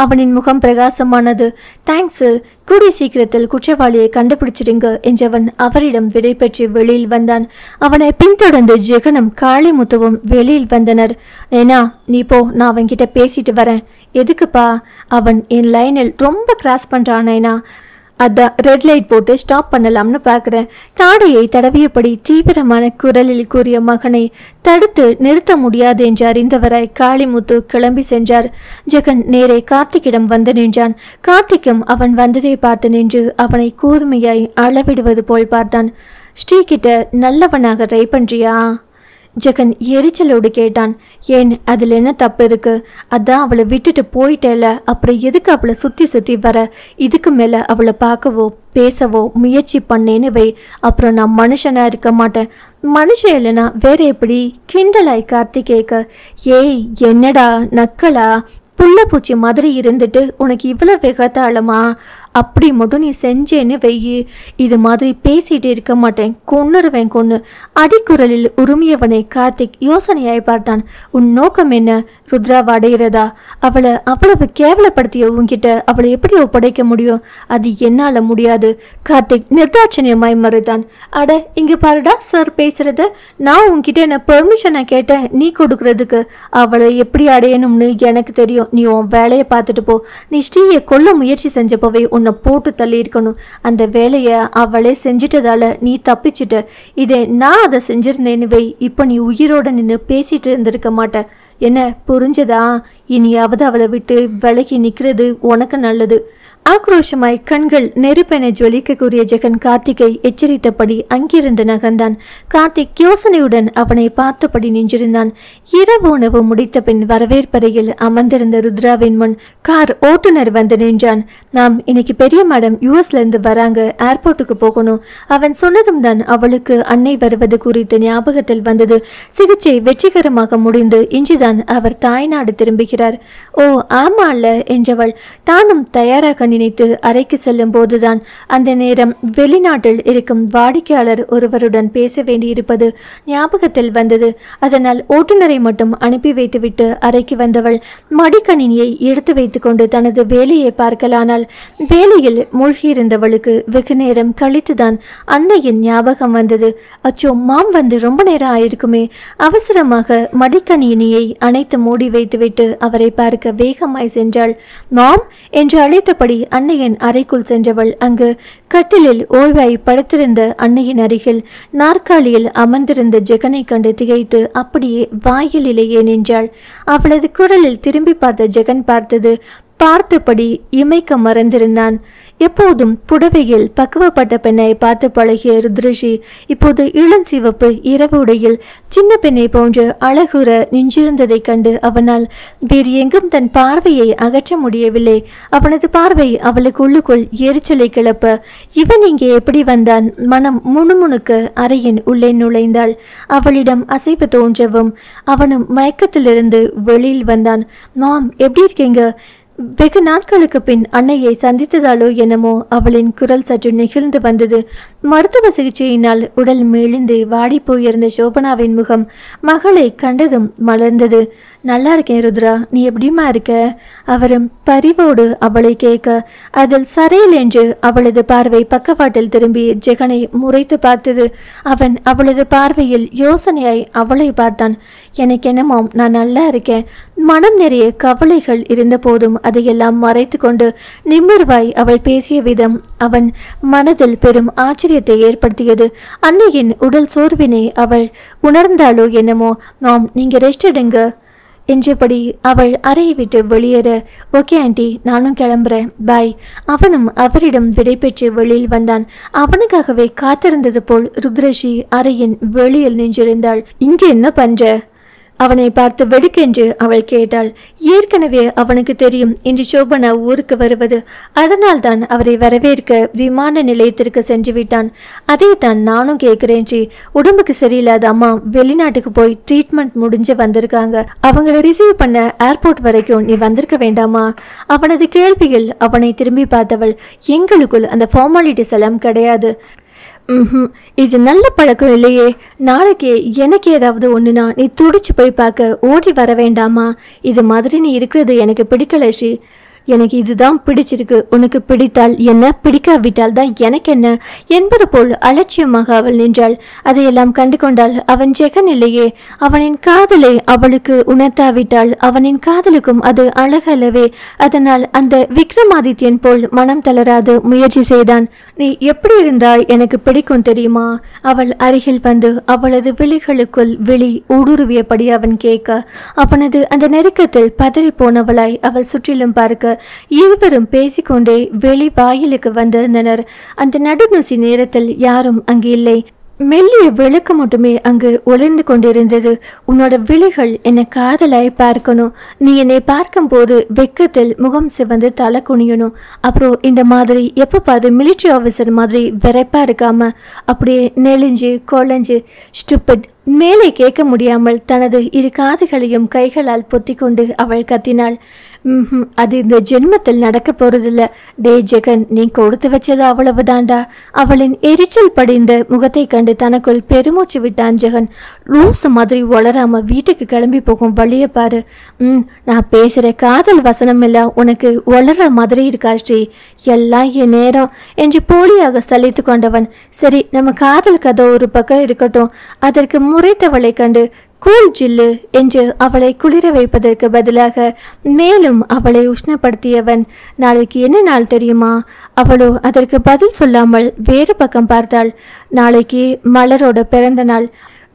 அவனின் முகம் பிரகாசமானது. தேங்க்ஸ் சார், கூடிய சீக்கிரத்தில் குற்றவாளியை கண்டுபிடிச்சிடுங்க என்றவன் அவரிடம் விடை பெற்று வெளியில் வந்தான். அவனை பின்தொடர்ந்து ஜெகனும் காளிமுத்துவும் வெளியில் வந்தனர். ஏன்னா நீ போ, நான் அவன்கிட்ட பேசிட்டு வரேன். எதுக்குப்பா? அவன் என் லைனில் ரொம்ப கிராஸ் பண்றான் நைனா. அதான் ரெட் லைட் போட்டு ஸ்டாப் பண்ணலாம்னு பார்க்குறேன். தாடையை தடவியபடி தீவிரமான குரலில் கூறிய மகனை தடுத்து நிறுத்த முடியாது என்று அறிந்தவராய் காளிமுத்து கிளம்பி சென்றார். ஜெகன் நேரே கார்த்திக்கிடம் வந்து நின்றான். கார்த்திக்கும் அவன் வந்ததை பார்த்து நின்று அவனை கூர்மையாய் அளவிடுவது போல் பார்த்தான். ஸ்ரீகிட்ட நல்லவனாக ட்ரை பண்றியா? ஜெகன் எரிச்சலோடு கேட்டான். ஏன், அதில் என்ன தப்பு இருக்கு? அதான் அவளை விட்டுட்டு போயிட்டேல, அப்புறம் எதுக்கு அவளை சுற்றி சுற்றி வர? இதுக்கு மேலே அவளை பார்க்கவோ பேசவோ முயற்சி பண்ணேன்னு வை, அப்புறம் நான் மனுஷனா இருக்க மாட்டேன். மனுஷன் இல்லைனா வேற எப்படி? கிண்டலாய் கார்த்திகேக்க. ஏய், என்னடா நக்கலா? புள்ள பூச்சி மாதிரி இருந்துட்டு உனக்கு இவ்வளோ வெகத்தாளமா? அப்படி மட்டும் நீ செஞ்சேன்னு வெய்யி, இது மாதிரி பேசிட்டு இருக்க மாட்டேன், கொன்னுருவேன் கொன்னு. அடிக்குரலில் உரிமையவனை கார்த்திக் யோசனையாய் பார்த்தான். உன் நோக்கம் என்ன? ருத்ராவை அடைகிறதா? அவளை அவ்வளவு கேவலப்படுத்திய உன்கிட்ட அவளை எப்படி ஒப்படைக்க முடியும்? அது என்னால முடியாது. கார்த்திக் நிர்தாட்சணியமாய் மறுத்தான். அட, இங்க பாருடா சார் பேசுறத. நான் உன்கிட்ட என்ன பெர்மிஷனை கேட்டேன் நீ கொடுக்கறதுக்கு. அவளை எப்படி அடையணும்னு எனக்கு தெரியும். நீ உன் வேலையை பார்த்துட்டு போ. நீ ஸ்ரீயை கொல்ல முயற்சி செஞ்சப்பவே உன் உன்னை போட்டு தள்ளி இருக்கணும். அந்த வேலையை அவளே செஞ்சிட்டதால நீ தப்பிச்சிட்ட. இதே நான் அதை செஞ்சிருந்தேன்னு வை, இப்போ நீ உயிரோட நின்று பேசிட்டு இருந்திருக்க மாட்ட. என்ன புரிஞ்சதா? இனியாவது அவளை விட்டு விலகி நிற்கிறது உனக்கு நல்லது. ஆக்ரோஷமாய் கண்கள் நெருப்பென ஜொலிக்கக்கூடிய ஜெகன் கார்த்திகை எச்சரித்தபடி அங்கிருந்து நகர்ந்தான். கார்த்திக் யோசனையுடன் அவனை பார்த்தபடி நின்றிருந்தான். இரவு உணவு முடித்த பின் வரவேற்பறையில் அமர்ந்திருந்த ருத்ராவின் முன் கார் ஓட்டுநர் வந்து நின்றான். நாம் இன்னைக்கு பெரிய மேடம் யூஎஸ்ல இருந்து வராங்க, ஏர்போர்ட்டுக்கு போகணும். அவன் சொன்னதும் தான் அவளுக்கு அன்னை வருவது குறித்து ஞாபகத்தில் வந்தது. சிகிச்சை வெற்றிகரமாக முடிந்து இன்றுதான் அவர் தாய்நாடு திரும்புகிறார். ஓ ஆமா அல்ல என்றவள் தானும் தயாராக நினைத்து அறைக்கு செல்லும் போதுதான் அந்த நேரம் வெளிநாட்டில் இருக்கும் வாடிக்கையாளர் ஒருவருடன் பேச வேண்டியிருப்பது ஞாபகத்தில் வந்தது. அதனால் ஓட்டுநரை மட்டும் அனுப்பி வைத்துவிட்டு அறைக்கு வந்தவள் மடிக்கணினியை எடுத்து வைத்துக்கொண்டு தனது வேலையை பார்க்கலானால் வேலையில் மூழ்கியிருந்தவளுக்கு வெகு நேரம் கழித்துதான் அன்னையின் ஞாபகம் வந்தது. அச்சோ, மாம் வந்து ரொம்ப நேரம் ஆயிருக்குமே. அவசரமாக மடிக்கணினியை அணைத்து மூடி வைத்துவிட்டு அவரை பார்க்க வேகமாய் சென்றாள். மாம் என்று அழைத்தபடி அன்னையின் அறைக்குள் சென்றவள் அங்கு கட்டிலில் ஓய்வாய் படுத்திருந்த அன்னையின் அருகில் நாற்காலியில் அமர்ந்திருந்த ஜெகனை கண்டு திகைத்து அப்படியே வாயிலேயே நின்றாள். அவளது குரலில் திரும்பி பார்த்த ஜெகன் பார்த்தபடி இமைக்க மறந்திருந்தான். எப்போதும் புடவையில் பக்குவப்பட்ட பெண்ணை பார்த்து பழகிய ருத்ரஷி இப்போது இளஞ்சிவப்பு இரவு உடையில் சின்ன பெண்ணை போன்று அழகுற நின்றிருந்ததை கண்டு அவனால் வேறு எங்கும் தன் பார்வையை அகற்ற முடியவில்லை. அவனது பார்வை அவளுக்கு உள்ளுக்குள் எரிச்சலை கிளப்ப இவன் இங்கே எப்படி வந்தான்? மனம் முணுமுணுக்க அறையின் உள்ளே நுழைந்தாள். அவளிடம் அசைவு தோன்றவும் அவனும் மயக்கத்திலிருந்து வெளியில் வந்தான். மாம், எப்படி இருக்கீங்க? வெகு நாட்களுக்கு பின் அன்னையை சந்தித்ததாலோ என்னமோ அவளின் குரல் சற்று நெகிழ்ந்து வந்தது. மருத்துவ சிகிச்சையினால் உடல் மெலிந்து வாடி போயிருந்த சோபனாவின் முகம் மகளை கண்டதும் மலர்ந்தது. நல்லா இருக்கேன் ருத்ரா, நீ எப்படிமா இருக்க? அவரும் பரிவோடு அவளை கேட்க அதில் சரையில் என்று அவளது பார்வை பக்கவாட்டில் திரும்பி ஜெகனை முறைத்து பார்த்தது. அவன் அவளது பார்வையில் யோசனையாய் அவளை பார்த்தான். எனக்கு என்னமோ நான் நல்லா இருக்கேன். மனம் நிறைய கவலைகள் இருந்த போதும் அதையெல்லாம் மறைத்து கொண்டு நிமிர்வாய் அவள் பேசிய விதம் அவன் மனதில் பெரும் ஆச்சரியத்தை ஏற்படுத்தியது. அன்னையின் உடல் சோர்வினை அவள் உணர்ந்தாலோ என்னமோ. நாம் நீங்க ரெஸ்ட் எடுங்க என்றபடி அவள் அறையை விட்டு வெளியேற, ஓகே ஆண்டி, நானும் கிளம்புறேன், பாய். அவனும் அவரிடம் விடை பெற்று வெளியில் வந்தான். அவனுக்காகவே காத்திருந்தது போல் ருத்ரஷி அறையின் வெளியில் நின்றிருந்தாள். இங்கே என்ன பண்ற? அவனை பார்த்து வெடுக்கென்று அவள் கேட்டாள். ஏற்கனவே அவனுக்கு தெரியும் இன்று சோபனா ஊருக்கு வருவது. அதனால் தான் அவரை வரவேற்க விமான நிலையத்திற்கு சென்று விட்டான். அதே தான் நானும் கேட்கிறேன். உடம்புக்கு சரியில்லாத அம்மா வெளிநாட்டுக்கு போய் ட்ரீட்மெண்ட் முடிஞ்சு வந்திருக்காங்க. அவங்களை ரிசீவ் பண்ண ஏர்போர்ட் வரைக்கும் நீ வந்திருக்க வேண்டாமா? அவனது கேள்வியில் அவனை திரும்பி பார்த்தவள், எங்களுக்குள் அந்த ஃபார்மாலிட்டிஸ் எல்லாம் கிடையாது. இது நல்ல பழக்கம் இல்லையே. நாளைக்கு எனக்கு ஏதாவது ஒண்ணுனா நீ துடிச்சு போய் பார்க்க ஓடி வர வேண்டாமா? இது மாதிரி நீ இருக்கிறது எனக்கு பிடிக்கல ஸ்ரீ. எனக்கு இதுதான் பிடிச்சிருக்கு. உனக்கு பிடித்தால் என்ன, பிடிக்காவிட்டால் தான் எனக்கு என்ன என்பது போல் அலட்சியமாக அவள் நின்றாள். அதையெல்லாம் கண்டு கொண்டால் அவன் ஜெகன் இல்லையே. அவனின் காதலை அவளுக்கு உணர்த்தாவிட்டால் அவனின் காதலுக்கும் அது அழகல்லவே. அதனால் அந்த விக்ரமாதித்யன் போல் மனம் தளராது முயற்சி செய்தான். நீ எப்படி இருந்தாய் எனக்கு பிடிக்கும் தெரியுமா? அவள் அருகில் வந்து அவளது விழிகளுக்குள் விழி ஊடுருவியபடி அவன் கேட்க அவனது அந்த நெருக்கத்தில் பதறி போனவளாய் அவள் சுற்றிலும் பார்க்க இருவரும் பேசிக்கொண்டே வெளி வாயிலுக்கு வந்திருந்தனர். அந்த நடுநூசி நேரத்தில் யாரும் அங்கு இல்லை. மெல்லிய விளக்கு மட்டுமே அங்கு ஒளிர்ந்து கொண்டிருந்தது. உன்னோட விழிகள் என்னை காதலாய் பார்க்கணும். நீ என்னை பார்க்கும் போது வெக்கத்தில் முகம் சிவந்து தலை குனியணும். அப்புறம் இந்த மாதிரி எப்ப பாரு மிலிட்ரி ஆஃபீஸர் மாதிரி வெறைப்பா இருக்காம அப்படியே நெளிஞ்சு கொலைஞ்சு ஸ்டூபிட். மேலே கேட்க முடியாமல் தனது இரு காதுகளையும் கைகளால் பொத்தி கொண்டு அவள் கத்தினாள். அது இந்த ஜென்மத்தில் நடக்க போறதில்ல. டே ஜெகன், நீ கொடுத்து வச்சது அவ்வளவுதான்டா. அவளின் எரிச்சல் படிந்த முகத்தை கண்டு தனக்குள் பெருமூச்சு விட்டான் ஜெகன். லூசு மாதிரி வளராம வீட்டுக்கு கிளம்பி போகும் வழிய பாரு. நான் பேசுற காதல் வசனம் எல்லாம் உனக்கு வளர்ற மாதிரி இருக்கா ஸ்ரீ? எல்லாம் என் நேரம் என்று போலியாக சலித்து கொண்டவன். சரி, நம்ம காதல் கதை ஒரு பக்கம் இருக்கட்டும். அதற்கு முறைத்தவளை கண்டு கூல் ஜில்லு என்று அவளை குளிர வைப்பதற்கு பதிலாக மேலும் அவளை உஷ்ணப்படுத்தியவன். நாளைக்கு என்ன நாள் தெரியுமா? அவளோ அதற்கு பதில் சொல்லாமல் வேறு பக்கம் பார்த்தாள். நாளைக்கு மலரோட பிறந்த நாள்.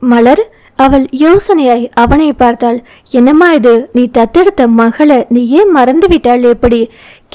மலர்? அவள் யோசனையாய் அவனை பார்த்தாள். என்னம்மா இது? நீ தத்தெடுத்த மகளை நீ ஏன் மறந்து விட்டாள்? எப்படி?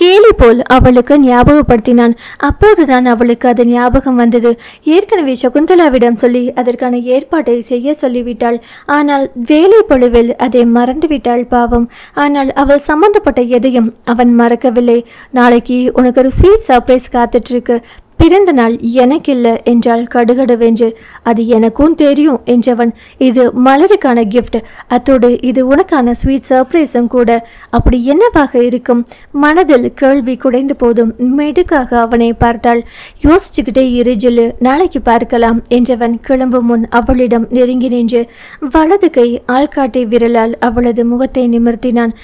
கேலி போல் அவளுக்கு ஞாபகப்படுத்தினான். அப்போதுதான் அவளுக்கு அது ஞாபகம் வந்தது. ஏற்கனவே சகுந்தலாவிடம் சொல்லி அதற்கான ஏற்பாட்டை செய்ய சொல்லிவிட்டாள். ஆனால் வேலை பொழுவில் அதை மறந்துவிட்டாள் பாவம். ஆனால் அவள் சம்பந்தப்பட்ட எதையும் அவன் மறக்கவில்லை. நாளைக்கு உனக்கு ஒரு ஸ்வீட் சர்ப்ரைஸ் காத்துட்டு இருக்கு. பிறந்த நாள் எனக்கில்லை என்றாள் கடுகடுவென்று. அது எனக்கும் தெரியும் என்றவன். இது மலருக்கான கிஃப்ட், அத்தோடு இது உனக்கான ஸ்வீட் சர்ப்ரைஸும் கூட. அப்படி என்னவாக இருக்கும்? மனதில் கேள்வி குடைந்து போதும் மெடுக்காக அவனை பார்த்தாள். யோசிச்சுக்கிட்டே இரு ஜில்லு, நாளைக்கு பார்க்கலாம் என்றவன் கிளம்பும் முன் அவளிடம் நெருங்கி நின்று வலது கை ஆள்காட்டி விரலால் அவளது முகத்தை நிமிர்த்தினான்.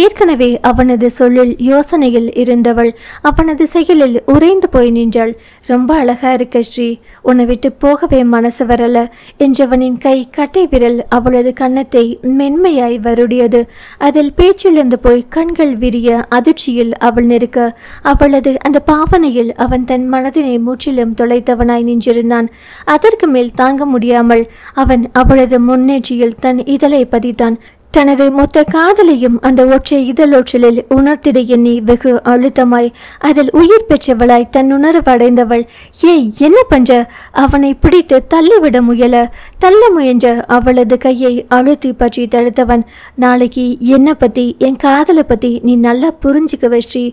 ஏற்கனவே அவனது சொல்லில் யோசனையில் இருந்தவள் அவனது செயலில் உறைந்து போய் நின்றாள். ரொம்ப அழகா இருக்க ஸ்ரீ, உன்னை விட்டு போகவே மனசு வரல என்றவனின் கை கட்டை விரல் அவளது கன்னத்தை மென்மையாய் வருடியது. அதில் பேச்சிழந்து போய் கண்கள் விரிய அதிர்ச்சியில் அவள் நிற்க, அவளது அந்த பாவனையில் அவன் தன் மனதினை முற்றிலும் தொலைத்தவனாய் நின்றிருந்தான். அதற்கு மேல் தாங்க முடியாமல் அவன் அவளது முன்னேற்றியில் தன் இதழை பதித்தான். தனது மொத்த காதலையும் அந்த ஒற்றை இதழொற்றலில் உணர்த்திட எண்ணி வெகு அழுத்தமாய் அதில் உயிர் பெற்றவளாய் தன் உணர்வடைந்தவள். ஏய், என்ன பண்ற? அவனை பிடித்து தள்ளிவிட தள்ள முயன்ற அவளது கையை அழுத்தி பற்றி தடுத்தவன். நாளைக்கு என்ன பத்தி, என் காதலை பத்தி நீ நல்லா புரிஞ்சுக்க ஸ்ரீ.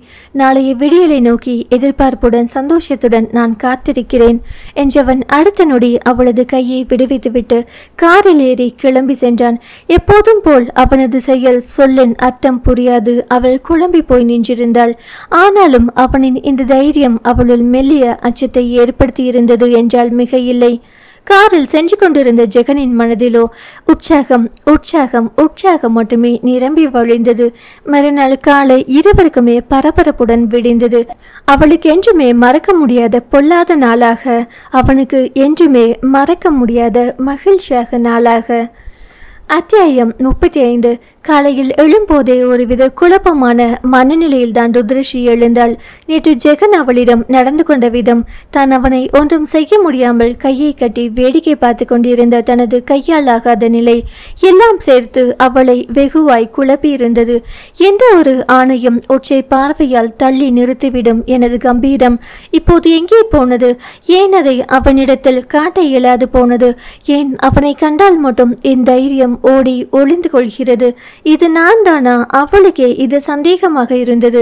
நாளைய விடியலை நோக்கி எதிர்பார்ப்புடன் சந்தோஷத்துடன் நான் காத்திருக்கிறேன் என்றவன் அடுத்த நொடி அவளது கையை விடுவித்துவிட்டு காரில் ஏறி கிளம்பி சென்றான். எப்போதும் போல் அவனது செயல் சொல்லின் அர்த்தம் புரியாது அவள் குழம்பி போய் நின்றிருந்தாள். ஆனாலும் அவனின் இந்த தைரியம் அவளுள் மெல்லிய அச்சத்தை ஏற்படுத்தி இருந்தது என்றால் மிக இல்லை. காரில் சென்று கொண்டிருந்த ஜெகனின் மனதிலோ உற்சாகம் உற்சாகம் உற்சாகம் மட்டுமே நிரம்பி வழிந்தது. மறுநாள் காலை இருவருக்குமே பரபரப்புடன் விடிந்தது. அவளுக்கு என்றுமே மறக்க முடியாத பொல்லாத நாளாக, அவனுக்கு என்றுமே மறக்க முடியாத மகிழ்ச்சியாக நாளாக. அத்தியாயம் 35. காலையில் எழும்போதே ஒருவித குழப்பமான மனநிலையில் தான் ருத்ரஸ்ரீ எழுந்தாள். நேற்று ஜெகன் அவளிடம் நடந்து கொண்ட விதம், தான் அவனை ஒன்றும் செய்ய முடியாமல் கையை கட்டி வேடிக்கை பார்த்து கொண்டிருந்த தனது கையால் ஆகாத நிலை எல்லாம் சேர்த்து அவளை வெகுவாய் குழப்பியிருந்தது. எந்த ஒரு ஆணையும் ஒற்றை பார்வையால் தள்ளி நிறுத்திவிடும் எனது கம்பீரம் இப்போது எங்கே போனது? ஏன் அதை அவனிடத்தில் காட்ட இயலாது போனது? ஏன் அவனை கண்டால் மட்டும் என் தைரியம் ஓடி ஒளிந்து கொள்கிறது? இது நான் தானா? அவளுக்கே இது சந்தேகமாக இருந்தது.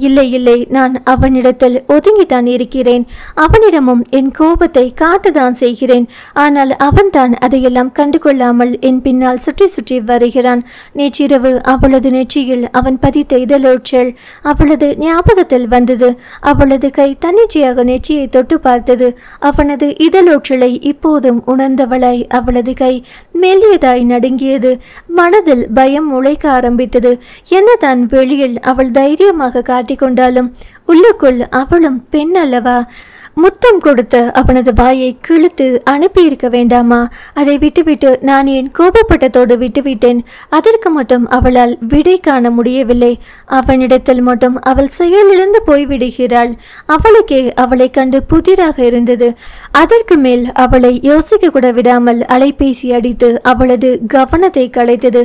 இல்லை இல்லை, நான் அவனிடத்தில் ஒதுங்கித்தான் இருக்கிறேன். அவனிடமும் என் கோபத்தை காட்டத்தான் செய்கிறேன். ஆனால் அவன்தான் அதையெல்லாம் கண்டுகொள்ளாமல் என் பின்னால் சுற்றி சுற்றி வருகிறான். நேற்றிரவு அவளது நெற்றியில் அவன் பதித்த இதழொற்றல் அவளது ஞாபகத்தில் வந்தது. அவளது கை தன்னிச்சையாக நெற்றியை தொட்டு பார்த்தது. அவனது இதழொற்றலை இப்போதும் உணர்ந்தவளாய் அவளது கை மெல்லியதாய் நடுங்கியது. மனதில் பயம் முளைக்க ஆரம்பித்தது. என்னதான் வெளியில் அவள் தைரியமாக காட்டிக்கொண்டாலும் உள்ளுக்குள் அவளும் பெண் அல்லவா? முத்தம் கொடுத்து அவனது வாயை கிழித்து அனுப்பியிருக்க வேண்டாமா? அதை விட்டுவிட்டு நான் ஏன் கோபப்பட்டதோடு விட்டுவிட்டேன்? அதற்கு மட்டும் அவளால் விடை காண முடியவில்லை. அவனிடத்தில் மட்டும் அவள் செயலிழந்து போய்விடுகிறாள். அவளுக்கே அவளை கண்டு புதிராக இருந்தது. அதற்கு மேல் அவளை யோசிக்க கூட விடாமல் அலைபேசி அடித்து அவளது கவனத்தை கலைத்தது.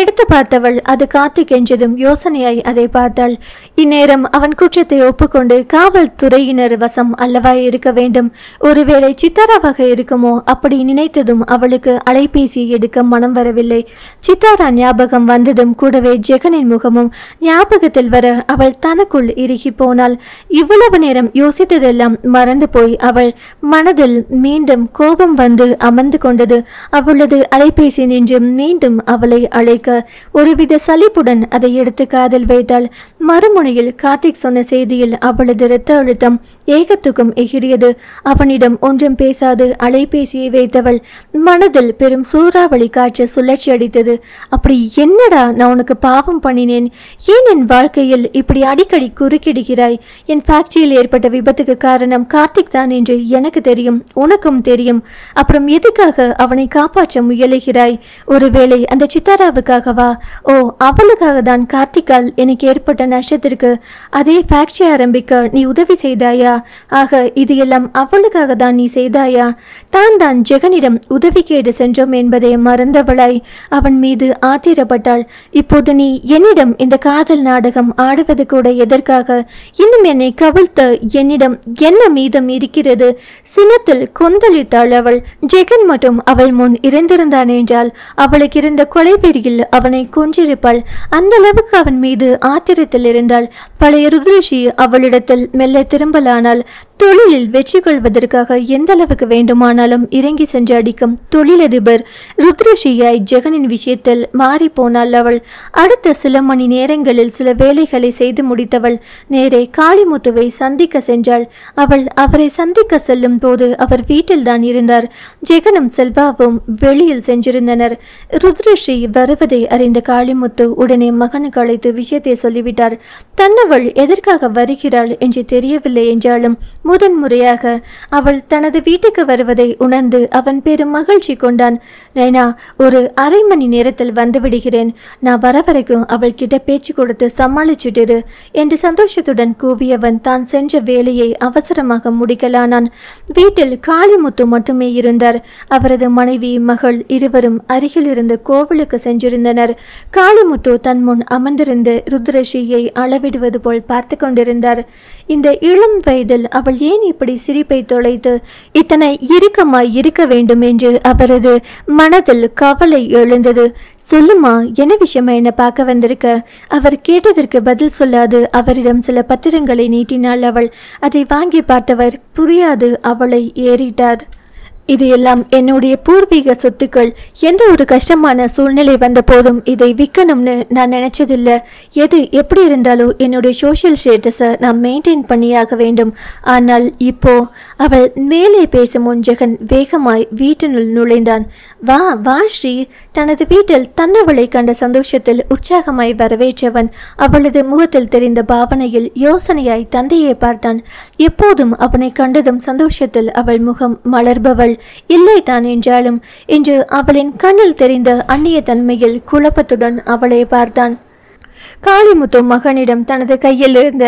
எடுத்து பார்த்தவள் அது காத்துக்கென்றதும் யோசனையாய் அதை பார்த்தாள். இந்நேரம் அவன் குற்றத்தை ஒப்புக்கொண்டு காவல்துறையினர் வசம் அல்லவா இருக்க வேண்டும். ஒருவேளை சித்தாராவாக இருக்குமோ? அப்படி நினைத்ததும் அவளுக்கு அலைபேசி எடுக்க மனம் வரவில்லை. சித்தாரா ஞாபகம் வந்ததும் கூடவே ஜெகனின் முகமும் ஞாபகத்தில் வர அவள் தனக்குள் இறுகி போனாள். இவ்வளவு நேரம் யோசித்ததெல்லாம் மறந்து போய் அவள் மனதில் மீண்டும் கோபம் வந்து அமர்ந்து கொண்டது. அவளது அலைபேசி நின்று மீண்டும் அவளை அழைக்க ஒருவித சலிப்புடன் அதை எடுத்து காதில் வைத்தாள். மறுமுனையில் கார்த்திக் சொன்ன செய்தியில் அவளது இரத்த அழுத்தம் ஏகத்துக்கும் எகிரியது. அவனிடம் ஒன்றும் பேசாது அலைபேசியை வைத்தவள் மனதில் பெரும் சூறாவளி காற்று சுழற்சி அடித்தது. அப்படி என்னடா நான் உனக்கு பாவம் பண்ணினேன்? ஏன் என் வாழ்க்கையில் இப்படி அடிக்கடி குறுக்கிடுகிறாய்? என் ஃபேக்டரியில் ஏற்பட்ட விபத்துக்கு காரணம் கார்த்திக் தான் என்று எனக்கு தெரியும், உனக்கும் தெரியும். அப்புறம் எதுக்காக அவனை காப்பாற்ற முயலுகிறாய்? ஒருவேளை அந்த சித்தாராவுக்காகவா? ஓ, அவளுக்காக தான் கார்த்திகால் எனக்கு ஏற்பட்ட நஷ்டத்திற்கு அதே ஃபேக்டரி ஆரம்பிக்க நீ உதவி செய்தாயா? ஆக இது எல்லாம் அவளுக்காக தான் நீ செய்தாயா? தான் ஜெகனிடம் உதவி கேடு சென்றோம் என்பதை மறந்தவளாய் அவன் மீது ஆத்திரப்பட்டாள். இப்போது நீ என்னிடம் இந்த காதல் நாடகம் ஆடுவது கூட எதற்காக? இன்னும் என்னை கவிழ்த்த என்னிடம் என்ன மீதம் இருக்கிறது? சினத்தில் கொந்தளித்தாள் அவள். ஜெகன் மட்டும் அவள் முன் இருந்திருந்தான் என்றால் அவளுக்கு இருந்த கொலைபெறியில் அவனை கொன்றிருப்பாள். அந்த அளவுக்கு அவன் மீது ஆத்திரத்தில் இருந்தாள். பழைய ருத்ரஷி அவளிடத்தில் மெல்ல திரும்பலானால் தொழிலில் வெற்றி கொள்வதற்காக எந்த அளவுக்கு வேண்டுமானாலும் இறங்கி சென்று அடிக்கும் தொழிலதிபர் ருத்ரஷியாய் ஜெகனின் விஷயத்தில் மாறி போனாள் அவள். அடுத்த சில மணி நேரங்களில் சில வேலைகளை செய்து முடித்தவள் நேரே காளிமுத்துவை சந்திக்க சென்றாள். அவள் அவரை சந்திக்க செல்லும் போது அவர் வீட்டில் தான் இருந்தார். ஜெகனும் செல்வாவும் வெளியில் சென்றிருந்தனர். ருத்ரஷி வருவதை அறிந்த காளிமுத்து உடனே மகனுக்கு அழைத்து விஷயத்தை சொல்லிவிட்டார். தன்னவள் எதற்காக வருகிறாள் என்று தெரியவில்லை என்றாலும் முதன்முறையாக அவள் தனது வீட்டுக்கு வருவதை உணர்ந்து அவன் பெரும் மகிழ்ச்சி கொண்டான். நைனா, ஒரு அரை மணி நேரத்தில் வந்து விடுகிறேன். நான் வர வரைக்கும் அவள் கிட்ட பேச்சு கொடுத்து சமாளிச்சுட்டிரு என்று சந்தோஷத்துடன் கூவியவன் தான் சென்ற வேலையை அவசரமாக முடிக்கலானான். வீட்டில் காளிமுத்து மட்டுமே இருந்தார். அவரது மனைவி மகள் இருவரும் அருகில் இருந்த கோவிலுக்கு சென்றிருந்தனர். காளிமுத்து தன் முன் அமர்ந்திருந்து ருத்ரஷியை அளவிடுவது போல் பார்த்து கொண்டிருந்தார். இந்த இளம் வயதில் அவள் ஏன் இப்படி சிரிப்பை தொலைத்து இத்தனை இறுக்கமாய் இருக்க வேண்டும் என்று அவரது மனதில் கவலை எழுந்தது. சொல்லுமா, என்ன விஷயமா என்ன பார்க்க வந்திருக்க? அவர் கேட்டதற்கு பதில் சொல்லாது அவரிடம் சில பத்திரங்களை நீட்டினாள் அவள். அதை வாங்கி பார்த்தவர் புரியாது அவளை ஏறிட்டார். இது எல்லாம் என்னுடைய பூர்வீக சொத்துக்கள். எந்த ஒரு கஷ்டமான சூழ்நிலை வந்த போதும் இதை விற்கணும்னு நான் நினைச்சதில்லை. எது எப்படி இருந்தாலும் என்னுடைய சோஷியல் ஸ்டேட்டஸை நான் மெயின்டைன் பண்ணியாக வேண்டும். ஆனால் இப்போ அவள் மேலே பேசும் முன் ஜெகன் வேகமாய் வீட்டினுள் நுழைந்தான். வா வா ஸ்ரீ. தனது வீட்டில் தன்னவளை கண்ட சந்தோஷத்தில் உற்சாகமாய் வரவேற்றவன் அவளது முகத்தில் தெரிந்த பாவனையில் யோசனையாய் தந்தையை பார்த்தான். எப்போதும் அவனை கண்டதும் சந்தோஷத்தில் அவள் முகம் மலர்பவள் இல்லை தான் என்றாலும் இன்று அவளின் கண்ணில் தெரிந்த அந்நிய தன்மையில் குழப்பத்துடன் அவளை பார்த்தான். காளிமுத்து மகனிடம் தனது கையில் இருந்த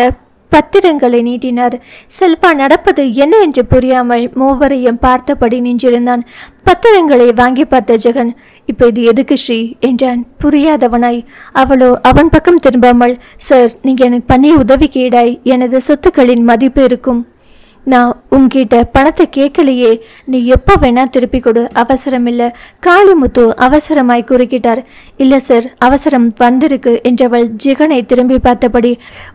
பத்திரங்களை நீட்டினார். செல்வா நடப்பது என்ன என்று புரியாமல் மூவரையும் பார்த்தபடி நின்றிருந்தான். பத்திரங்களை வாங்கி பார்த்த ஜெகன், இப்போ இது எதுக்கு ஸ்ரீ என்றான் புரியாதவனாய். அவளோ அவன் பக்கம் திரும்பாமல், சார், நீங்க எனக்கு பண்ணிய உதவிக்கீடாய் எனது சொத்துக்களின் மதிப்பு இருக்கும். நான் உங்ககிட்ட பணத்தை கேட்கலையே, நீ எப்போ வேணா திருப்பி கொடு, அவசரம் இல்லை. காளிமுத்து அவசரமாய் குறுக்கிட்டார். இல்லை சார், அவசரம் வந்திருக்கு என்றவள் ஜெகனை திரும்பி பார்த்தபடி,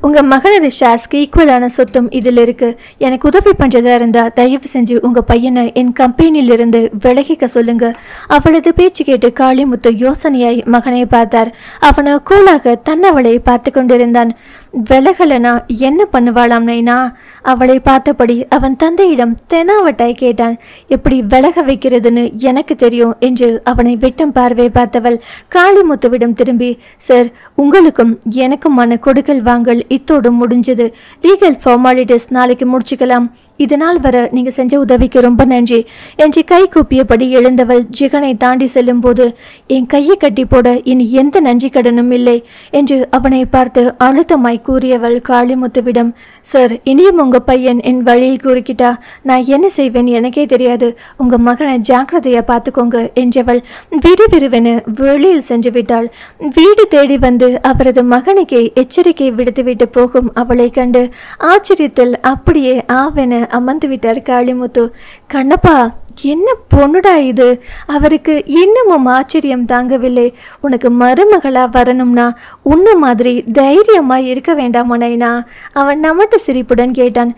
உங்கள் மகனது ஷேர்ஸ்க்கு ஈக்குவலான சொத்தும் இதில் இருக்கு. எனக்கு உதவி பண்ணுறதா இருந்தா தயவு செஞ்சு உங்கள் பையனை என் கம்பெனியிலிருந்து விலகிக்க சொல்லுங்க. அவளது பேச்சு கேட்டு காளிமுத்து யோசனையாய் மகனை பார்த்தார். அவனை கூலாக தன்னவளை பார்த்து கொண்டிருந்தான். விலகலனா என்ன பண்ணுவாளாம் நைனா? அவளை பார்த்தபடி அவன் தந்தையிடம் தெனாவட்டாய் கேட்டான். எப்படி விலக வைக்கிறதுன்னு எனக்கு தெரியும் என்று அவனை வெட்டும் பார்வை பார்த்தவள் காளிமுத்துவிடம் திரும்பி, சார், உங்களுக்கும் எனக்குமான கொடுக்கல் வாங்கல் இத்தோடு முடிஞ்சது. லீகல் ஃபார்மாலிட்டிஸ் நாளைக்கு முடிச்சுக்கலாம். இதனால் வர நீங்க செஞ்ச உதவிக்கு ரொம்ப நன்றி என்று கை கூப்பியபடி எழுந்தவள் ஜெகனை தாண்டி செல்லும் போது, என் கையை கட்டி போட இனி எந்த நன்றி கடனும் இல்லை என்று அவனை பார்த்து அழுத்தமாய் கூறியவள் காளிமுத்துவிடம், சார், இனியும் உங்க பையன் என் வழியில் குறுக்கிட்டா நான் என்ன செய்வேன் எனக்கே தெரியாது. உங்க மகனை ஜாக்கிரதையா பார்த்துக்கோங்க என்றவள் விறுவிறுவென வெளியில் சென்று விட்டாள். வீடு தேடி வந்து அவரது மகனுக்கு எச்சரிக்கை விடுத்துவிட்டு போகும் அவளை கண்டு ஆச்சரியத்தில் அப்படியே ஆவென அமர்ந்து விட்டார் காளிமுத்து. கண்ணப்பா, என்ன பொண்ணுடா இது? அவருக்கு இன்னமும் ஆச்சரியம் தாங்கவில்லை. உனக்கு மருமகளா வரணும்னா உன்ன மாதிரி தைரியமா இருக்க வேண்டாமா நைனா? அவன் நமட்டு சிரிப்புடன் கேட்டான்.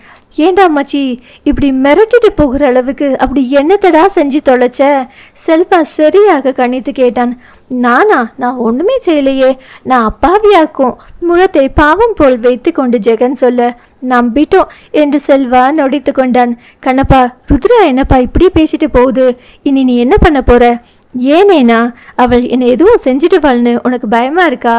ஏண்டா மச்சி, இப்படி மிரட்டிட்டு போகிற அளவுக்கு அப்படி என்னத்தடா செஞ்சு தொலைச்ச? செல்வா சரியாக கணித்து கேட்டான். நான் ஒண்ணுமே செய்யலையே. நான் அப்பாவியாக்கும் முகத்தை பாவம் போல் வைத்து கொண்டு ஜெகன் சொல்ல, நம்பிட்டோம் என்று செல்வா நொடித்து கொண்டான். கண்ணப்பா, ருத்ரா என்னப்பா இப்படி பேசிட்டு போகுது? இனி நீ என்ன பண்ண போற? ஏனேனா, அவள் என்னை எதுவும் செஞ்சிடுவாள்னு உனக்கு பயமா இருக்கா?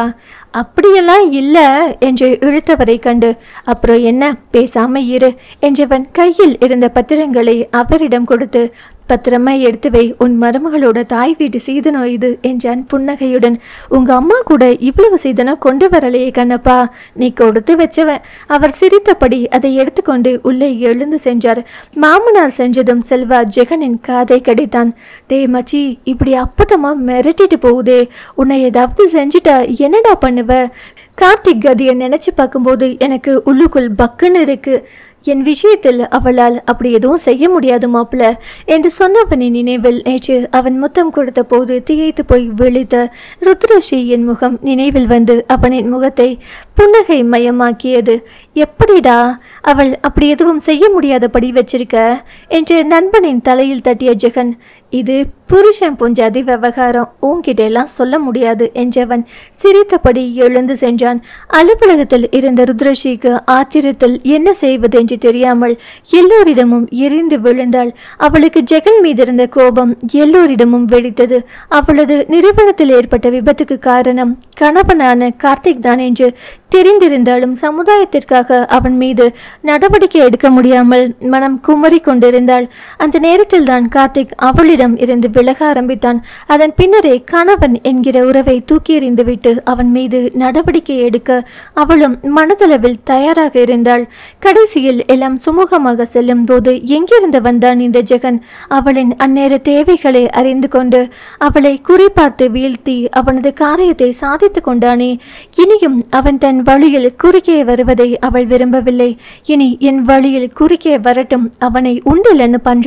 அப்படியெல்லாம் இல்லை என்று இழுத்தவரை கண்டு, அப்புறம் என்ன, பேசாம இரு என்றவன் கையில் இருந்த பத்திரங்களை அவரிடம் கொடுத்து, பத்திரமா எடுத்து வை, உன் மருமகளோட தாய் வீட்டு சீதனம் இது என்றான் புன்னகையுடன். உங்க அம்மா கூட இவ்வளவு சீதனம் கொண்டு வரலையே கண்ணப்பா, நீ கொடுத்து வச்சவன். அவர் சிரித்தபடி அதை எடுத்துக்கொண்டு உள்ளே எழுந்து சென்றார். மாமனார் செஞ்சதும் செல்வா ஜெகனின் காதை கடித்தான். டே மச்சி, இப்படி அப்பட்டமா மிரட்டிட்டு போகுதே, உன்னை ஏதாவது செஞ்சுட்டா என்னடா பண்ணுவ? கார்த்திக் கதியை நினைச்சு பார்க்கும்போது எனக்கு உள்ளுக்குள் பக்குன்னு இருக்கு. என் விஷயத்தில் அவளால் அப்படி எதுவும் செய்ய முடியாது மாப்பிள்ள என்று சொன்னவனின் நினைவில் நேற்று அவன் முத்தம் கொடுத்த போது திகைத்து போய் விழித்த ருத்ரஸ்ரீயின் முகம் நினைவில் வந்து அவனின் முகத்தை புன்னகை மயமாக்கியது. எப்படிடா அவள் அப்படி எதுவும் செய்ய முடியாதபடி வச்சிருக்க என்று நண்பனின் தலையில் தட்டிய ஜெகன், இது புருஷன் பொஞ்சாதி விவகாரம், உன்கிட்ட எல்லாம் சொல்ல முடியாது என்றவன் சிரித்தபடி எழுந்து சென்றான். அலுவலகத்தில் இருந்த ருத்ரஸ்ரீக்கு ஆத்திரத்தில் என்ன செய்வது என்று தெரியாமல் எல்லோரிடமும் எரிந்து விழுந்தாள். அவளுக்கு ஜெகன் மீது இருந்த கோபம் எல்லோரிடமும் வெடித்தது. அவளது நிறுவனத்தில் ஏற்பட்ட விபத்துக்கு காரணம் கணவனான கார்த்திக் தான் என்று தெரிந்திருந்தாலும் சமுதாயத்திற்காக அவன் மீது நடவடிக்கை எடுக்க முடியாமல் மனம் குமரி கொண்டிருந்தாள். அந்த நேரத்தில் தான் கார்த்திக் அவளிடம் இருந்து விலக ஆரம்பித்தான். அதன் பின்னரே கணவன் என்கிற உறவை தூக்கி எறிந்துவிட்டு அவன் மீது நடவடிக்கை எடுக்க அவளும் மனதளவில் தயாராக இருந்தாள். கடைசியில் எல்லாம் சுமூகமாக செல்லும் போது எங்கிருந்து வந்தான் இந்த ஜெகன்? அவளின் அந்நேர தேவைகளை அறிந்து கொண்டு அவளை குறிப்பார்த்து வீழ்த்தி அவனது காரியத்தை சாதித்து கொண்டானே. இனியும் அவன் தன் வழியில் குறுக்கே வருவதை அவள் விரும்பவில்லை. இனி என் வழியில் குறுக்கே வரட்டும், அவனை உண்டிலன்னு பண்ற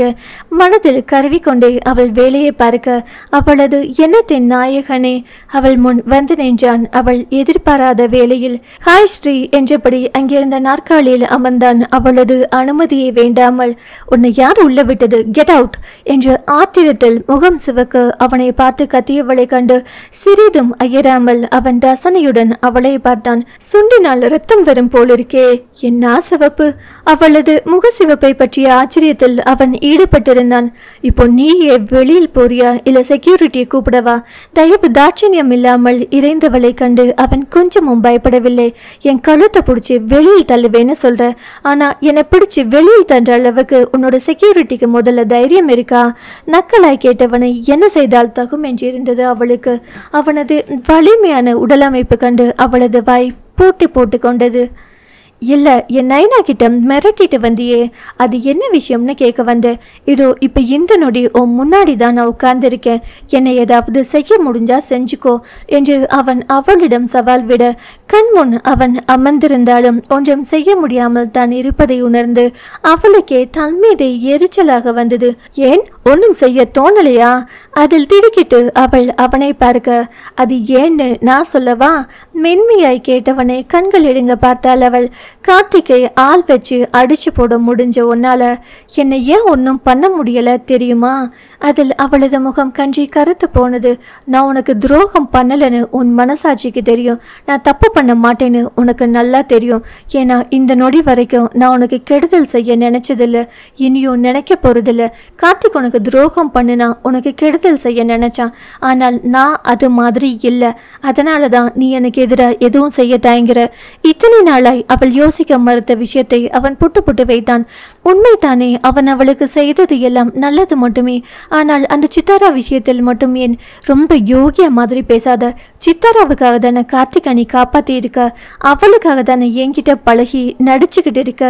மனதில் கருவிக்கொண்டே அவள் வேலையை பார்க்க அவளது எண்ணத்தின் நாயகனே அவள் முன் வந்து நின்றான். அவள் எதிர்பாராத வேளையில் ஹாய் ஸ்ரீ என்றபடி அங்கிருந்த நாற்காலியில் அமர்ந்தான். அவளது அனுமதியை வேண்டாமல், உன்னை யார் உள்ள விட்டது, கெட் அவுட் என்று ஆத்திரத்தில் முகம் சிவக்க அவனை பார்த்து கத்தியவளை கண்டு சிறிதும் அயராமல் அவன் ரசனையுடன் அவளை பார்த்தான். சுண்டினால் ரத்தம் வரும் போலிருக்கே, என்ன சிவப்பு! அவளது முக சிவப்பை பற்றிய ஆச்சரியத்தில் அவன் ஈடுபட்டிருந்தான். இப்போ நீயே வெளியில் போறியா, இல்ல செக்யூரிட்டியை கூப்பிடவா? தயவு தாட்சண்யம் இல்லாமல் இறைந்தவளை கண்டு அவன் கொஞ்சமும் பயப்படவில்லை. என் கழுத்தை பிடிச்சி வெளியில் தள்ளுவேன்னு சொல்ற, ஆனா என்னை பிடிச்சி வெளியில் தன்ற அளவுக்கு உன்னோட செக்யூரிட்டிக்கு முதல்ல தைரியம் இருக்கா? நக்கலாய் கேட்டவனை என்ன செய்தால் தகும் என்று இருந்தது அவளுக்கு. அவனது வலிமையான உடலமைப்பு கண்டு அவளது வாய் பூட்டி போட்டு கொண்டது. இல்லை, என் நைனா கிட்ட மிரட்டிட்டு வந்தியே, அது என்ன விஷயம்னு கேட்க வந்தேன். இதோ இப்போ இந்த நொடி உன் முன்னாடி தான் நான் உட்கார்ந்துருக்கேன், என்னை ஏதாவது செய்ய முடிஞ்சா செஞ்சுக்கோ என்று அவன் அவளிடம் சவால் விட, கண்முன் அவன் அமர்ந்திருந்தாலும் ஒன்றும் செய்ய முடியாமல் தான் இருப்பதை உணர்ந்து அவளுக்கே தன் மீது எரிச்சலாக வந்தது. ஏன், ஒன்றும் செய்ய தோணலையா? அதில் திடுக்கிட்டு அவள் அவனை பார்க்க, அது ஏன்னு நான் சொல்லவா? மென்மையாய் கேட்டவனை கண்கள் இடுங்க பார்த்தாள் அவள். கார்த்திகை ஆள் வச்சு அடிச்சு போட முடிஞ்ச உன்னால என்னை ஏன் ஒன்றும் பண்ண முடியல தெரியுமா? அதில் அவளது முகம் கஞ்சி கருத்து போனது. நான் உனக்கு துரோகம் பண்ணலன்னு உன் மனசாட்சிக்கு தெரியும், நான் தப்பு பண்ண மாட்டேன்னு உனக்கு நல்லா தெரியும். ஏன்னா இந்த நொடி வரைக்கும் நான் உனக்கு கெடுதல் செய்ய நினைச்சதில்ல, இனியும் நினைக்க போறதில்ல. கார்த்திக் உனக்கு துரோகம் பண்ணுனா உனக்கு கெடுதல் செய்ய நினைச்சான், ஆனால் நான் அது மாதிரி இல்லை. அதனால தான் நீ எனக்கு எதிராக எதுவும் செய்ய தயங்குற. இத்தனை நாளாய் அவள் யோசிக்க மறுத்த விஷயத்தை அவன் புட்டு புட்டு வைத்தான். உண்மைதானே, அவன் அவளுக்கு செய்தது எல்லாம் நல்லது மட்டுமே. ஆனால் அந்த சித்தாரா விஷயத்தில் மட்டும் ஏன் ரொம்ப யோகிய மாதிரி பேசாத? சித்தாராவுக்காக தானே கார்த்திகா நீ காப்பாத்தி இருக்க, அவளுக்காக தானே என்கிட்ட பழகி நடிச்சுக்கிட்டு இருக்க.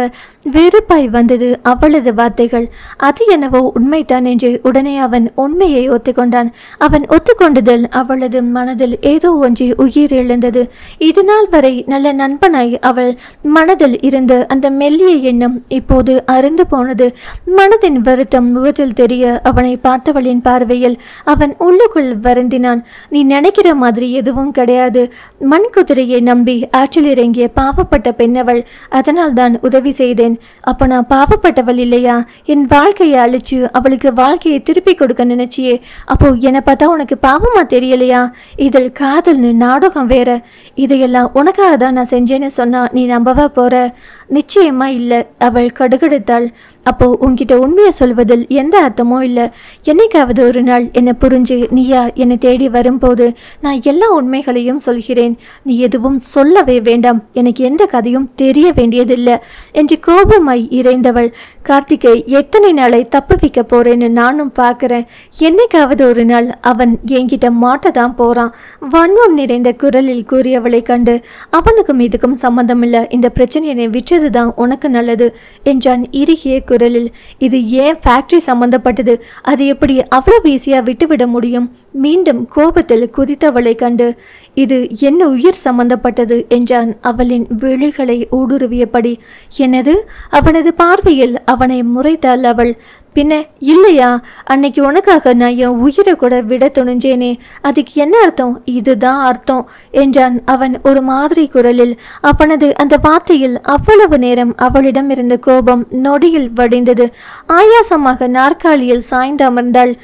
வெறுப்பாய் வந்தது அவளது வார்த்தைகள். அது என்னவோ உண்மைதான் என்று உடனே அவன் உண்மையை ஒத்துக்கொண்டான். அவன் ஒத்துக்கொண்டதில் அவளது மனதில் ஏதோ ஒன்று உயிர் எழுந்தது. இது நாள் வரை நல்ல நண்பனாய் அவள் மனதில் இருந்த அந்த மெல்லிய எண்ணம் இப்போது அருந்து போனது. மனதின் வருத்தம் முகத்தில் தெரிய அவனை பார்த்தவளின் பார்வையில் அவன் உள்ளுக்குள் வருந்தினான். நீ நினைக்கிற மாதிரி எதுவும் கிடையாது. மண் குதிரையை நம்பி ஆற்றில் இறங்கிய பாவப்பட்ட பெண்ணவள். அதனால் தான் உதவி செய்தேன். அப்ப நான் பாவப்பட்டவள் இல்லையா? என் வாழ்க்கையை அழிச்சு அவளுக்கு வாழ்க்கையை திருப்பி கொடுக்க நினைச்சியே. அப்போ என்னை பார்த்தா உனக்கு பாவமா தெரியலையா? இதில் காதல்னு நாடகம் வேற. இதையெல்லாம் உனக்காக தான் நான் செஞ்சேன்னு சொன்னா நீ நம்பவா போற? நிச்சயமா இல்லை. அவள் கடுகடுத்தாள். அப்போ உன்கிட்ட உண்மையை சொல்வதில் எந்த அர்த்தமும் இல்லை. என்னைக்காவது ஒரு நாள் என்னை புரிஞ்சு நீயா என்னை தேடி வரும்போது நான் எல்லா உண்மைகளையும் சொல்கிறேன். நீ எதுவும் சொல்லவே வேண்டாம். எனக்கு எந்த கதையும் தெரிய வேண்டியதில்லை என்று கோபமாய் இறைந்தவள். கார்த்திகை எத்தனை நாளை தப்பு வைக்க போறேன்னு நானும் பார்க்கிறேன். என்னைக்காவது ஒரு நாள் அவன் என்கிட்ட மாட்டதான் போறான். வன்மம் நிறைந்த குரலில் கூறியவளை கண்டு அவனுக்கும் இதுக்கும் சம்பந்தம் இல்லை. இந்த பிரச்சனையை விற்றதுதான் உனக்கு நல்லது என்றான் இறுகிய குரலில். இது ஏன் ஃபேக்டரி சம்பந்தப்பட்டது? அது எப்படி அவ்வளவு ஈஸியா விட்டுவிட முடியும்? மீண்டும் கோபத்தில் குதித்தவளை கண்டு இது என்ன உயிர் சம்பந்தப்பட்டது என்றான் அவளின் விழிகளை ஊடுருவியபடி. எனது? அவனது பார்வையில் அவனை முறைத்தாள் அவள். பின்ன இல்லையா? அன்னைக்கு உனக்காக நான் என் உயிரை கூட விட துணிஞ்சேனே, அதுக்கு என்ன அர்த்தம்? இதுதான் அர்த்தம் என்றான் அவன் ஒரு மாதிரி குரலில். அவனது அந்த வார்த்தையில் அவ்வளவு நேரம் அவளிடம் இருந்த கோபம் நொடியில் வடிந்தது. ஆயாசமாக நாற்காலியில் சாய்ந்து அமர்ந்தாள்.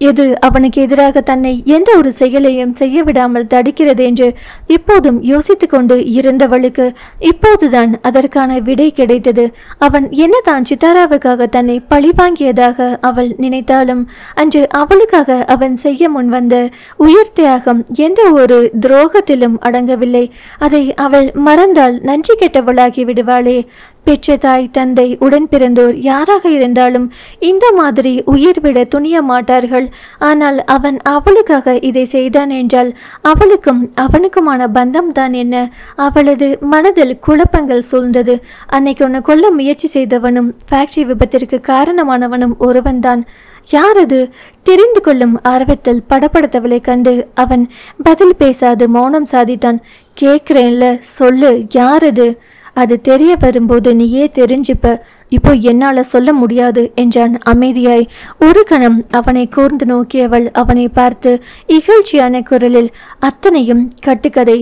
எது அவனுக்கு எதிராக தன்னை எந்த ஒரு செயலையும் செய்ய விடாமல் தடுக்கிறது என்று இப்போதும் யோசித்து கொண்டு இருந்தவளுக்கு இப்போதுதான் அதற்கான விடை கிடைத்தது. அவன் என்னதான் சித்தாராவுக்காக தன்னை பழிவாங்கியதாக அவள் நினைத்தாலும் அன்று அவளுக்காக அவன் செய்ய முன்வந்த உயிர் தியாகம் எந்த ஒரு துரோகத்திலும் அடங்கவில்லை. அதை அவள் மறந்தால் நன்றி கெட்டவளாகி விடுவாளே. பெற்ற தாய், தந்தை, உடன் பிறந்தோர் யாராக இருந்தாலும் இந்த மாதிரி உயிர் விட துணிய மாட்டார்கள். ஆனால் அவன் அவளுக்காக இதை செய்தான் என்றால் அவளுக்கும் அவனுக்குமான பந்தம் தான் என்ன? அவளது மனதில் குழப்பங்கள் சூழ்ந்தது. அன்னைக்கு உன்னை கொல்ல முயற்சி செய்தவனும் ஃபேக்டரி விபத்திற்கு காரணமானவனும் ஒருவன்தான். யார் அது? தெரிந்து கொள்ளும் ஆர்வத்தில் படப்படுத்தவளை கண்டு அவன் பதில் பேசாது மௌனம் சாதித்தான். கேட்கிறேன்ல, சொல்லு, யார் அது? அது தெரிய வரும்போது நீயே தெரிஞ்சுப்ப. இப்போ என்னால சொல்ல முடியாது என்றான் அமைதியாய். ஒரு கணம் அவனை கூர்ந்து நோக்கியவள் அவனை பார்த்து இகழ்ச்சியான குரலில், அத்தனையும் கட்டுக்கதை,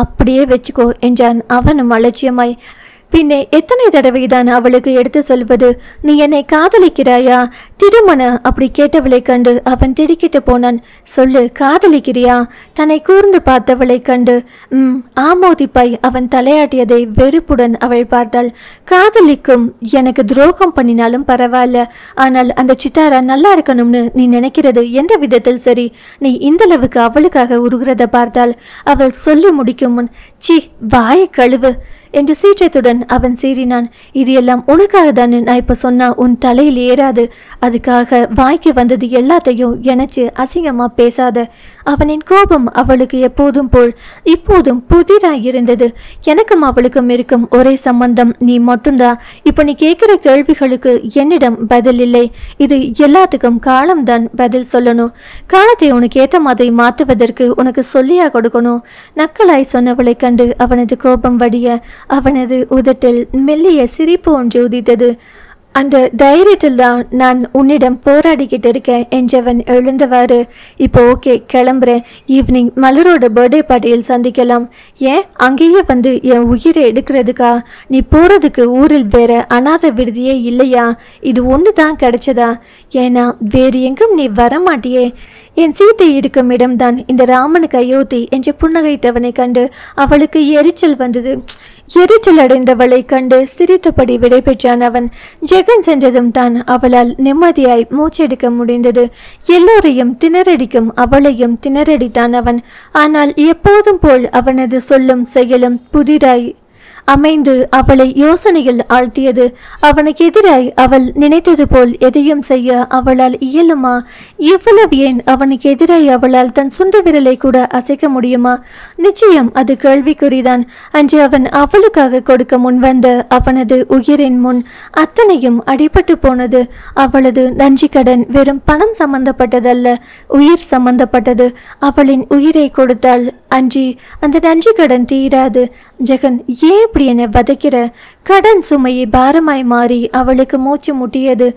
அப்படியே வச்சுக்கோ என்றான் அவனும் அலட்சியமாய். பின்னே எத்தனை தடவைதான் அவளுக்கு எடுத்து சொல்வது? நீ என்னை காதலிக்கிறாயா? திருமண அப்படி கேட்டவளை கண்டு அவன் திடுக்கிட்டு போனான். சொல்லு, காதலிக்கிறியா? தன்னை கூர்ந்து பார்த்தவளை கண்டு ஆமோதிப்பாய் அவன் தலையாட்டியதை வெறுப்புடன் அவள் பார்த்தாள். காதலிக்கும் எனக்கு துரோகம் பண்ணினாலும் பரவாயில்ல. ஆனால் அந்த சித்தாரா நல்லா இருக்கணும்னு நீ நினைக்கிறது எந்த விதத்தில் சரி? நீ இந்த அளவுக்கு அவளுக்காக உருகிறத பார்த்தால் அவள் சொல்லி முடிக்கும் முன் சி வாய கழுவு என்று சீற்றத்துடன் அவன் சீறினான். இது எல்லாம் உனக்காக தானே நான் இப்ப சொன்னா உன் தலையில் ஏறாது. அதுக்காக வாய்க்கு வந்தது எல்லாத்தையும் எனச்சு அசிங்கமா பேசாத. அவனின் கோபம் அவளுக்கு எப்போதும் போல் இப்போதும் புதிராய் இருந்தது. எனக்கும் அவளுக்கும் இருக்கும் ஒரே சம்பந்தம் நீ மட்டும்தான். இப்ப நீ கேட்கிற கேள்விகளுக்கு என்னிடம் பதில் இல்லை. இது எல்லாத்துக்கும் காலம்தான் பதில் சொல்லணும். காலத்தை உனக்கு ஏத்த மாதிரி மாத்துவதற்கு உனக்கு சொல்லியா கொடுக்கணும்? நக்கலாய் சொன்னவளை கண்டு அவனது கோபம் வடிய அவனது உதட்டில் மெல்லிய சிரிப்பு ஒன்று உதித்தது. அந்த தைரியத்தில் தான் நான் உன்னிடம் போராடிக்கிட்டு இருக்கேன் என்றவன் எழுந்தவாறு, இப்போ ஓகே, கிளம்புறேன். ஈவினிங் மலரோட பர்த்டே பார்ட்டியில் சந்திக்கலாம். ஏன் அங்கேயே வந்து என் உயிரை எடுக்கிறதுக்கா? நீ போறதுக்கு ஊரில் வேற அநாத விடுதியே இல்லையா? இது ஒன்று தான் கிடைச்சதா? ஏன்னா வேறு எங்கும் நீ வரமாட்டியே. என் சீத்தை இருக்கும் இடம்தான் இந்த ராமனுக்கு அயோத்தி என்று புன்னகைத்தவனை கண்டு அவளுக்கு எரிச்சல் வந்தது. எரிச்சல் அடைந்தவளை கண்டு சிரித்தபடி விடை பெற்றான் அவன். ஜெகன் சென்றதும் தான் அவளால் நிம்மதியாய் மூச்செடுக்க முடிந்தது. எல்லோரையும் திணறடிக்கும் அவளையும் திணறடித்தான் அவன். ஆனால் எப்போதும் போல் அவனது சொல்லும் செயலும் புதிராய் அமைந்து அவளை யோசனையில் ஆழ்த்தியது. அவனுக்கு எதிராய் அவள் நினைத்தது போல் எதையும் செய்ய அவளால் இயலுமா? இவ்வளவு ஏன் அவனுக்கு எதிராய் அவளால் தன் சுண்டு விரலை கூட அசைக்க முடியுமா? நிச்சயம் அது கேள்விக்குறிதான். அன்று அவன் அவளுக்காக கொடுக்க முன்வந்த அவனது உயிரின் முன் அத்தனையும் அடிபட்டு போனது. அவளது நன்றி கடன் வெறும் பணம் சம்பந்தப்பட்டதல்ல, உயிர் சம்பந்தப்பட்டது. அவளின் உயிரை கொடுத்தாள். அன்றி அந்த நன்றி கடன் தீராது. ஜெகன், ஏன் இப்படி என்னை வதைக்கிற? கடன் சுமையை பாரமாய் மாறி அவளுக்கு மூச்சு முட்டியது.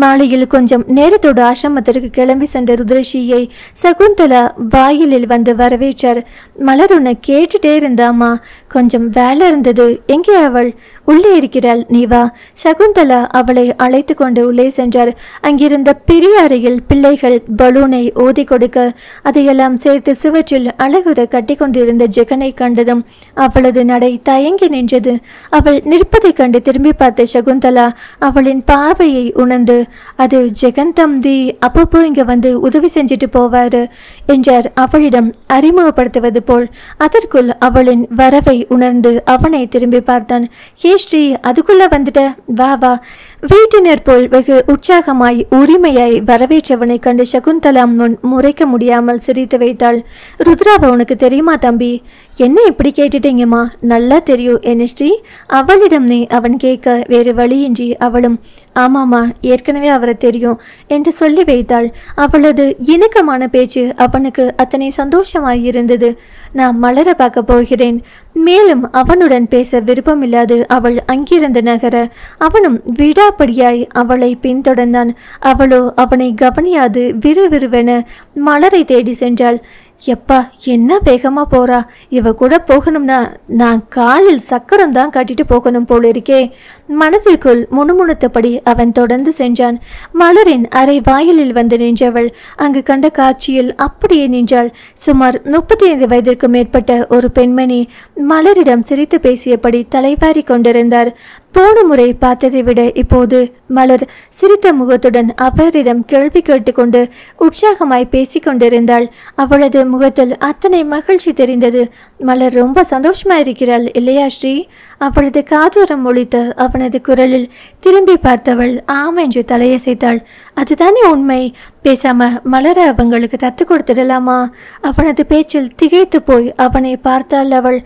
மாலையில் கொஞ்சம் நேரத்தோடு ஆசிரமத்திற்கு கிளம்பி சென்ற ருத்ரஷியை சகுந்தலா வாயிலில் வந்து வரவேற்றார். மலர் உன்னை கேட்டுட்டே இருந்தாமா, கொஞ்சம் வேலை இருந்தது. எங்கே அவள்? உள்ளே இருக்கிறாள், நீ வா. சகுந்தலா அவளை அழைத்து கொண்டு உள்ளே சென்றார். அங்கிருந்த பெரிய அறையில் பிள்ளைகள் பலூனை ஓதி கொடுக்க அதையெல்லாம் சேர்த்து சுவற்றில் அழகுற கட்டி கொண்டிருந்த ஜெகனை கண்டதும் அவளது நடை தயங்கி நின்றது. அவள் நிற்பதை கண்டு திரும்பி பார்த்த சகுந்தலா அவளின் பார்வையை உணர்ந்து, அது ஜெகன் தம்பி, அப்பப்போ இங்க வந்து உதவி செஞ்சுட்டு போவாரு என்றார் அவளிடம் அறிமுகப்படுத்துவது போல். அதற்குள் அவளின் வரவை உணர்ந்து அவனை திரும்பி பார்த்தான். ஏ ஸ்ரீ, அதுக்குள்ள வந்துட்ட, வா வா. வீட்டினர் போல் வெகு உற்சாகமாய் உரிமையாய் வரவேற்றவனை கண்டு சகுந்தலா முன் முறைக்க முடியாமல் சிரித்து வைத்தாள். ருத்ராவை உனக்கு தெரியுமா தம்பி? என்ன இப்படி கேட்டுட்டீங்கம்மா? நல்லா தெரியும் என்ன ஸ்ரீ. அவளிடம் அவன் கேட்க வேறு வழியின்றி அவளும் ஆமாம்மா, ஏற்கனவே அவரை தெரியும் என்று சொல்லி வைத்தாள். அவளது இணக்கமான பேச்சு அவனுக்கு அத்தனை சந்தோஷமாய் இருந்தது. நான் மலர பார்க்க போகிறேன். மேலும் அவனுடன் பேச விருப்பமில்லாது அவள் அங்கிருந்து நகர அவனும் விடாப்படியாய் அவளை பின்தொடர்ந்தான். அவளோ அவனை கவனியாது விறுவிறுவென மலரை தேடி சென்றாள். எப்பா, என்ன வேகமா போறா! இவ கூட போகணும்னா நான் காலில் சக்கரம் தான் கட்டிட்டு போகணும் போல இருக்கே. மனதிற்குள் முணுமுணுத்தபடி அவன் தொடர்ந்து சென்றான். மலரின் அரை வாயிலில் வந்து நின்றவள் அங்கு கண்ட காட்சியில் அப்படியே நின்றாள். சுமார் 35 வயதிற்கு மேற்பட்ட ஒரு பெண்மணி மலரிடம் சிரித்து பேசியபடி தலைவாரி கொண்டிருந்தார். போன முறை பார்த்ததை விட இப்போது மலர் சிரித்த முகத்துடன் அவரிடம் கேள்வி கேட்டுக்கொண்டு உற்சாகமாய் பேசிக் கொண்டிருந்தாள். அவளது முகத்தில் அத்தனை மகிழ்ச்சி தெரிந்தது. மலர் ரொம்ப சந்தோஷமா இருக்கிறாள் இல்லையா ஸ்ரீ? அவளது காதோரம் ஒலித்த அவனது குரலில் திரும்பி பார்த்தவள் ஆம் என்று தலையசைத்தாள். அதுதானே உண்மை. பேசாம மலர அவங்களுக்கு தத்து கொடுத்துடலாமா? அவனது பேச்சில் திகைத்து போய் அவனை பார்த்தாள் அவள்.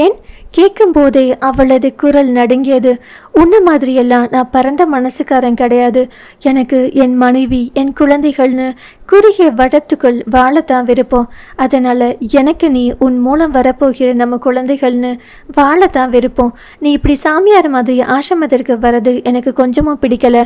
ஏன்? கேட்கும் போதே அவளது குரல் நடுங்கியது. உன்ன மாதிரியெல்லாம் நான் பரந்த மனசுக்காரன் கிடையாது. எனக்கு என் மனைவி, என் குழந்தைகள்னு குறுகிய வடத்துக்குள் வாழத்தான் விருப்பம். அதனால எனக்கு நீ உன் மூலம் வரப்போகிற நம்ம குழந்தைகள்னு வாழத்தான் விருப்பம். நீ இப்படி சாமியார் மாதிரி ஆசிரமத்திற்கு வர்றது எனக்கு கொஞ்சமும் பிடிக்கல.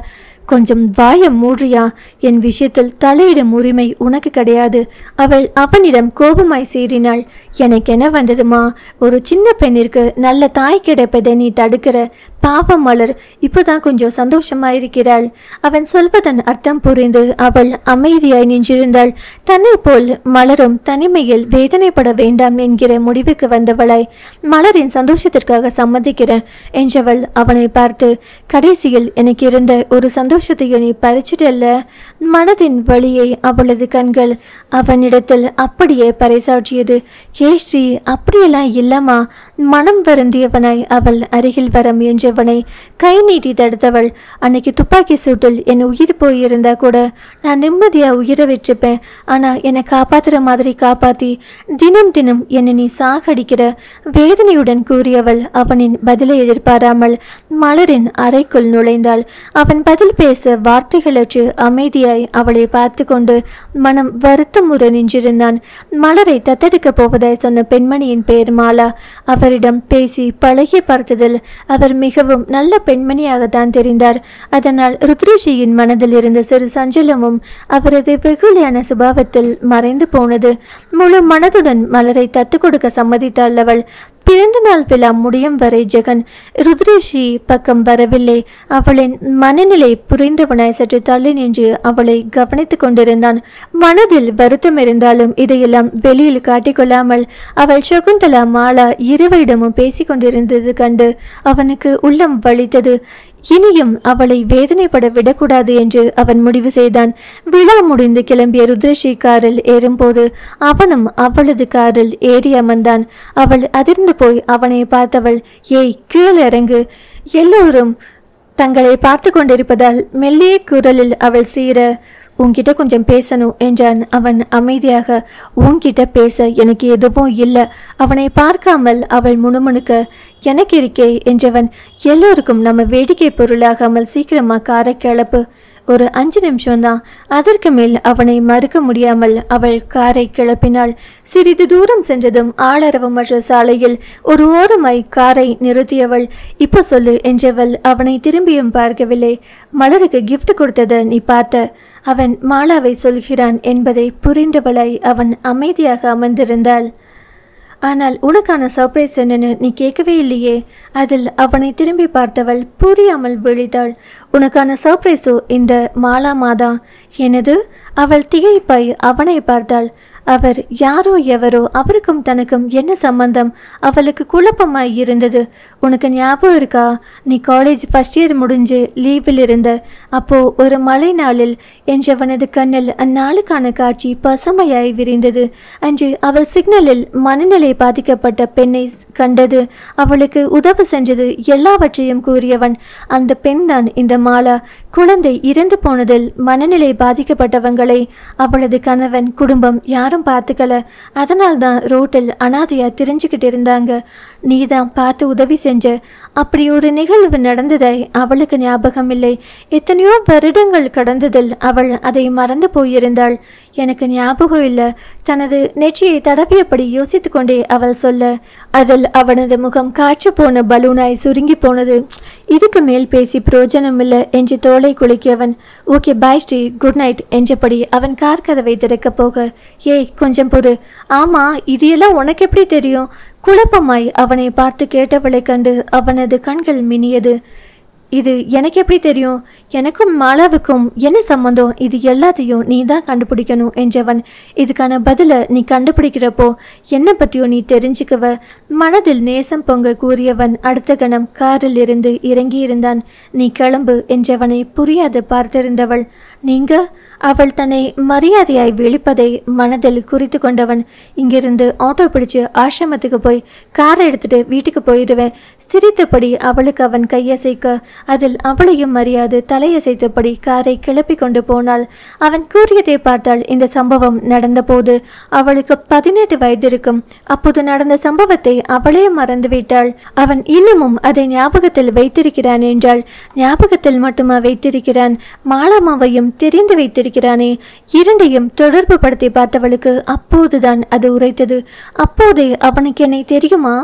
கொஞ்சம் வாயம் மூழ்றியா? என் விஷயத்தில் தலையிடும் உரிமை உனக்கு கிடையாது. அவள் அவனிடம் கோபமாய் சீறினாள். எனக்கு என்ன வந்ததுமா? ஒரு சின்ன பெண்ணிற்கு நல்ல தாய் கிடைப்பதை நீ தடுக்கிற. பாவம் மலர் இப்போதான் கொஞ்சம் சந்தோஷமா இருக்கிறாள். அவன் சொல்வதன் அர்த்தம் புரிந்து அவள் அமைதியாய் நின்றிருந்தாள். தன்னை போல் மலரும் தனிமையில் வேதனைப்பட வேண்டாம் என்கிற முடிவுக்கு வந்தவளாய் மலரின் சந்தோஷத்திற்காக சம்மதிக்கிறேன் என்றவள் அவனை பார்த்து, கடைசியில் எனக்கு இருந்த ஒரு சந்தோஷத்தையும் நீ பறிச்சிடல்ல. மனதின் வழியை அவளது கண்கள் அவனிடத்தில் அப்படியே பறைசாற்றியது. கேஸ்ரீ, அப்படியெல்லாம் இல்லம்மா. மனம் வருந்தியவனாய் அவள் அருகில் வர முயன்றவனை கை நீட்டி தடுத்தவள். அன்னைக்கு துப்பாக்கி சூட்டில் என் உயிர் போயிருந்தா கூட நான் நிம்மதியா உயிரை விட்டுருப்பேன். ஆனா என்னை காப்பாத்துற மாதிரி காப்பாத்தி தினம் தினம் என்னை நீ சாகடிக்கிற வேதனையுடன் கூறியவள் அவனின் பதிலை எதிர்பாராமல் மலரின் அறைக்குள் நுழைந்தாள். அவன் பதில் பேச வார்த்தைகளற்று அமைதியாய் அவளை பார்த்து கொண்டு மனம் வருத்தமுற நின்றிருந்தான். மலரை தத்தெடுக்க போவதாய் சொன்ன பெண்மணியின் பெயர் மாலா. அவரிடம் பேசி பழகி பார்த்ததில் அவர் மிகவும் நல்ல பெண்மணியாகத்தான் தெரிந்தார். அதனால் ருத்ரஷியின் மனதில் இருந்த சிறு சஞ்சலமும் அவரது வெகுளியான சுபாவத்தில் மறைந்து போனது. முழு மனதுடன் மலரை தத்து கொடுக்க சம்மதித்தாள் அவள். பிறந்த நாள் விழா முடியும் வரை ஜெகன் ருத்ரஷி பக்கம் வரவில்லை. அவளின் மனநிலை புரிந்தவனாய் சற்று தள்ளி நின்று அவளை கவனித்துக் கொண்டிருந்தான். மனதில் வருத்தம் இருந்தாலும் இதையெல்லாம் வெளியில் காட்டிக்கொள்ளாமல் அவள் சகுந்தலா மாலா இருவரிடமும் பேசிக் கொண்டிருந்தது கண்டு அவனுக்கு உள்ளம் வலித்தது. இனியும் அவளை வேதனைப்பட விடக்கூடாது என்று அவன் முடிவு செய்தான். விழா முடிந்து கிளம்பிய ருத்ரஷி காரில் ஏறும்போது அவனும் அவளது காரில் ஏறி அமர்ந்தான். அவள் அதிர்ந்து போய் அவனை பார்த்தவள், ஏய் கீழே இறங்கு. எல்லோரும் தங்களை பார்த்து கொண்டிருப்பதால் மெல்லிய குரலில் அவள் சீர, உன்கிட்ட கொஞ்சம் பேசணும் என்றான் அவன் அமைதியாக. உன்கிட்ட பேச எனக்கு எதுவும் இல்லை. அவனை பார்க்காமல் அவள் முணுமுணுக்க, எனக்கு இருக்கே என்றவன், எல்லோருக்கும் நம்ம வேடிக்கை பொருளாகாமல் சீக்கிரமா காரை கிளப்பு. ஒரு 5 நிமிஷம்தான். அதற்கு மேல் அவனை மறுக்க முடியாமல் அவள் காரை கிளப்பினாள். சிறிது தூரம் சென்றதும் ஆளரவமற்ற சாலையில் ஒரு ஓரமாய் காரை நிறுத்தியவள், இப்ப சொல்லு என்றவள் அவனை திரும்பியும் பார்க்கவில்லை. மலருக்கு கிஃப்ட் கொடுத்ததை நீ பார்த்த. அவன் மாலாவை சொல்கிறான் என்பதை புரிந்தவளாய் அவன் அமைதியாக அமர்ந்திருந்தாள். ஆனால் உனக்கான சர்ப்ரைஸ் என்னன்னு நீ கேட்கவே இல்லையே. அதில் அவனை திரும்பி பார்த்தவள் புரியாமல் விழித்தாள். உனக்கான சர்ப்ரைஸோ இந்த மாலா மாதா? எனது? அவள் திகைப்பாய் அவனை பார்த்தாள். அவர் யாரோ எவரோ, அவருக்கும் தனக்கும் என்ன சம்பந்தம்? அவளுக்கு குழப்பமாய் இருந்தது. உனக்கு ஞாபகம் இருக்கா? நீ காலேஜ் ஃபர்ஸ்ட் இயர் முடிஞ்சு லீவில் இருந்த அப்போ ஒரு மழை நாளில் என்றவனது கண்ணில் அந்நாளுக்கான காட்சி பசுமையாய் விரிந்தது. அன்று அவள் சிக்னலில் மனநிலை பாதிக்கப்பட்ட பெண்ணை கண்டது, அவளுக்கு உதவு செஞ்சது, எல்லாவற்றையும் கூறியவன் அந்த பெண் தான் இந்த மாலா. குழந்தை இறந்து போனதில் மனநிலை பாதிக்கப்பட்டவங்களை அவளது கணவன் குடும்பம் யாரும் பார்த்துக்கல. அதனால்தான் ரோட்டில் அனாதையா தெரிஞ்சுக்கிட்டு இருந்தாங்க. நீதான் பார்த்து உதவி செஞ்ச. அப்படி ஒரு நிகழ்வு நடந்ததை அவளுக்கு ஞாபகம் இல்லை. எத்தனையோ வருடங்கள் கடந்ததில் அவள் அதை மறந்து போயிருந்தாள். எனக்கு ஞாபகம் இல்லை. தனது நெற்றியை தடவியபடி யோசித்து கொண்டே அவள் சொல்ல, அதில் அவனது முகம் காற்று போன பலூனாய் சுருங்கி போனது. இதுக்கு மேல் பேசி பிரயோஜனம் இல்லை என்று தோலை குலுக்கியவன், okay bye Sri, good night என்றபடி அவன் கார் கதவை திறக்க போக, ஏய் கொஞ்சம் பொறு. ஆமா, இது எல்லாம் உனக்கு எப்படி தெரியும்? குழப்பமாய் அவனை பார்த்து கேட்டவளை கண்டு அவனது கண்கள் மினியது. இது எனக்கு எப்படி தெரியும்? எனக்கும் மாலாவுக்கும் என்ன சம்பந்தம்? இது எல்லாத்தையும் நீ தான் கண்டுபிடிக்கணும் என்றவன். இதுக்கான பதிலை நீ கண்டுபிடிக்கிறப்போ என்ன பற்றியோ நீ தெரிஞ்சுக்கவ. மனதில் நேசம் பொங்க கூறியவன் அடுத்த கணம் காரில் இருந்து இறங்கியிருந்தான். நீ கிளம்பு என்றவனை புரியாது பார்த்திருந்தவள். நீங்க? அவள் தன்னை மரியாதையாய் விழிப்பதை மனதில் குறித்து கொண்டவன், இங்கிருந்து ஆட்டோ பிடிச்சு ஆசிரமத்துக்கு போய் காரை எடுத்துட்டு வீட்டுக்கு போயிடுவேன். சிரித்தபடி அவளுக்கு அவன் கையசைக்க அதில் அவளையும் மரியாதை தலையசைத்தபடி காரை கிளப்பி கொண்டு போனாள். அவன் கூறியதை பார்த்தால் இந்த சம்பவம் நடந்தபோது அவளுக்கு 18 வயது இருக்கும். அப்போது நடந்த சம்பவத்தை அவளே மறந்துவிட்டாள். அவன் இன்னமும் அதை ஞாபகத்தில் வைத்திருக்கிறான் என்றால், ஞாபகத்தில் மட்டுமா வைத்திருக்கிறான்? மாலாமாவையும் தெரிந்து வைத்திருக்கிறானே. இரண்டையும் தொடர்பு படுத்தி பார்த்தவளுக்கு அப்போதுதான் அது உரைத்தது. அப்போதே அவனுக்கு என்னை தெரியுமா?